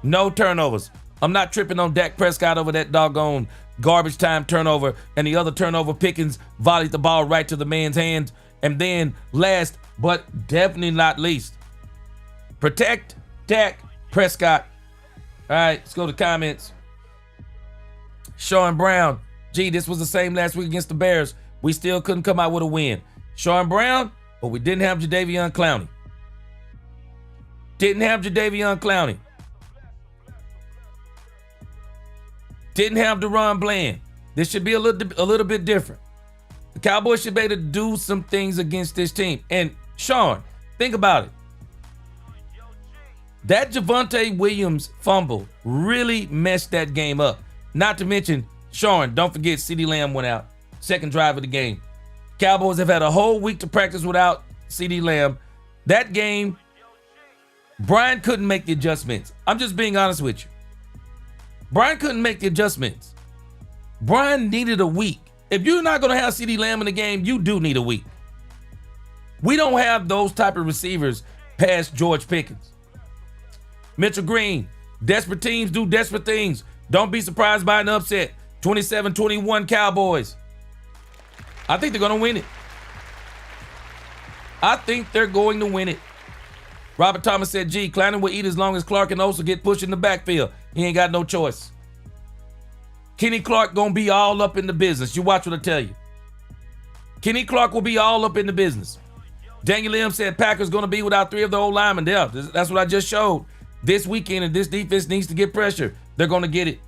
No turnovers. I'm not tripping on Dak Prescott over that doggone garbage time turnover, and the other turnover, Pickens volleyed the ball right to the man's hands. And then last but definitely not least, protect Dak Prescott. All right, let's go to comments. Sean Brown, gee, this was the same last week against the Bears. We still couldn't come out with a win. Sean Brown, but we didn't have Jadeveon Clowney. Didn't have Jadeveon Clowney. Didn't have DeRon Bland. This should be a little bit different. The Cowboys should be able to do some things against this team. And Sean, think about it. That Javonte Williams fumble really messed that game up. Not to mention, Sean, don't forget CeeDee Lamb went out. Second drive of the game. Cowboys have had a whole week to practice without CeeDee Lamb. That game, Brian couldn't make the adjustments. I'm just being honest with you. Brian couldn't make the adjustments. Brian needed a week. If you're not going to have CeeDee Lamb in the game, you do need a week. We don't have those type of receivers past George Pickens. Mitchell Green, desperate teams do desperate things. Don't be surprised by an upset. 27-21 Cowboys. I think they're going to win it. I think they're going to win it. Robert Thomas said, gee, Clowney will eat as long as Clark and Osa get pushed in the backfield. He ain't got no choice. Kenny Clark going to be all up in the business. You watch what I tell you. Kenny Clark will be all up in the business. Daniel Lim said Packers going to be without 3 of the old linemen. Yeah, that's what I just showed. This weekend, and this defense needs to get pressure. They're going to get it.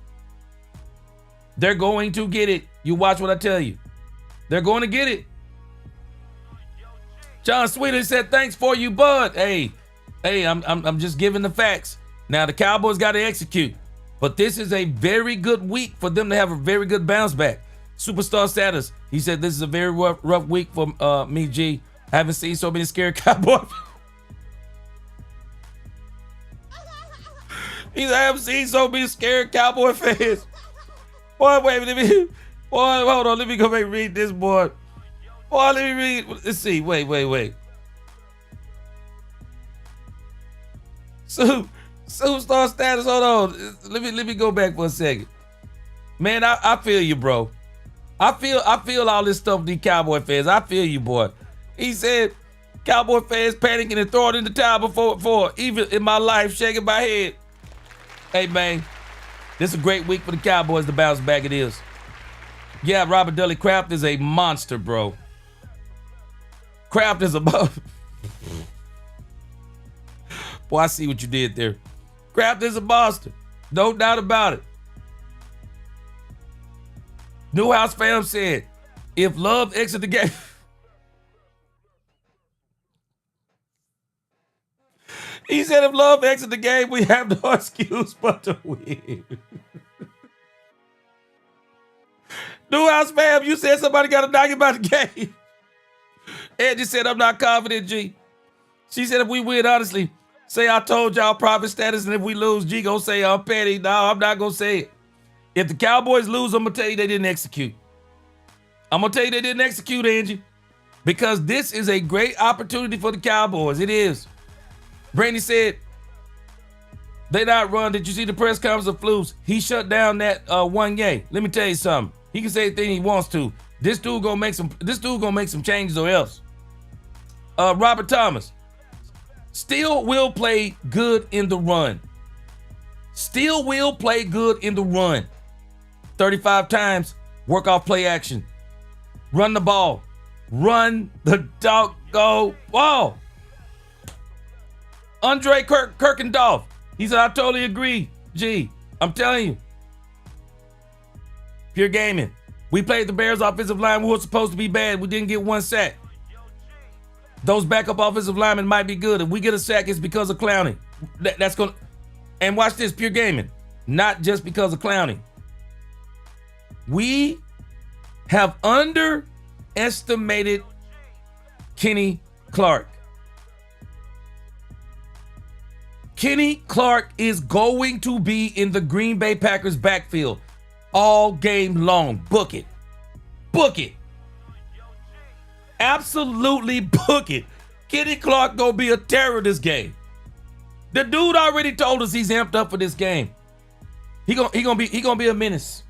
They're going to get it. You watch what I tell you. They're going to get it. John Sweeter said, thanks for you, bud. Hey, I'm just giving the facts. Now, the Cowboys got to execute. But this is a very good week for them to have a very good bounce back. Superstar status. He said, this is a very rough week for me, G. I haven't seen so many scared Cowboys. He said, I haven't seen so many scared Cowboy fans. Boy, wait, hold on. Let me go back and read this, boy. Boy, let me read. Let's see. Wait. Superstar status. Hold on. Let me go back for a second. Man, I feel you, bro. I feel all this stuff with these Cowboy fans. I feel you, boy. He said, Cowboy fans panicking and throwing in the towel before even in my life, shaking my head. Hey, man, this is a great week for the Cowboys to bounce back. It is. Yeah, Robert Dudley, Kraft is a monster, bro. Kraft is a boy, I see what you did there. Kraft is a monster. No doubt about it. Newhouse fam said, if Love exit the game. He said, if Love exit the game, we have no excuse but to win. Newhouse fam, you said somebody got to knock you about the game. Angie said, I'm not confident, G. She said if we win, honestly, say I told y'all private status, and if we lose, G gonna say I'm petty. No, I'm not gonna say it. If the Cowboys lose, I'm gonna tell you they didn't execute. I'm gonna tell you they didn't execute, Angie, because this is a great opportunity for the Cowboys. It is. Brandy said they not run. Did you see the press conference of Flus? He shut down that one yay. Let me tell you something. He can say anything he wants to. This dude gonna make some changes or else. Robert Thomas still will play good in the run. Still will play good in the run. 35 times, work off play action. Run the ball. Run the doggone ball. Andre Kirkendorf. He said, I totally agree. G, I'm telling you. Pure gaming. We played the Bears offensive line. We were supposed to be bad. We didn't get one sack. Those backup offensive linemen might be good. If we get a sack, it's because of Clowney. That's going to... And watch this, pure gaming. Not just because of Clowney. We have underestimated Kenny Clark. Kenny Clark is going to be in the Green Bay Packers backfield all game long. Book it. Book it. Absolutely book it. Kenny Clark gonna be a terror this game. The dude already told us he's amped up for this game. He gonna be a menace.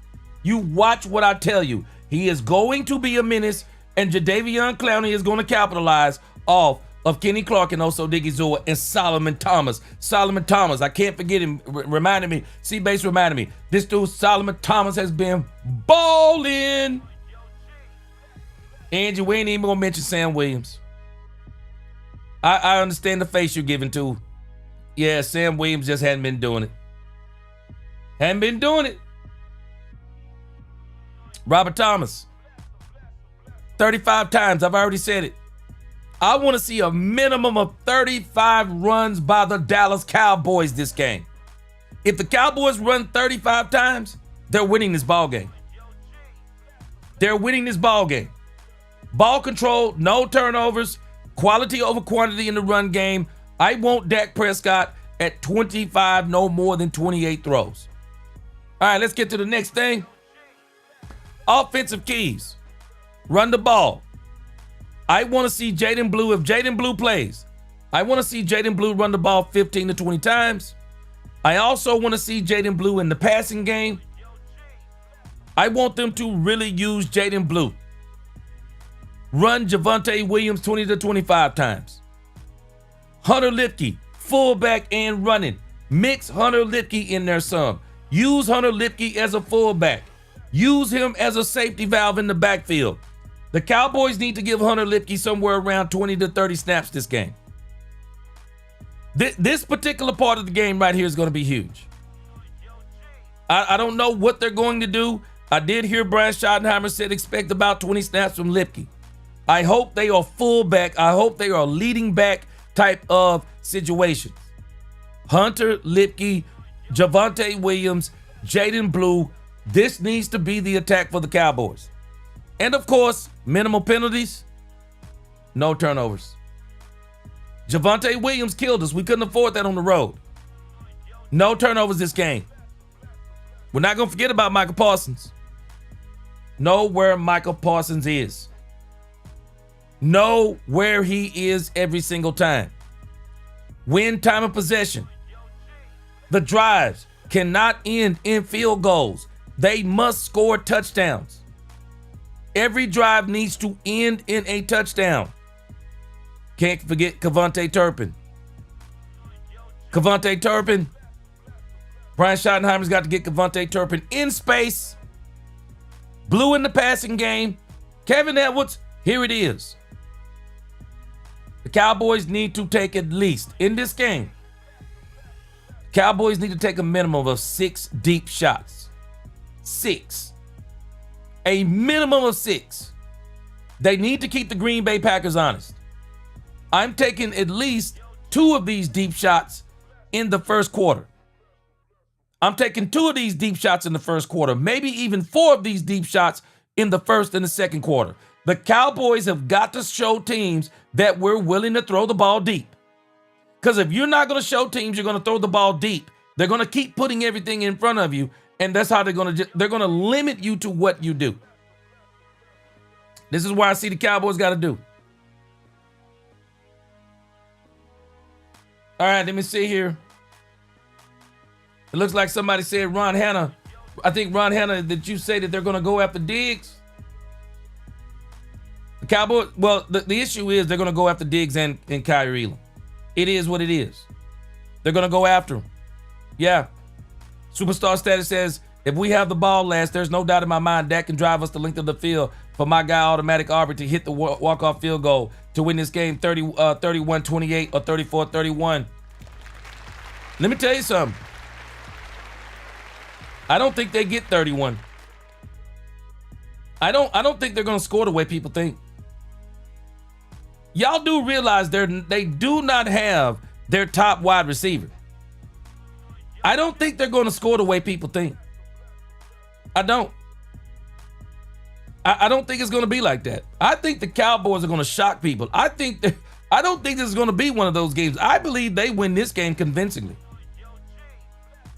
You watch what I tell you. He is going to be a menace, and Jadeveon Clowney is going to capitalize off of Kenny Clark and also Diggy Zua and Solomon Thomas. Solomon Thomas, I can't forget him. Reminded me, C-Base reminded me. This dude, Solomon Thomas, has been balling. Angie, we ain't even gonna mention Sam Williams. I understand the face you're giving to. Yeah, Sam Williams just hadn't been doing it. Hadn't been doing it. Robert Thomas, 35 times. I've already said it. I want to see a minimum of 35 runs by the Dallas Cowboys this game. If the Cowboys run 35 times, they're winning this ball game. They're winning this ball game. Ball control, no turnovers, quality over quantity in the run game. I want Dak Prescott at 25, no more than 28 throws. All right, let's get to the next thing. Offensive keys. Run the ball. I want to see Jaden Blue. If Jaden Blue plays, I want to see Jaden Blue run the ball 15 to 20 times. I also want to see Jaden Blue in the passing game. I want them to really use Jaden Blue. Run Javonte Williams 20 to 25 times. Hunter Lipke, fullback and running. Mix Hunter Lipke in there some. Use Hunter Lipke as a fullback. Use him as a safety valve in the backfield. The Cowboys need to give Hunter Lipke somewhere around 20 to 30 snaps this game. This particular part of the game right here is going to be huge. I don't know what they're going to do. I did hear Brian Schottenheimer said expect about 20 snaps from Lipke. I hope they are fullback. I hope they are leading back type of situations. Hunter Lipke, Javonte Williams, Jaden Blue. This needs to be the attack for the Cowboys. And of course, minimal penalties, no turnovers. Javonte Williams killed us. We couldn't afford that on the road. No turnovers this game. We're not going to forget about Michael Parsons. Know where Michael Parsons is. Know where he is every single time. Win time of possession. The drives cannot end in field goals. They must score touchdowns. Every drive needs to end in a touchdown. Can't forget Kevontae Turpin. Kevontae Turpin. Brian Schottenheimer's got to get Kevontae Turpin in space. Blue in the passing game. Kevin Edwards, here it is. The Cowboys need to take at least, in this game, Cowboys need to take a minimum of 6 deep shots. 6. A minimum of 6. They need to keep the Green Bay Packers honest. I'm taking at least 2 of these deep shots in the first quarter. I'm taking 2 of these deep shots in the first quarter, maybe even 4 of these deep shots in the first and the second quarter. The Cowboys have got to show teams that we're willing to throw the ball deep. Because if you're not going to show teams you're going to throw the ball deep, they're going to keep putting everything in front of you, and that's how they're going to limit you to what you do. This is why I see the Cowboys got to do. All right, let me see here. It looks like somebody said Ron Hanna. I think Ron Hanna, that you say that they're going to go after Diggs. The Cowboys, well, the issue is they're going to go after Diggs and Kyrie Elam. It is what it is. They're going to go after him. Yeah. Superstar status says, if we have the ball last, there's no doubt in my mind Dak can drive us the length of the field for my guy Automatic Aubrey to hit the walk-off field goal to win this game 31-28 or 34-31. Let me tell you something. I don't think they get 31. I don't think they're going to score the way people think. Y'all do realize they do not have their top wide receiver. I don't think they're going to score the way people think. I don't. I don't think it's going to be like that. I think the Cowboys are going to shock people. I don't think this is going to be one of those games. I believe they win this game convincingly.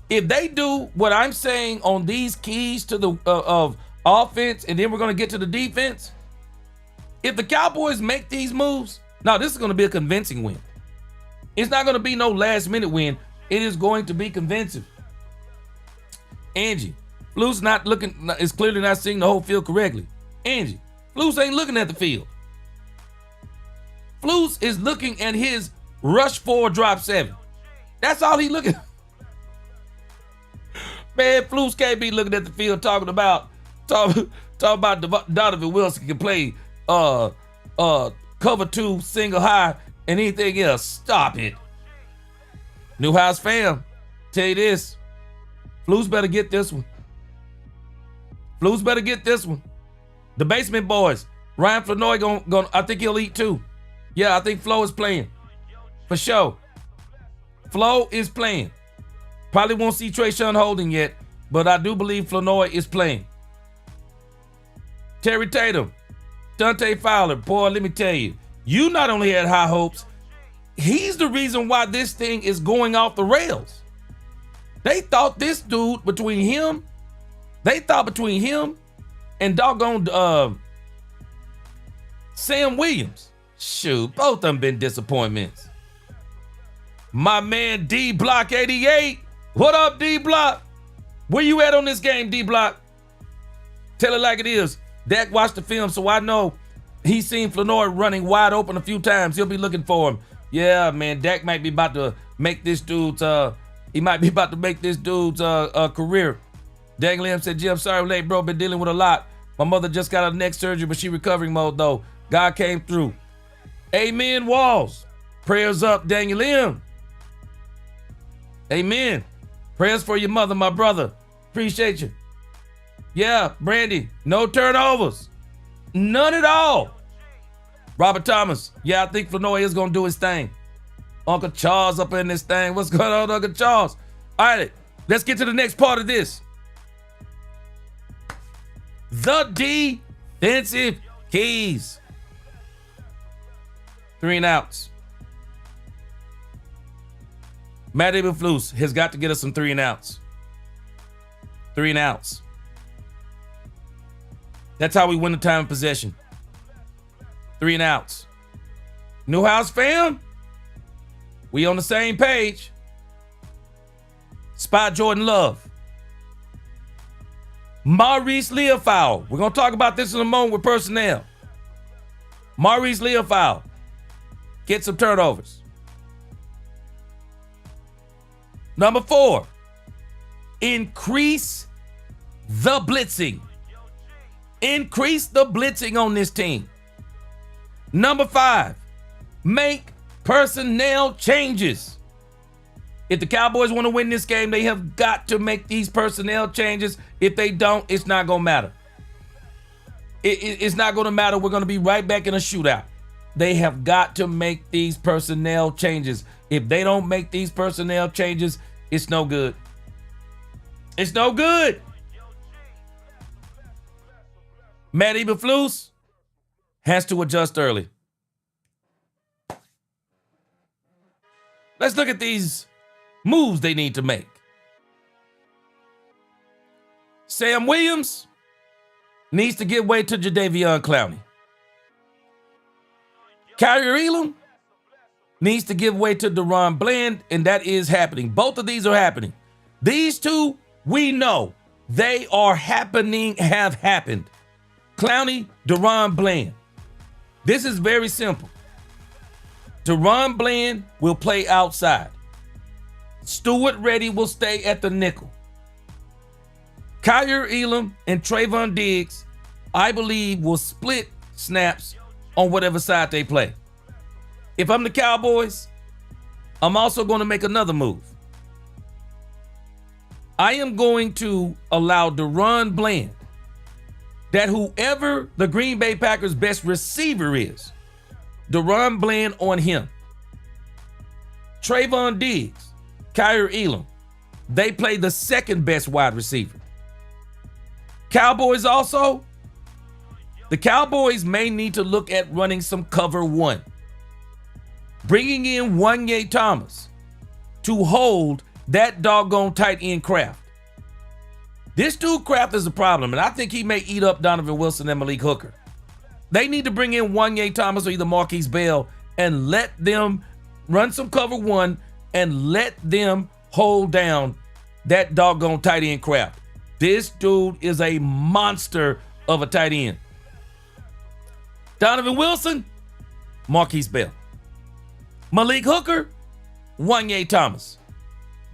If they do what I'm saying on these keys to the of offense, and then we're going to get to the defense. If the Cowboys make these moves, now this is going to be a convincing win. It's not going to be no last minute win. It is going to be convincing. Angie, Flus is clearly not seeing the whole field correctly. Angie, Flus ain't looking at the field. Flus is looking at his rush 4 drop 7. That's all he looking at. Man, Flus can't be looking at the field talking about Donovan Wilson can play cover 2 single high and anything else. Stop it. Newhouse fam, tell you this. Flus better get this one. Flus better get this one. The basement boys. Ryan Flournoy gonna I think he'll eat too. Yeah, I think Flo is playing. For sure. Flo is playing. Probably won't see Trayshawn Holden yet, but I do believe Flournoy is playing. Terry Tatum, Dante Fowler, boy, let me tell you, you not only had high hopes, he's the reason why this thing is going off the rails. They thought this dude between him and doggone Sam Williams. Shoot, both of them been disappointments. My man D Block 88. What up, D Block? Where you at on this game, D Block? Tell it like it is. Dak watched the film, so I know he's seen Flournoy running wide open a few times. He'll be looking for him. Yeah, man, Dak might be about to make this dude's career. Dang Lim said, Jim, sorry I'm late, bro. Been dealing with a lot. My mother just got her neck surgery, but she recovering mode, though. God came through. Amen, Walls. Prayers up, Daniel Lim. Amen. Prayers for your mother, my brother. Appreciate you. Yeah, Brandy, no turnovers. None at all. Robert Thomas, yeah, I think Flournoy is going to do his thing. Uncle Charles up in this thing. What's going on, Uncle Charles? All right, let's get to the next part of this. The defensive keys. 3 and outs. Matt Eberflus has got to get us some 3 and outs. 3 and outs. That's how we win the time of possession. 3 and outs. Newhouse fam, we on the same page. Spot Jordan Love. Maurice Leofow. We're going to talk about this in a moment with personnel. Maurice Leofow. Get some turnovers. Number 4, increase the blitzing. Increase the blitzing on this team. Number 5, make personnel changes. If the Cowboys want to win this game, they have got to make these personnel changes. If they don't, it's not going to matter. It's not going to matter. We're going to be right back in a shootout. They have got to make these personnel changes. If they don't make these personnel changes, it's no good. It's no good. Matt Eberflus has to adjust early. Let's look at these moves they need to make. Sam Williams needs to give way to Jadeveon Clowney. Kyrie Elam needs to give way to Deron Bland, and that is happening. Both of these are happening. These two, we know they are happening, have happened. Clowney, Deron Bland. This is very simple. Deron Bland will play outside. Stuart Reddy will stay at the nickel. Kyrie Elam and Trayvon Diggs, I believe, will split snaps on whatever side they play. If I'm the Cowboys, I'm also going to make another move. I am going to allow Deron Bland, that whoever the Green Bay Packers' best receiver is, Deron Bland on him. Trayvon Diggs, Kyrie Elam, they play the second best wide receiver. Cowboys also, the Cowboys may need to look at running some cover one. Bringing in Wanye Thomas to hold that doggone tight end Kraft. This dude Kraft is a problem, and I think he may eat up Donovan Wilson and Malik Hooker. They need to bring in Wanye Thomas or either Marquise Bell and let them run some cover one and let them hold down that doggone tight end Kraft. This dude is a monster of a tight end. Donovan Wilson, Marquise Bell. Malik Hooker, Wanye Thomas.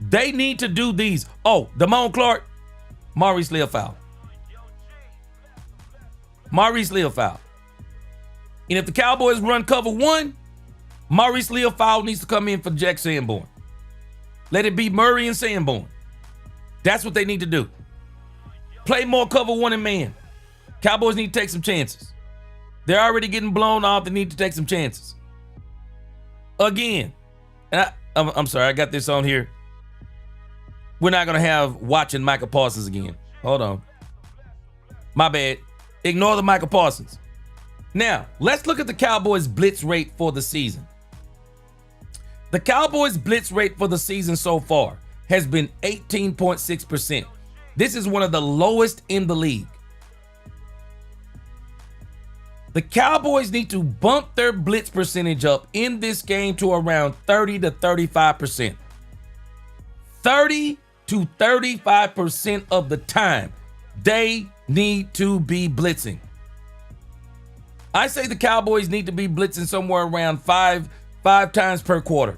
They need to do these. Oh, Damone Clark, Maurice Leofau. Maurice Leofau. And if the Cowboys run cover one, Maurice Leofau needs to come in for Jack Sanborn. Let it be Murray and Sanborn. That's what they need to do. Play more cover one and man. Cowboys need to take some chances. They're already getting blown off. They need to take some chances. Again, and I'm sorry, I got this on here. We're not going to have watching Micah Parsons again. Hold on. My bad. Ignore the Micah Parsons. Now, let's look at the Cowboys' blitz rate for the season. The Cowboys' blitz rate for the season so far has been 18.6%. This is one of the lowest in the league. The Cowboys need to bump their blitz percentage up in this game to around 30 to 35%. 30 to 35% of the time, they need to be blitzing. I say the Cowboys need to be blitzing somewhere around five times per quarter.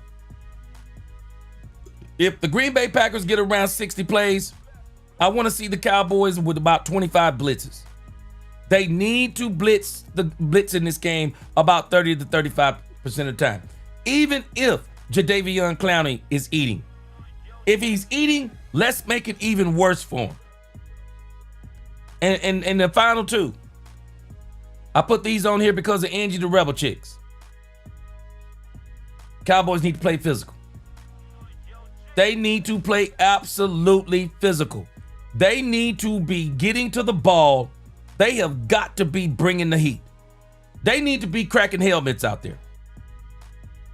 If the Green Bay Packers get around 60 plays, I want to see the Cowboys with about 25 blitzes. They need to blitz in this game about 30 to 35% of the time. Even if Jadeveon Clowney is eating. If he's eating, let's make it even worse for him. And the final two. I put these on here because of Angie the Rebel Chicks. Cowboys need to play physical. They need to play absolutely physical. They need to be getting to the ball. They have got to be bringing the heat. They need to be cracking helmets out there.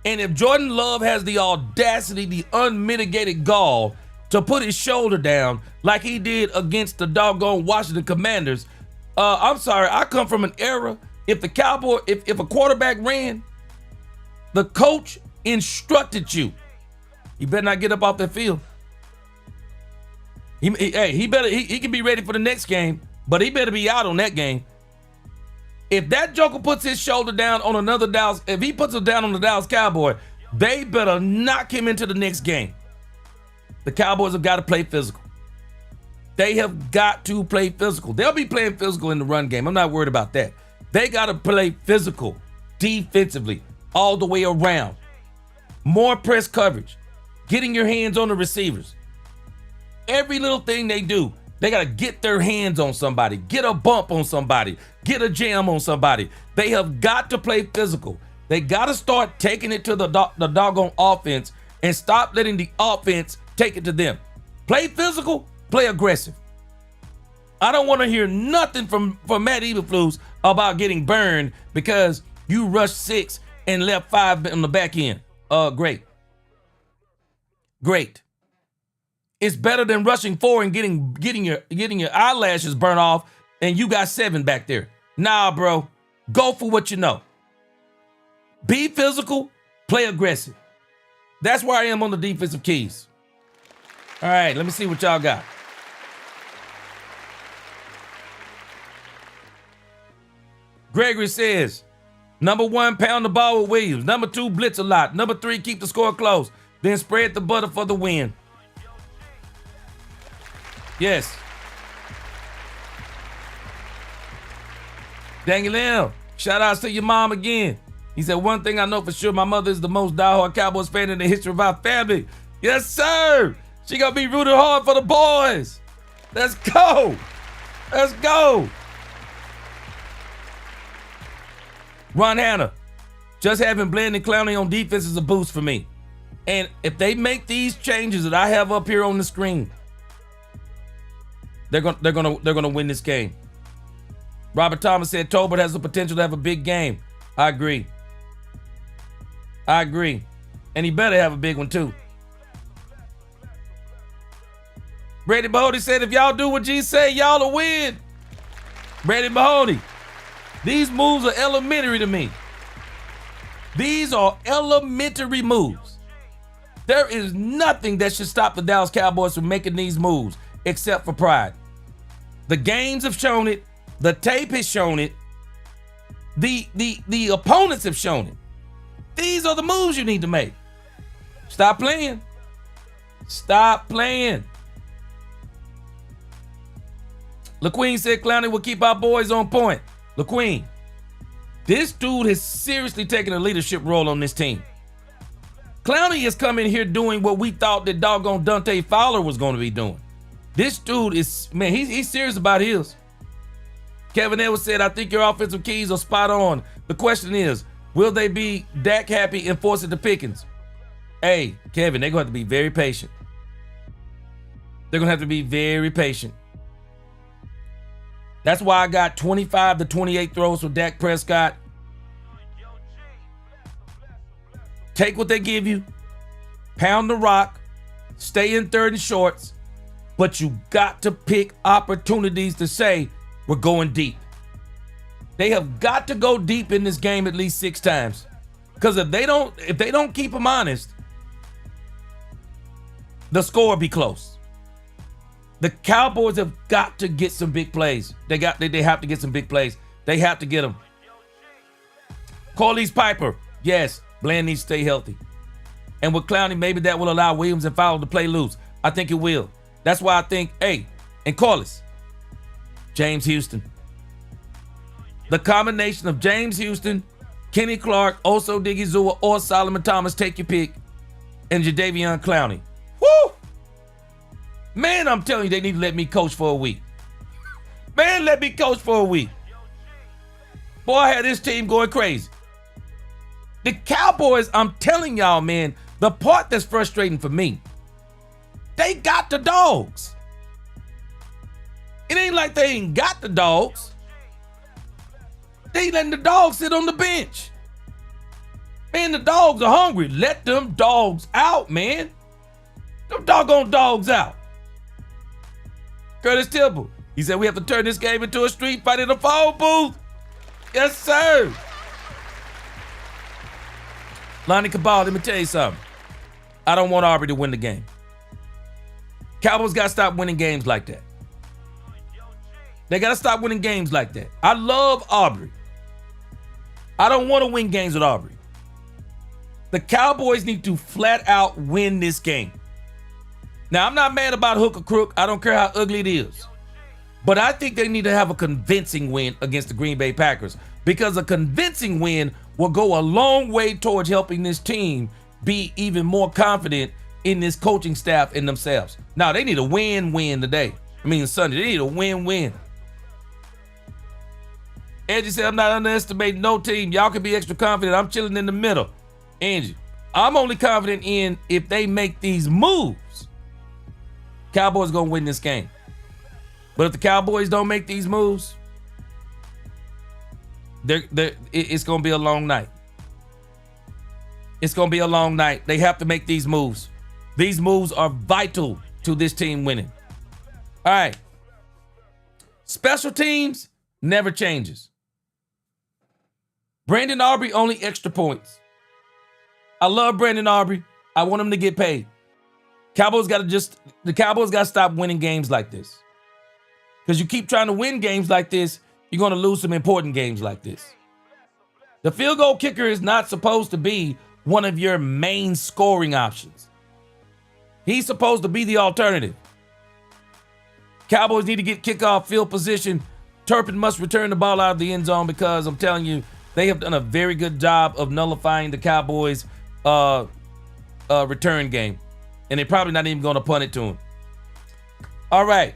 And if Jordan Love has the audacity, the unmitigated gall to put his shoulder down like he did against the doggone Washington Commanders, I'm sorry, I come from an era, if a quarterback ran, the coach instructed you better not get up off that field. He can be ready for the next game, but he better be out on that game. If that joker puts his shoulder down on another Dallas, if he puts it down on the Dallas Cowboy, they better knock him into the next game. The Cowboys have got to play physical. They have got to play physical. They'll be playing physical in the run game. I'm not worried about that. They got to play physical defensively all the way around. More press coverage. Getting your hands on the receivers. Every little thing they do, they got to get their hands on somebody, get a bump on somebody, get a jam on somebody. They have got to play physical. They got to start taking it to the doggone offense and stop letting the offense take it to them. Play physical, play aggressive. I don't want to hear nothing from Matt Eberflus about getting burned because you rushed 6 and left 5 on the back end. Great. Great. It's better than rushing 4 and getting your eyelashes burnt off and you got 7 back there. Nah, bro. Go for what you know. Be physical, play aggressive. That's where I am on the defensive keys. All right, let me see what y'all got. Gregory says, number 1, pound the ball with Williams. Number 2, blitz a lot. Number 3, keep the score close. Then spread the butter for the win. Yes. Daniel, shout outs to your mom again. He said, one thing I know for sure, my mother is the most diehard Cowboys fan in the history of our family. Yes, sir. She gonna be rooting hard for the boys. Let's go. Let's go. Ron Hanna, just having Bland and Clowney on defense is a boost for me. And if they make these changes that I have up here on the screen, they're gonna win this game. Robert Thomas said Tolbert has the potential to have a big game. I agree. And he better have a big one too. Brady Mahoney said if y'all do what G say, y'all will win. Brady Mahoney, these moves are elementary to me. These are elementary moves. There is nothing that should stop the Dallas Cowboys from making these moves except for pride. The games have shown it. The tape has shown it. The opponents have shown it. These are the moves you need to make. Stop playing. Stop playing. LaQueen said Clowney will keep our boys on point. LaQueen, this dude has seriously taken a leadership role on this team. Clowney is coming here doing what we thought that doggone Dante Fowler was going to be doing. This dude is, man, he's serious about his. Kevin Edwards said, I think your offensive keys are spot on. The question is, will they be Dak happy and force it to Pickens? Hey, Kevin, they're going to have to be very patient. They're going to have to be very patient. That's why I got 25 to 28 throws for Dak Prescott. Take what they give you. Pound the rock. Stay in 3rd and shorts. But you got to pick opportunities to say, we're going deep. They have got to go deep in this game at least 6 times. Because if they don't keep them honest, the score will be close. The Cowboys have got to get some big plays. They have to get some big plays. They have to get them. Corliss Piper, yes, Bland needs to stay healthy. And with Clowney, maybe that will allow Williams and Fowler to play loose. I think it will. That's why I think, hey, and Corliss, James Houston. The combination of James Houston, Kenny Clark, Oso Digizua, or Solomon Thomas, take your pick, and Jadeveon Clowney. Woo! Man, I'm telling you, they need to let me coach for a week. Man, let me coach for a week. Boy, I had this team going crazy. The Cowboys, I'm telling y'all, man, the part that's frustrating for me, they got the dogs. It ain't like they ain't got the dogs. They letting the dogs sit on the bench. Man, the dogs are hungry. Let them dogs out, man. Them doggone dogs out. Curtis Tibble, he said we have to turn this game into a street fight in a phone booth. Yes, sir. Lonnie Cabal, let me tell you something. I don't want Aubrey to win the game. Cowboys got to stop winning games like that. They got to stop winning games like that. I love Aubrey. I don't want to win games with Aubrey. The Cowboys need to flat out win this game. Now, I'm not mad about hook or crook. I don't care how ugly it is. But I think they need to have a convincing win against the Green Bay Packers, because a convincing win will go a long way towards helping this team be even more confident in this coaching staff and themselves. Now, they need a win-win today. Sunday. They need a win-win. Angie said, I'm not underestimating no team. Y'all can be extra confident. I'm chilling in the middle. Angie, I'm only confident in if they make these moves. Cowboys going to win this game. But if the Cowboys don't make these moves, it's going to be a long night. It's going to be a long night. They have to make these moves. These moves are vital to this team winning. All right. Special teams never changes. Brandon Aubrey, only extra points. I love Brandon Aubrey. I want him to get paid. The Cowboys got to stop winning games like this. Because you keep trying to win games like this, you're going to lose some important games like this. The field goal kicker is not supposed to be one of your main scoring options. He's supposed to be the alternative. Cowboys need to get kickoff field position. Turpin must return the ball out of the end zone because I'm telling you, they have done a very good job of nullifying the Cowboys' return game. And they're probably not even going to punt it to him. All right.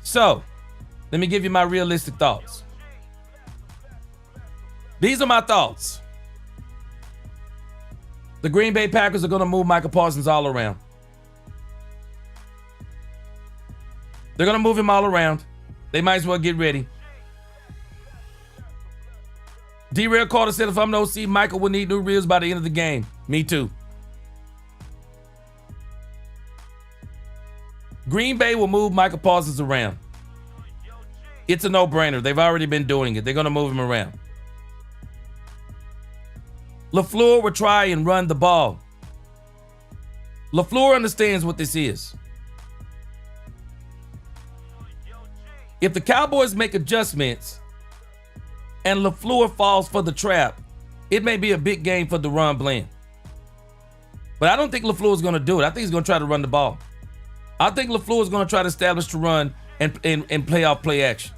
So, let me give you my realistic thoughts. These are my thoughts. The Green Bay Packers are going to move Micah Parsons all around. They're going to move him all around. They might as well get ready. D-Rail Carter said, if I'm no OC, Michael will need new reels by the end of the game. Me too. Green Bay will move Micah Parsons around. It's a no-brainer. They've already been doing it. They're going to move him around. LaFleur will try and run the ball. LaFleur understands what this is. If the Cowboys make adjustments and LaFleur falls for the trap, it may be a big game for DaRon Bland. But I don't think LaFleur is going to do it. I think he's going to try to run the ball. I think LaFleur is going to try to establish the run and play off play action.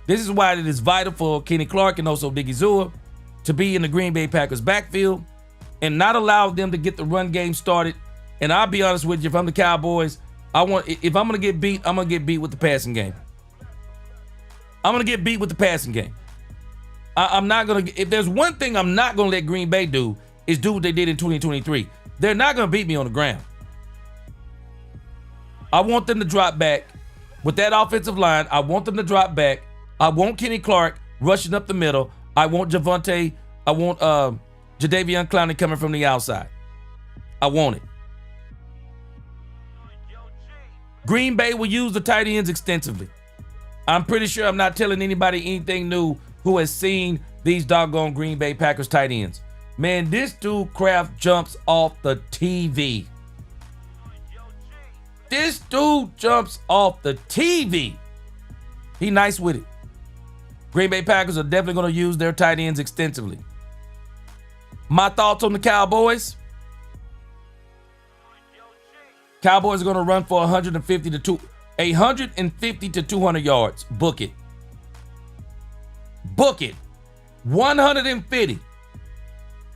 This is why it is vital for Kenny Clark and also Diggy Zua to be in the Green Bay Packers backfield and not allow them to get the run game started. And I'll be honest with you, if I'm the Cowboys, if I'm going to get beat, I'm going to get beat with the passing game. I'm going to get beat with the passing game. I'm not going to, if there's one thing I'm not going to let Green Bay do, is do what they did in 2023. They're not going to beat me on the ground. I want them to drop back with that offensive line. I want them to drop back. I want Kenny Clark rushing up the middle. I want Jadeveon Clowney coming from the outside. I want it. Green Bay will use the tight ends extensively. I'm pretty sure I'm not telling anybody anything new who has seen these doggone Green Bay Packers tight ends. Man, this dude Kraft jumps off the TV. This dude jumps off the TV. He nice with it. Green Bay Packers are definitely going to use their tight ends extensively. My thoughts on the Cowboys. Cowboys are going to run for 150 to 200 yards. Book it. Book it. 150.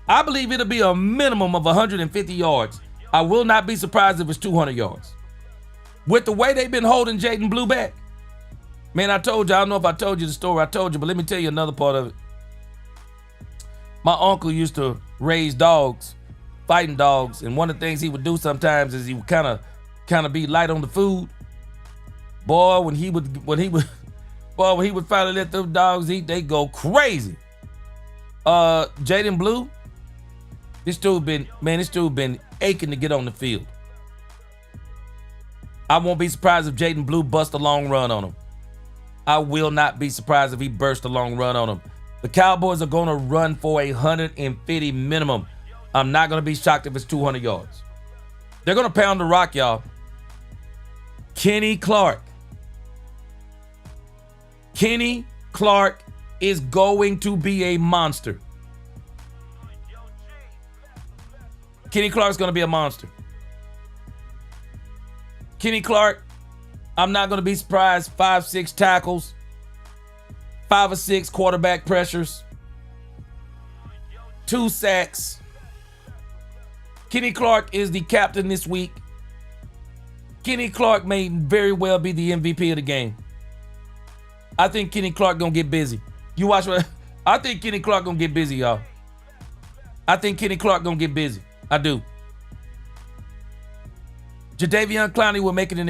I believe it'll be a minimum of 150 yards. I will not be surprised if it's 200 yards. With the way they've been holding Jaden Blue back. Man, I told you, I don't know if I told you the story. I told you, but let me tell you another part of it. My uncle used to raise dogs, fighting dogs, and one of the things he would do sometimes is he would kind of be light on the food. Boy, when he would finally let those dogs eat, they go crazy. Jaden Blue, this dude been aching to get on the field. I won't be surprised if Jaden Blue busts a long run on him. I will not be surprised if he bursts a long run on him. The Cowboys are going to run for 150 minimum. I'm not going to be shocked if it's 200 yards. They're going to pound the rock, y'all. Kenny Clark. Kenny Clark is going to be a monster. Kenny Clark's going to be a monster. Kenny Clark, I'm not going to be surprised. 5-6 tackles, 5 or 6 quarterback pressures, 2 sacks. Kenny Clark is the captain this week. Kenny Clark may very well be the MVP of the game. I think Kenny Clark gonna get busy. You watch what I think Kenny Clark gonna get busy, y'all. I think Kenny Clark gonna get busy. I do. Jadeveon Clowney will make it an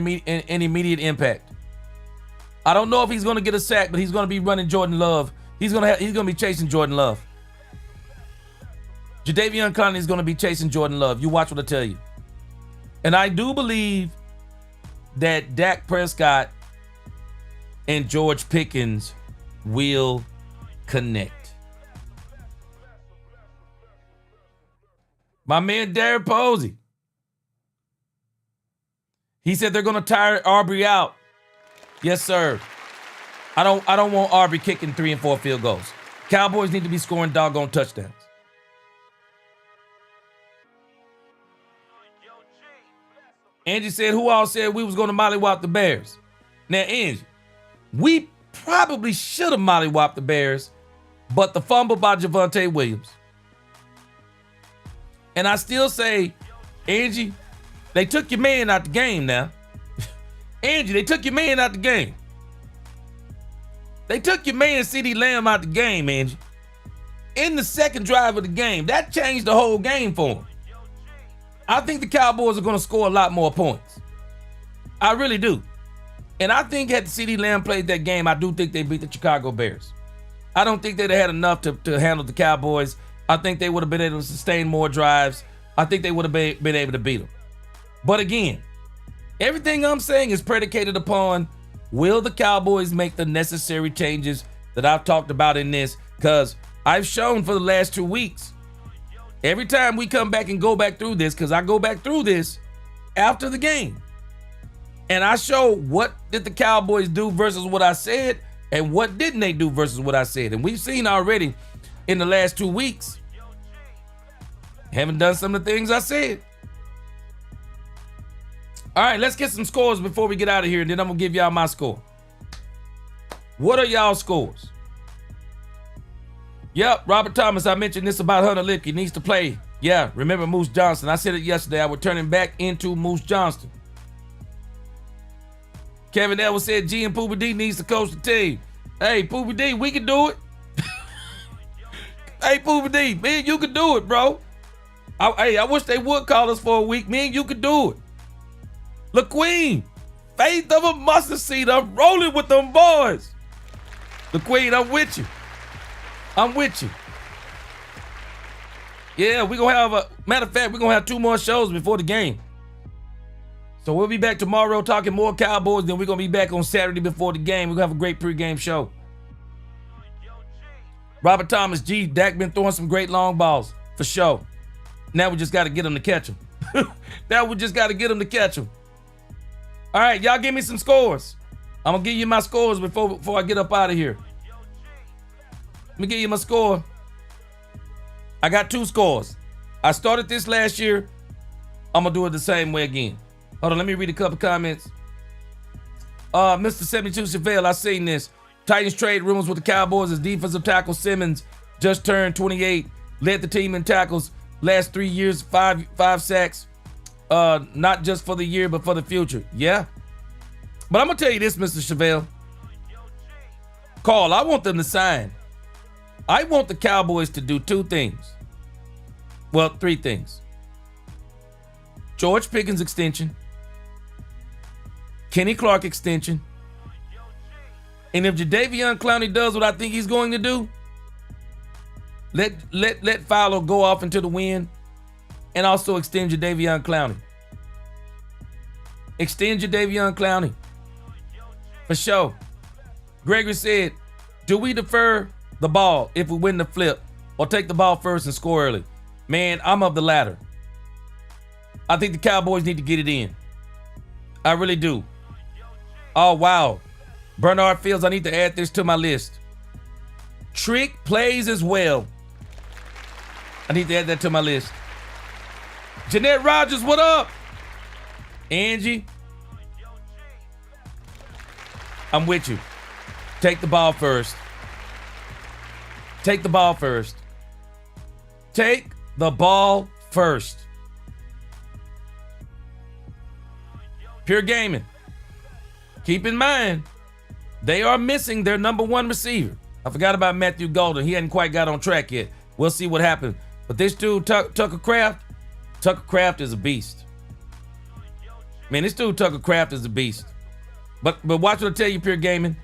immediate impact. I don't know if he's gonna get a sack, but he's gonna be running Jordan Love. He's gonna be chasing Jordan Love. Jadeveon Clowney is gonna be chasing Jordan Love. You watch what I tell you. And I do believe that Dak Prescott and George Pickens will connect. My man Derek Posey, he said they're going to tire Aubrey out. Yes, sir. I don't want Aubrey kicking 3 and 4 field goals. Cowboys need to be scoring doggone touchdowns. Angie said, who all said we was going to mollywop the Bears? Now, Angie, we probably should have mollywopped the Bears, but the fumble by Javonte Williams. And I still say, Angie, they took your man out the game now. Angie, they took your man out the game. They took your man CeeDee Lamb out the game, Angie. In the second drive of the game. That changed the whole game for him. I think the Cowboys are going to score a lot more points. I really do. And I think had CeeDee Lamb played that game, I do think they beat the Chicago Bears. I don't think they'd have had enough to handle the Cowboys. I think they would have been able to sustain more drives. I think they would have been able to beat them. But again, everything I'm saying is predicated upon, will the Cowboys make the necessary changes that I've talked about in this? Because I've shown for the last 2 weeks, every time we come back and go back through this, because I go back through this after the game, and I show what did the Cowboys do versus what I said, and what didn't they do versus what I said. And we've seen already in the last 2 weeks, haven't done some of the things I said. All right, let's get some scores before we get out of here, and then I'm going to give y'all my score. What are y'all scores? Yep, Robert Thomas, I mentioned this about Hunter Lipke. He needs to play. Yeah, remember Moose Johnston. I said it yesterday. I would turn him back into Moose Johnston. Kevin Edwards said G and Poobie D needs to coach the team. Hey, Poobie D, we can do it. Hey, Poobie D, man, you can do it, bro. I wish they would call us for a week. Man, you could do it. LaQueen, faith of a mustard seed. I'm rolling with them boys. LaQueen, I'm with you. I'm with you. Yeah, we're going to have matter of fact, we're going to have 2 more shows before the game. So we'll be back tomorrow talking more Cowboys. Then we're going to be back on Saturday before the game. We're going to have a great pregame show. Robert Thomas, G, Dak been throwing some great long balls for sure. Now we just got to get him to catch them. Now we just got to get him to catch them. All right, y'all give me some scores. I'm going to give you my scores before I get up out of here. Let me give you my score. I got 2 scores. I started this last year. I'm going to do it the same way again. Hold on, let me read a couple comments. Mr. 72 Chevelle, I seen this. Titans trade rumors with the Cowboys as defensive tackle Simmons just turned 28. Led the team in tackles. Last 3 years, 5 sacks. Not just for the year, but for the future. Yeah. But I'm going to tell you this, Mr. Chevelle. Carl, I want them to sign. I want the Cowboys to do 2 things. Well, 3 things. George Pickens extension. Kenny Clark extension. And if Jadeveon Clowney does what I think he's going to do, let Fowler go off into the wind and also extend Jadeveon Clowney. Extend Jadeveon Clowney. For sure. Gregory said, do we defer the ball if we win the flip or take the ball first and score early? Man, I'm of the latter. I think the Cowboys need to get it in. I really do. Oh, wow. Bernard Fields, I need to add this to my list. Trick plays as well. I need to add that to my list. Jeanette Rogers, what up? Angie, I'm with you. Take the ball first. Take the ball first. Take the ball first. Pure Gaming. Keep in mind, they are missing their number 1 receiver. I forgot about Matthew Golden. He hadn't quite got on track yet. We'll see what happens. But this dude, Tucker Kraft is a beast. Man, this dude, Tucker Kraft, is a beast. But watch what I tell you, Pure Gaming.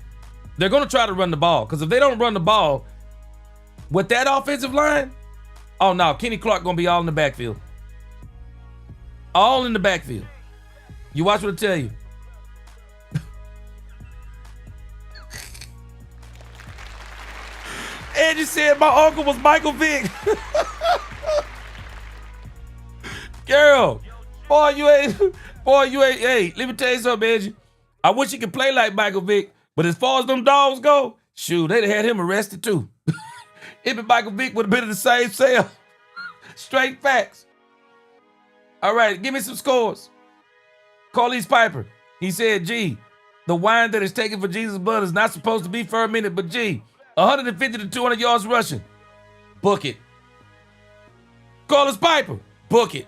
They're going to try to run the ball. Because if they don't run the ball, with that offensive line, oh no, Kenny Clark going to be all in the backfield. All in the backfield. You watch what I tell you. Angie said my uncle was Michael Vick. Girl, boy, you ain't, hey, let me tell you something, Angie. I wish he could play like Michael Vick, but as far as them dogs go, shoot, they'd have had him arrested too. If Michael Vick would have been in the same cell. Straight facts. All right, give me some scores. Carlise Piper, he said, G, the wine that is taken for Jesus' blood is not supposed to be fermented, but G, 150 to 200 yards rushing. Book it. Carlise Piper, book it.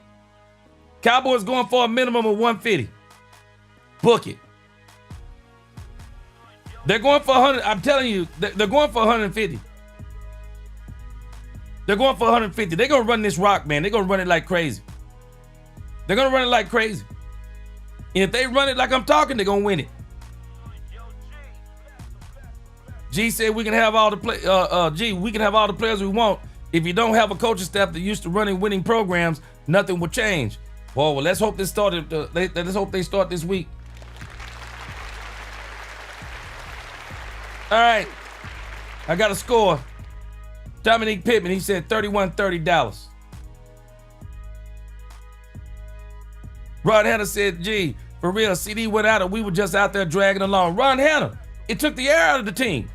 Cowboys going for a minimum of 150. Book it. They're going for 100. I'm telling you, they're going for 150. They're going for 150. They're going to run this rock, man. They're going to run it like crazy. They're going to run it like crazy. And if they run it like I'm talking, they're going to win it. G said we can have all the we can have all the players we want. If you don't have a coaching staff that used to running winning programs, nothing will change. Well, let's hope this started. Let's hope they start this week. All right, I got a score. Dominique Pittman, he said 31-30 Dallas. Ron Hanna said, G, for real, CD went out and we were just out there dragging along. Ron Hanna, it took the air out of the team.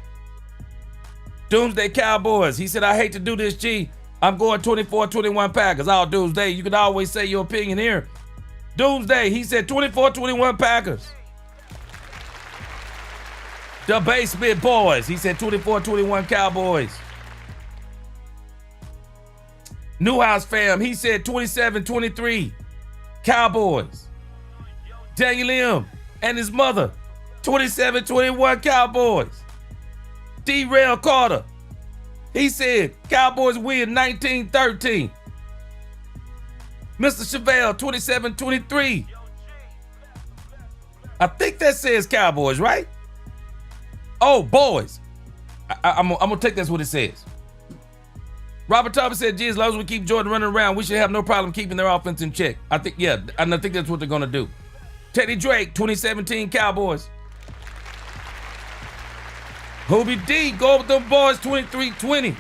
Doomsday Cowboys, he said, I hate to do this, G. I'm going 24-21 Packers. Oh, Doomsday, you can always say your opinion here. Doomsday, he said 24-21 Packers. The Basement Boys, he said 24-21 Cowboys. Newhouse fam, he said 27-23 Cowboys. Daniel M. and his mother, 27-21 Cowboys. D-Rail Carter, he said Cowboys win 19-13. Mr. Chevelle, 27-23. I think that says Cowboys, right? Oh, boys. I'm gonna take that's what it says. Robert Thomas said, G, as long as we keep Jordan running around, we should have no problem keeping their offense in check. I think that's what they're gonna do. Teddy Drake, 2017 Cowboys. Hobie D, go with them boys, 23-20.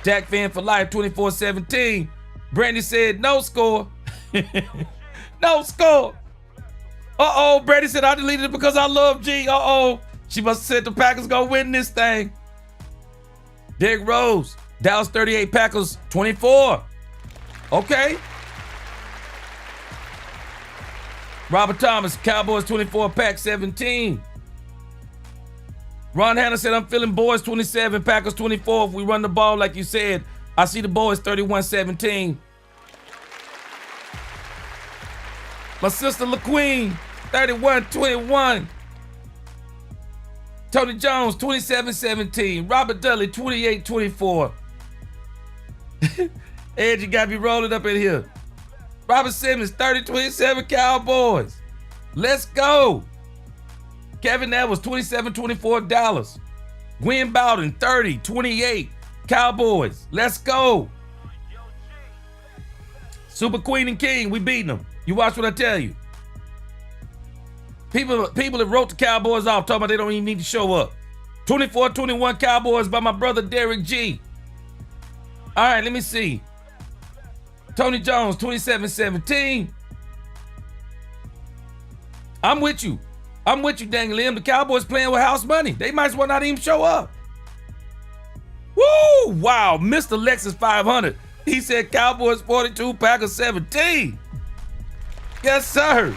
Jack Fan for Life, 24-17. Brandy said, no score. No score. Uh-oh, Brandy said, I deleted it because I love G. Uh-oh. She must have said the Packers gonna win this thing. Derek Rose, Dallas 38, Packers 24. Okay. Robert Thomas, Cowboys 24, Pack 17. Ron Hanna said, I'm feeling boys 27, Packers 24. If we run the ball like you said, I see the boys 31-17. My sister LaQueen, 31-21. Tony Jones, 27-17. Robert Dudley, 28-24. Ed, you got me rolling up in here. Robert Simmons, 30-27 Cowboys. Let's go. Kevin Neville, 27-24 Dallas. Win Bowden, 30-28 Cowboys. Let's go. Super Queen and King, we beating them. You watch what I tell you. People that wrote the Cowboys off talking about they don't even need to show up. 24-21 Cowboys by my brother Derek G. All right, let me see. Tony Jones, 27-17. I'm with you. Daniel M. The Cowboys playing with house money. They might as well not even show up. Woo! Wow, Mr. Lexus 500. He said Cowboys 42, Packers 17. Yes, sir.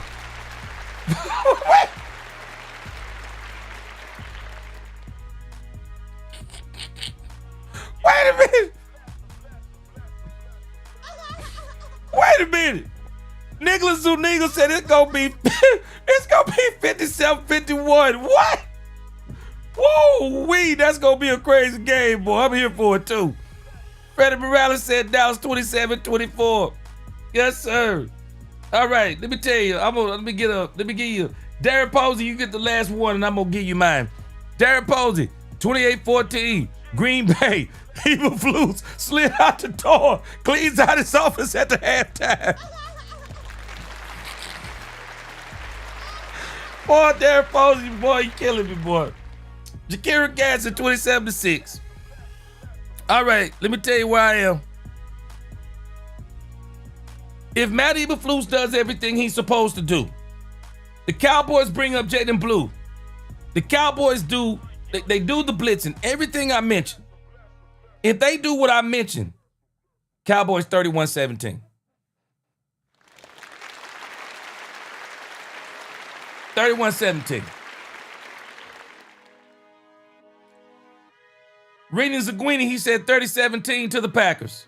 Wait a minute. Wait a minute. Nicholas Zuniga said it's gonna be 57-51. What? Whoa, that's gonna be a crazy game, boy. I'm here for it too. Freddie Morales said Dallas 27-24. Yes, sir. All right, let me tell you. Let me give you Darren Posey. You get the last one, and I'm gonna give you mine. Darren Posey, 28-14. Green Bay. Eberflus slid out the door, cleans out his office at the halftime. Boy, Derek Posey, boy, you killing me, boy. Jakira Gadsden, 27-6. All right, let me tell you where I am. If Matt Eberflus does everything he's supposed to do, the Cowboys bring up Jaden Blue. The Cowboys do, they do the blitzing, everything I mentioned. If they do what I mentioned, Cowboys 31-17. 31-17. Reading Zaguini, he said 30-17 to the Packers.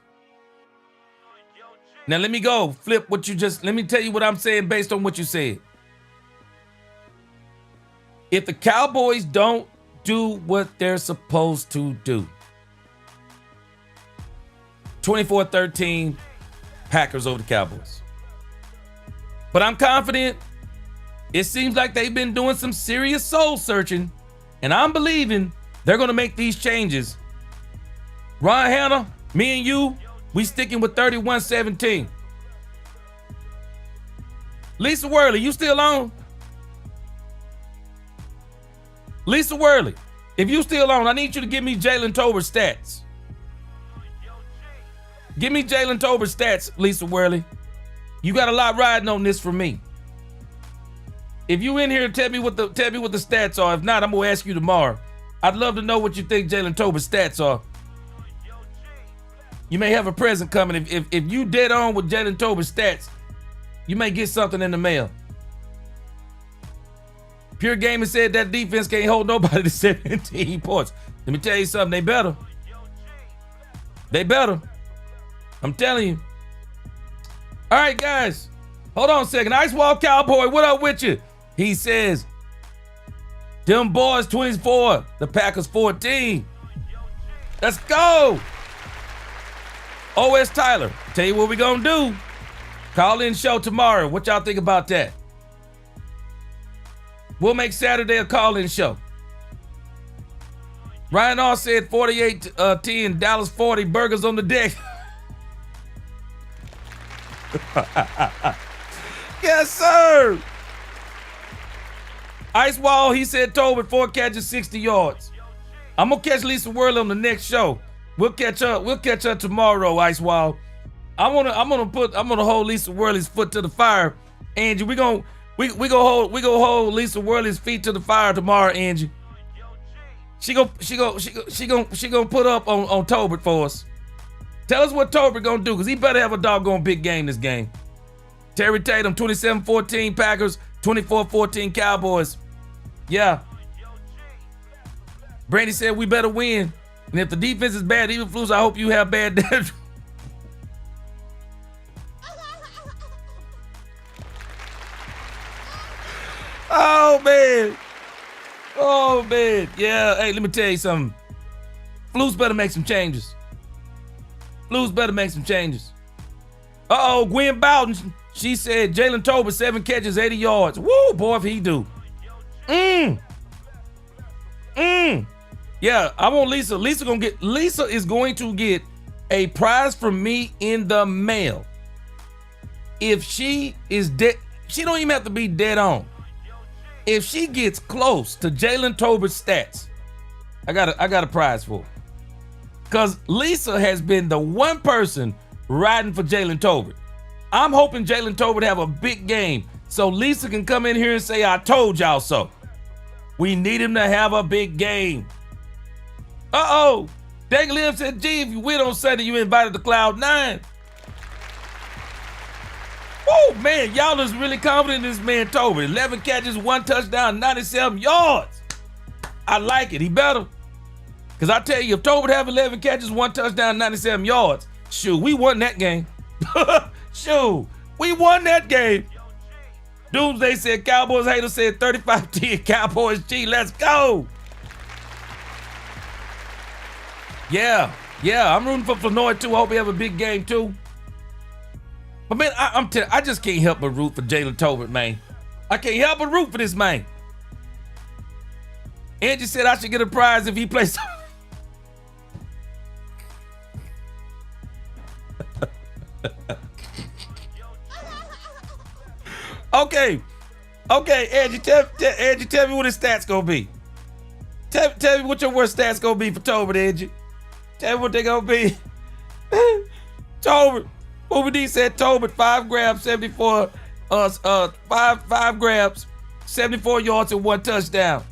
Now let me go. Flip what you just, let me tell you what I'm saying based on what you said. If the Cowboys don't do what they're supposed to do, 24-13, Packers over the Cowboys. But I'm confident. It seems like they've been doing some serious soul searching, and I'm believing they're going to make these changes. Ron Hanna, me and you, we sticking with 31-17. Lisa Worley, you still on? Lisa Worley, if you still on, I need you to give me Jalen Tolbert's stats. Give me Jalen Tolbert's stats, Lisa Worley. You got a lot riding on this for me. If you in here, tell me what the stats are. If not, I'm gonna ask you tomorrow. I'd love to know what you think Jalen Tolbert's stats are. You may have a present coming. If you dead on with Jalen Tolbert's stats, you may get something in the mail. Pure Gamer said that defense can't hold nobody to 17 points. Let me tell you something. They better. They better. I'm telling you. All right, guys. Hold on a second. Ice Wall Cowboy, what up with you? He says, them boys 24, the Packers 14. Let's go. OS Tyler, tell you what we gonna do. Call in show tomorrow. What y'all think about that? We'll make Saturday a call-in show. Ryan R said 48-10, Dallas 40, burgers on the deck. Yes, sir. Ice Wall, he said Tolbert 4 catches, 60 yards. I'm gonna catch Lisa Worley on the next show. We'll catch her tomorrow, Ice Wall. I'm gonna hold Lisa Worley's foot to the fire. Angie, we gonna hold Lisa Worley's feet to the fire tomorrow, Angie. She gonna put up on Tolbert for us. Tell us what Tolbert gonna do, because he better have a doggone big game this game. Terry Tatum, 27-14 Packers, 24-14 Cowboys. Yeah. Brandy said we better win. And if the defense is bad, even Flus, I hope you have bad damage. Oh, man. Oh, man. Yeah, hey, let me tell you something. Flus better make some changes. Flus better make some changes. Uh-oh, Gwen Bowden, she said Jalen Tolbert, 7 catches, 80 yards. Woo, boy, if he do. Yeah, I want Lisa. Lisa is going to get a prize from me in the mail. If she is dead, she don't even have to be dead on. If she gets close to Jalen Tolbert's stats, I got a prize for her. Because Lisa has been the one person riding for Jalen Tolbert. I'm hoping Jalen Tolbert have a big game so Lisa can come in here and say, I told y'all so. We need him to have a big game. Uh-oh. Dang Lim said, gee, if you win on Sunday, you invited to Cloud 9. Oh, man, y'all is really confident in this man Tolbert. 11 catches, 1 touchdown, 97 yards. I like it. He better. Because I tell you, if Tolbert have 11 catches, 1 touchdown, 97 yards, shoot, we won that game. Shoot, we won that game. Doomsday said, Cowboys hater said 35-10, Cowboys G, let's go. Yeah, I'm rooting for Flournoy too. I hope he have a big game too. But man, I just can't help but root for Jalen Tolbert, man. I can't help but root for this man. Angie said I should get a prize if he plays. Okay, Okay, Angie, tell me what his stats gonna be. Tell me what your worst stats gonna be for Tobin, Angie. Tell me what they gonna be. Tobin, Booby D said Tobin 5 grabs, 74, 5 grabs, 74 yards and 1 touchdown.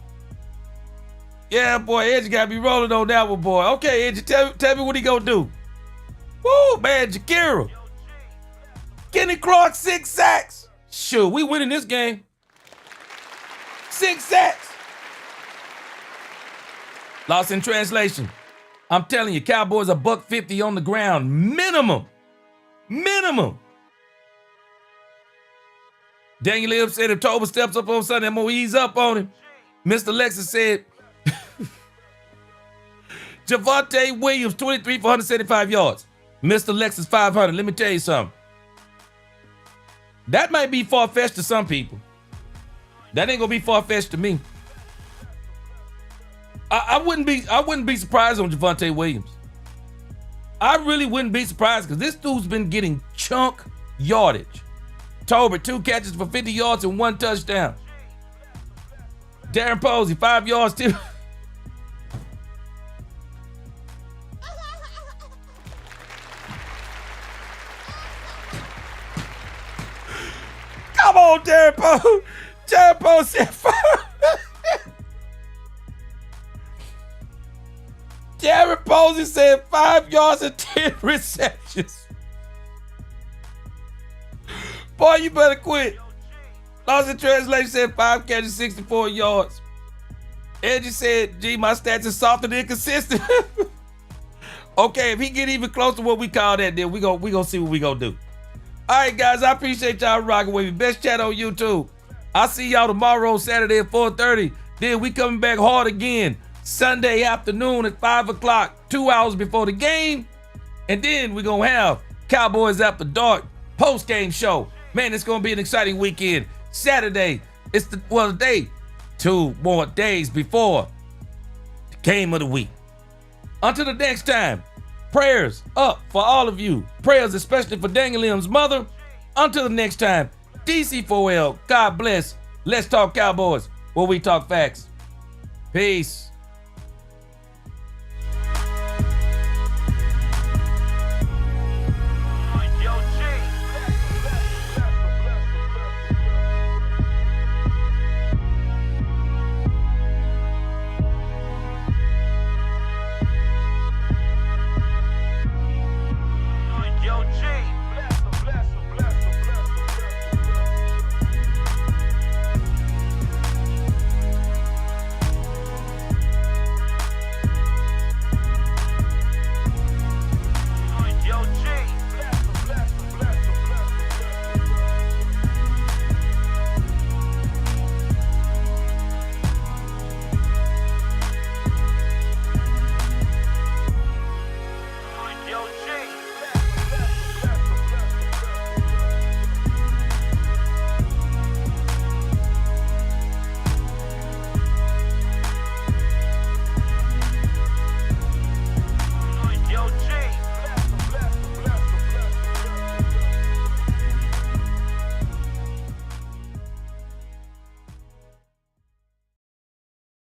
Yeah, boy, Angie got me rolling on that one, boy. Okay, Angie, tell me what he gonna do. Woo, man, Jakira. Kenny Clark, 6 sacks. Shoot, we winning this game. 6 sacks. Lost in translation. I'm telling you, Cowboys are $150 on the ground. Minimum. Daniel Libb said if Tobin steps up on Sunday, I'm going to ease up on him. Mr. Lexus said, Javonte Williams, 23 for 175 yards. Mr. Lexus, 500. Let me tell you something. That might be far-fetched to some people. That ain't going to be far-fetched to me. I wouldn't be surprised on Javonte Williams. I really wouldn't be surprised because this dude's been getting chunk yardage. Tobin, 2 catches for 50 yards and 1 touchdown. Darren Posey, 5 yards too. Come on, Darren Posey. Darren Posey said 5. Darren Posey said 5 yards and 10 receptions. Boy, you better quit. Lost in translation said 5 catches, 64 yards. Edgy said, gee, my stats is soft and inconsistent. Okay, if he get even close to what we call that, then we gonna see what we gonna do. All right, guys, I appreciate y'all rocking with me. Best chat on YouTube. I'll see y'all tomorrow, Saturday at 4:30. Then we coming back hard again. Sunday afternoon at 5 o'clock, 2 hours before the game. And then we're going to have Cowboys After Dark post-game show. Man, it's going to be an exciting weekend. Saturday, it's the day, 2 more days before the game of the week. Until the next time, prayers up for all of you. Prayers especially for Daniel Limb's mother. Until the next time, DC4L, God bless. Let's talk Cowboys where we talk facts. Peace.